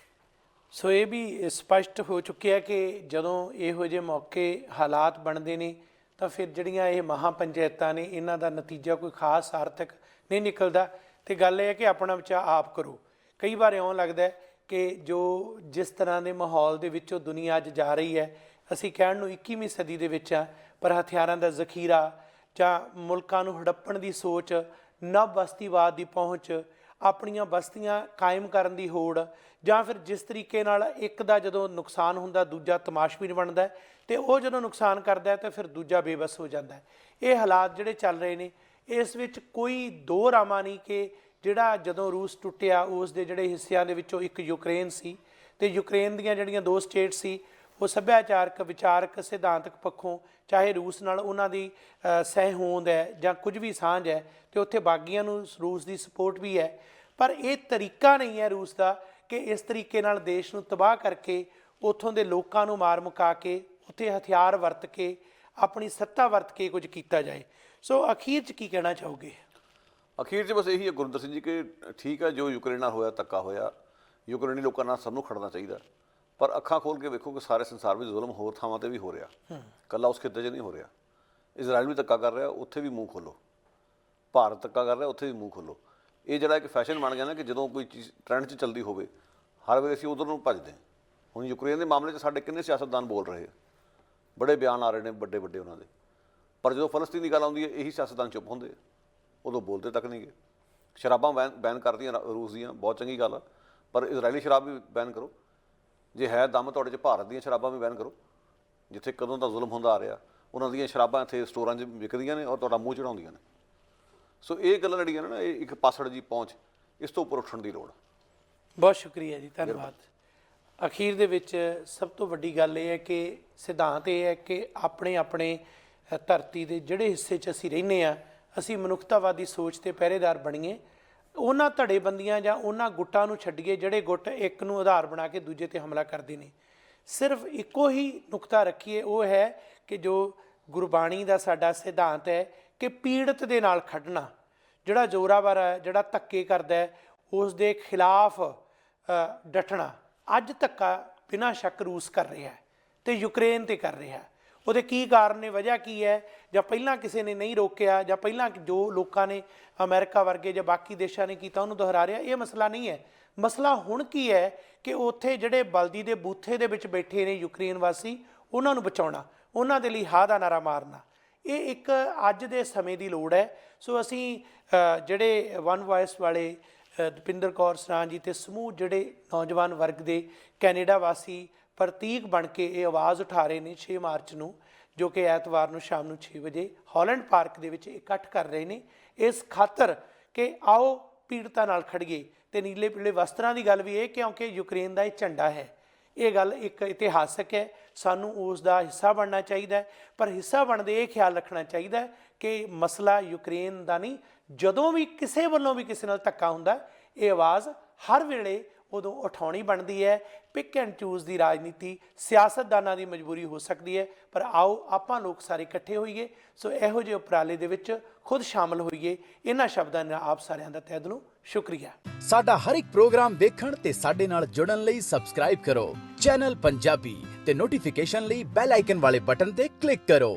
ਸੋ ਇਹ ਵੀ ਸਪਸ਼ਟ ਹੋ ਚੁੱਕਿਆ ਕਿ ਜਦੋਂ ਇਹੋ ਜਿਹੇ ਮੌਕੇ ਹਾਲਾਤ ਬਣਦੇ ਨੇ ਤਾਂ ਫਿਰ ਜਿਹੜੀਆਂ ਇਹ ਮਹਾਂ ਪੰਚਾਇਤਾਂ ਨੇ ਇਹਨਾਂ ਦਾ ਨਤੀਜਾ ਕੋਈ ਖਾਸ ਸਾਰਥਕ ਨਹੀਂ ਨਿਕਲਦਾ। ਅਤੇ ਗੱਲ ਇਹ ਹੈ ਕਿ ਆਪਣਾ ਬਚਾਅ ਆਪ ਕਰੋ। ਕਈ ਵਾਰ ਇਉਂ ਲੱਗਦਾ ਹੈ ਕਿ ਜਿਸ ਤਰ੍ਹਾਂ ਦੇ ਮਾਹੌਲ ਦੇ ਵਿੱਚੋਂ ਦੁਨੀਆ ਅੱਜ ਜਾ ਰਹੀ ਹੈ, ਅਸੀਂ ਕਹਿਣ ਨੂੰ 21ਵੀਂ ਸਦੀ ਦੇ ਵਿੱਚ ਆ, ਪਰ ਹਥਿਆਰਾਂ ਦਾ ਜ਼ਖੀਰਾ ਜਾਂ ਮੁਲਕਾਂ ਨੂੰ ਹੜੱਪਣ ਦੀ ਸੋਚ, ਨਵ ਬਸਤੀਵਾਦ ਦੀ ਪਹੁੰਚ, ਆਪਣੀਆਂ ਬਸਤੀਆਂ ਕਾਇਮ ਕਰਨ ਦੀ ਹੋੜ, ਜਾਂ ਫਿਰ ਜਿਸ ਤਰੀਕੇ ਨਾਲ ਇੱਕ ਦਾ ਜਦੋਂ ਨੁਕਸਾਨ ਹੁੰਦਾ ਦੂਜਾ ਤਮਾਸ਼ਬੀਨ ਬਣਦਾ ਹੈ, ਅਤੇ ਉਹ ਜਦੋਂ ਨੁਕਸਾਨ ਕਰਦਾ ਹੈ ਤਾਂ ਫਿਰ ਦੂਜਾ ਬੇਬਸ ਹੋ ਜਾਂਦਾ ਹੈ। ਇਹ ਹਾਲਾਤ ਜਿਹੜੇ ਚੱਲ ਰਹੇ ਨੇ, ਇਸ ਵਿੱਚ ਕੋਈ ਦੋ ਰਾਮਾ ਨਹੀਂ ਕਿ ਜਿਹੜਾ ਜਦੋਂ ਰੂਸ ਟੁੱਟਿਆ ਉਸ ਦੇ ਜਿਹੜੇ ਹਿੱਸਿਆਂ ਦੇ ਵਿੱਚੋਂ ਇੱਕ ਯੂਕਰੇਨ ਸੀ, ਅਤੇ ਯੂਕਰੇਨ ਦੀਆਂ ਜਿਹੜੀਆਂ 2 ਸਟੇਟ ਸੀ ਉਹ ਸੱਭਿਆਚਾਰਕ, ਵਿਚਾਰਕ, ਸਿਧਾਂਤਕ ਪੱਖੋਂ ਚਾਹੇ ਰੂਸ ਨਾਲ ਉਹਨਾਂ ਦੀ ਸਹਿਹੋਂਦ ਹੈ ਜਾਂ ਕੁਝ ਵੀ ਸਾਂਝ ਹੈ, ਅਤੇ ਉੱਥੇ ਬਾਗੀਆਂ ਨੂੰ ਰੂਸ ਦੀ ਸਪੋਰਟ ਵੀ ਹੈ। ਪਰ ਇਹ ਤਰੀਕਾ ਨਹੀਂ ਹੈ ਰੂਸ ਦਾ ਕਿ ਇਸ ਤਰੀਕੇ ਨਾਲ ਦੇਸ਼ ਨੂੰ ਤਬਾਹ ਕਰਕੇ, ਉੱਥੋਂ ਦੇ ਲੋਕਾਂ ਨੂੰ ਮਾਰ ਮੁਕਾ ਕੇ, ਉੱਥੇ ਹਥਿਆਰ ਵਰਤ ਕੇ, ਆਪਣੀ ਸੱਤਾ ਵਰਤ ਕੇ ਕੁਝ ਕੀਤਾ ਜਾਏ। ਸੋ ਅਖੀਰ 'ਚ ਕੀ ਕਹਿਣਾ ਚਾਹੋਗੇ? ਅਖੀਰ 'ਚ ਬਸ ਇਹੀ ਹੈ ਗੁਰਿੰਦਰ ਸਿੰਘ ਜੀ ਕਿ ਠੀਕ ਹੈ ਜੋ ਯੂਕਰੇਨ ਨਾਲ ਹੋਇਆ ਧੱਕਾ ਹੋਇਆ, ਯੂਕਰੇਨੀ ਲੋਕਾਂ ਨਾਲ ਸਭ ਨੂੰ ਖੜਨਾ ਚਾਹੀਦਾ, ਪਰ ਅੱਖਾਂ ਖੋਲ ਕੇ ਵੇਖੋ ਕਿ ਸਾਰੇ ਸੰਸਾਰ ਵਿੱਚ ਜ਼ੁਲਮ ਹੋਰ ਥਾਵਾਂ ਤੇ ਵੀ ਹੋ ਰਿਹਾ, ਇਕੱਲਾ ਉਸ ਖਿੱਤੇ 'ਚ ਨਹੀਂ ਹੋ ਰਿਹਾ। ਇਜ਼ਰਾਈਲ ਵੀ ਧੱਕਾ ਕਰ ਰਿਹਾ, ਉੱਥੇ ਵੀ ਮੂੰਹ ਖੋਲੋ। ਭਾਰਤ ਧੱਕਾ ਕਰ ਰਿਹਾ, ਉੱਥੇ ਵੀ ਮੂੰਹ ਖੋਲੋ। ਇਹ ਜਿਹੜਾ ਇੱਕ ਫੈਸ਼ਨ ਬਣ ਗਿਆ ਨਾ ਕਿ ਜਦੋਂ ਕੋਈ ਚੀਜ਼ ਟ੍ਰੈਂਡ 'ਚ ਚੱਲਦੀ ਹੋਵੇ ਹਰ ਵੇਲੇ ਅਸੀਂ ਉਧਰ ਨੂੰ ਭੱਜਦੇ ਹਾਂ। ਹੁਣ ਯੂਕਰੇਨ ਦੇ ਮਾਮਲੇ 'ਚ ਸਾਡੇ ਕਿੰਨੇ ਸਿਆਸਤਦਾਨ ਬੋਲ ਰਹੇ, ਬੜੇ ਬਿਆਨ ਆ ਰਹੇ ਨੇ ਵੱਡੇ ਵੱਡੇ ਉਹਨਾਂ ਦੇ, ਪਰ ਜਦੋਂ ਫਲਸਤੀਨ ਦੀ ਗੱਲ ਆਉਂਦੀ ਹੈ ਇਹੀ ਸਿਆਸਤਦਾਨ ਚੁੱਪ ਹੁੰਦੇ, ਉਦੋਂ ਬੋਲਦੇ ਤੱਕ ਨਹੀਂ ਗਏ। ਸ਼ਰਾਬਾਂ ਬੈਨ ਕਰਦੀਆਂ ਰੂਸ ਦੀਆਂ, ਬਹੁਤ ਚੰਗੀ ਗੱਲ ਆ, ਪਰ ਇਜ਼ਰਾਈਲੀ ਸ਼ਰਾਬ ਵੀ ਬੈਨ ਕਰੋ। ਜੇ ਹੈ ਦਮ ਤੁਹਾਡੇ 'ਚ ਭਾਰਤ ਦੀਆਂ ਸ਼ਰਾਬਾਂ ਵੀ ਬੈਨ ਕਰੋ, ਜਿੱਥੇ ਕਦੋਂ ਦਾ ਜ਼ੁਲਮ ਹੁੰਦਾ ਆ ਰਿਹਾ ਉਹਨਾਂ ਦੀਆਂ ਸ਼ਰਾਬਾਂ ਇੱਥੇ ਸਟੋਰਾਂ 'ਚ ਵਿਕਦੀਆਂ ਨੇ ਔਰ ਤੁਹਾਡਾ ਮੂੰਹ ਚੜਾਉਂਦੀਆਂ ਨੇ। ਸੋ ਇਹ ਗੱਲਾਂ ਜਿਹੜੀਆਂ ਨੇ ਨਾ ਇਹ ਇੱਕ ਪਾਸੜ ਜੀ ਪਹੁੰਚ, ਇਸ ਤੋਂ ਉੱਪਰ ਉੱਠਣ ਦੀ ਲੋੜ। ਬਹੁਤ ਸ਼ੁਕਰੀਆ ਜੀ, ਧੰਨਵਾਦ। ਅਖੀਰ ਦੇ ਵਿੱਚ ਸਭ ਤੋਂ ਵੱਡੀ ਗੱਲ ਇਹ ਹੈ ਕਿ ਸਿਧਾਂਤ ਇਹ ਹੈ ਕਿ ਆਪਣੇ ਆਪਣੇ ਧਰਤੀ ਦੇ ਜਿਹੜੇ ਹਿੱਸੇ 'ਚ ਅਸੀਂ ਰਹਿੰਦੇ ਹਾਂ, ਅਸੀਂ ਮਨੁੱਖਤਾਵਾਦੀ ਸੋਚ ਤੇ ਪਹਿਰੇਦਾਰ ਬਣੀਏ। ਉਹਨਾਂ ਧੜੇਬੰਦੀਆਂ ਜਾਂ ਉਹਨਾਂ ਗੁੱਟਾਂ ਨੂੰ ਛੱਡੀਏ ਜਿਹੜੇ ਗੁੱਟ ਇੱਕ ਨੂੰ ਆਧਾਰ ਬਣਾ ਕੇ ਦੂਜੇ ਤੇ ਹਮਲਾ ਕਰਦੇ ਨੇ। ਸਿਰਫ ਇੱਕੋ ਹੀ ਨੁਕਤਾ ਰੱਖੀਏ, ਉਹ ਹੈ ਕਿ ਜੋ ਗੁਰਬਾਣੀ ਦਾ ਸਾਡਾ ਸਿਧਾਂਤ ਹੈ ਕਿ ਪੀੜਤ ਦੇ ਨਾਲ ਖੜਨਾ, ਜਿਹੜਾ ਜ਼ੋਰਾਵਰ ਹੈ, ਜਿਹੜਾ ਧੱਕੇ ਕਰਦਾ ਹੈ, ਉਸ ਦੇ ਖਿਲਾਫ ਡਟਣਾ। ਅੱਜ ਧੱਕਾ ਬਿਨਾਂ ਸ਼ੱਕ ਰੂਸ ਕਰ ਰਿਹਾ ਹੈ ਤੇ ਯੂਕਰੇਨ ਤੇ ਕਰ ਰਿਹਾ। ਉਹਦੇ ਕੀ ਕਾਰਨ ਨੇ, ਵਜ੍ਹਾ ਕੀ ਹੈ, ਜਾਂ ਪਹਿਲਾਂ ਕਿਸੇ ਨੇ ਨਹੀਂ ਰੋਕਿਆ, ਜਾਂ ਪਹਿਲਾਂ ਜੋ ਲੋਕਾਂ ਨੇ ਅਮਰੀਕਾ ਵਰਗੇ ਜਾਂ ਬਾਕੀ ਦੇਸ਼ਾਂ ਨੇ ਕੀਤਾ ਉਹਨੂੰ ਦੁਹਰਾ ਰਿਹਾ, ਇਹ ਮਸਲਾ ਨਹੀਂ ਹੈ। ਮਸਲਾ ਹੁਣ ਕੀ ਹੈ ਕਿ ਉੱਥੇ ਜਿਹੜੇ ਬਲਦੀ ਦੇ ਬੂਥੇ ਦੇ ਵਿੱਚ ਬੈਠੇ ਨੇ ਯੂਕਰੇਨ ਵਾਸੀ, ਉਹਨਾਂ ਨੂੰ ਬਚਾਉਣਾ, ਉਹਨਾਂ ਦੇ ਲਈ ਹਾਂ ਦਾ ਨਾਰਾ ਮਾਰਨਾ, ਇਹ ਇੱਕ ਅੱਜ ਦੇ ਸਮੇਂ ਦੀ ਲੋੜ ਹੈ। ਸੋ ਅਸੀਂ ਜਿਹੜੇ ਵਨ ਵਾਇਸ ਵਾਲੇ ਦਪਿੰਦਰ ਕੌਰ ਸਰਾਂ ਜੀ ਤੇ ਸਮੂਹ ਜਿਹੜੇ ਨੌਜਵਾਨ ਵਰਗ ਦੇ ਕੈਨੇਡਾ ਵਾਸੀ ਪ੍ਰਤੀਕ ਬਣ ਕੇ ਇਹ ਆਵਾਜ਼ ਉਠਾ ਰਹੇ ਨੇ 6 ਮਾਰਚ ਨੂੰ, ਜੋ ਕਿ ਐਤਵਾਰ ਨੂੰ ਸ਼ਾਮ ਨੂੰ 6 ਵਜੇ ਹਾਲੈਂਡ ਪਾਰਕ ਦੇ ਵਿੱਚ ਇਕੱਠ ਕਰ ਰਹੇ ਨੇ, ਇਸ ਖਾਤਰ ਕਿ ਆਓ ਪੀੜਤਾਂ ਨਾਲ ਖੜੀਏ। ਤੇ ਨੀਲੇ ਪੀਲੇ ਵਸਤਰਾਂ ਦੀ ਗੱਲ ਵੀ ਇਹ ਕਿਉਂਕਿ ਯੂਕਰੇਨ ਦਾ ਇਹ ਝੰਡਾ ਹੈ, ਇਹ ਗੱਲ ਇੱਕ ਇਤਿਹਾਸਕ ਹੈ, ਸਾਨੂੰ ਉਸ ਦਾ ਹਿੱਸਾ ਬਣਨਾ ਚਾਹੀਦਾ। ਪਰ ਹਿੱਸਾ ਬਣਦੇ ਇਹ ਖਿਆਲ ਰੱਖਣਾ ਚਾਹੀਦਾ ਕਿ ਮਸਲਾ ਯੂਕਰੇਨ ਦਾ ਨਹੀਂ, ਜਦੋਂ ਵੀ ਕਿਸੇ ਵੱਲੋਂ ਵੀ ਕਿਸੇ ਨਾਲ ਧੱਕਾ ਹੁੰਦਾ, ਇਹ ਆਵਾਜ਼ ਹਰ ਵੇਲੇ ਉਦੋਂ ਉਠਾਉਣੀ ਬਣਦੀ ਹੈ। ਪਿਕ ਐਂਡ ਚੂਜ਼ ਦੀ ਰਾਜਨੀਤੀ ਸਿਆਸਤਦਾਨਾਂ ਦੀ ਮਜਬੂਰੀ ਹੋ ਸਕਦੀ ਹੈ, ਪਰ ਆਓ ਆਪਾਂ ਲੋਕ ਸਾਰੇ ਇਕੱਠੇ ਹੋਈਏ। ਸੋ ਇਹੋ ਜਿਹੇ ਉਪਰਾਲੇ ਦੇ ਵਿੱਚ ਖੁਦ ਸ਼ਾਮਲ ਹੋਈਏ। ਇਹਨਾਂ ਸ਼ਬਦਾਂ ਨਾਲ ਆਪ ਸਾਰਿਆਂ ਦਾ ਤਹਿ ਦਿਲੋਂ ਸ਼ੁਕਰੀਆ। ਸਾਡਾ ਹਰ ਇੱਕ ਪ੍ਰੋਗਰਾਮ ਵੇਖਣ ਤੇ ਸਾਡੇ ਨਾਲ ਜੁੜਨ ਲਈ ਸਬਸਕ੍ਰਾਈਬ ਕਰੋ ਚੈਨਲ ਪੰਜਾਬੀ ਤੇ ਨੋਟੀਫਿਕੇਸ਼ਨ ਲਈ ਬੈਲ ਆਈਕਨ ਵਾਲੇ ਬਟਨ ਤੇ ਕਲਿੱਕ ਕਰੋ।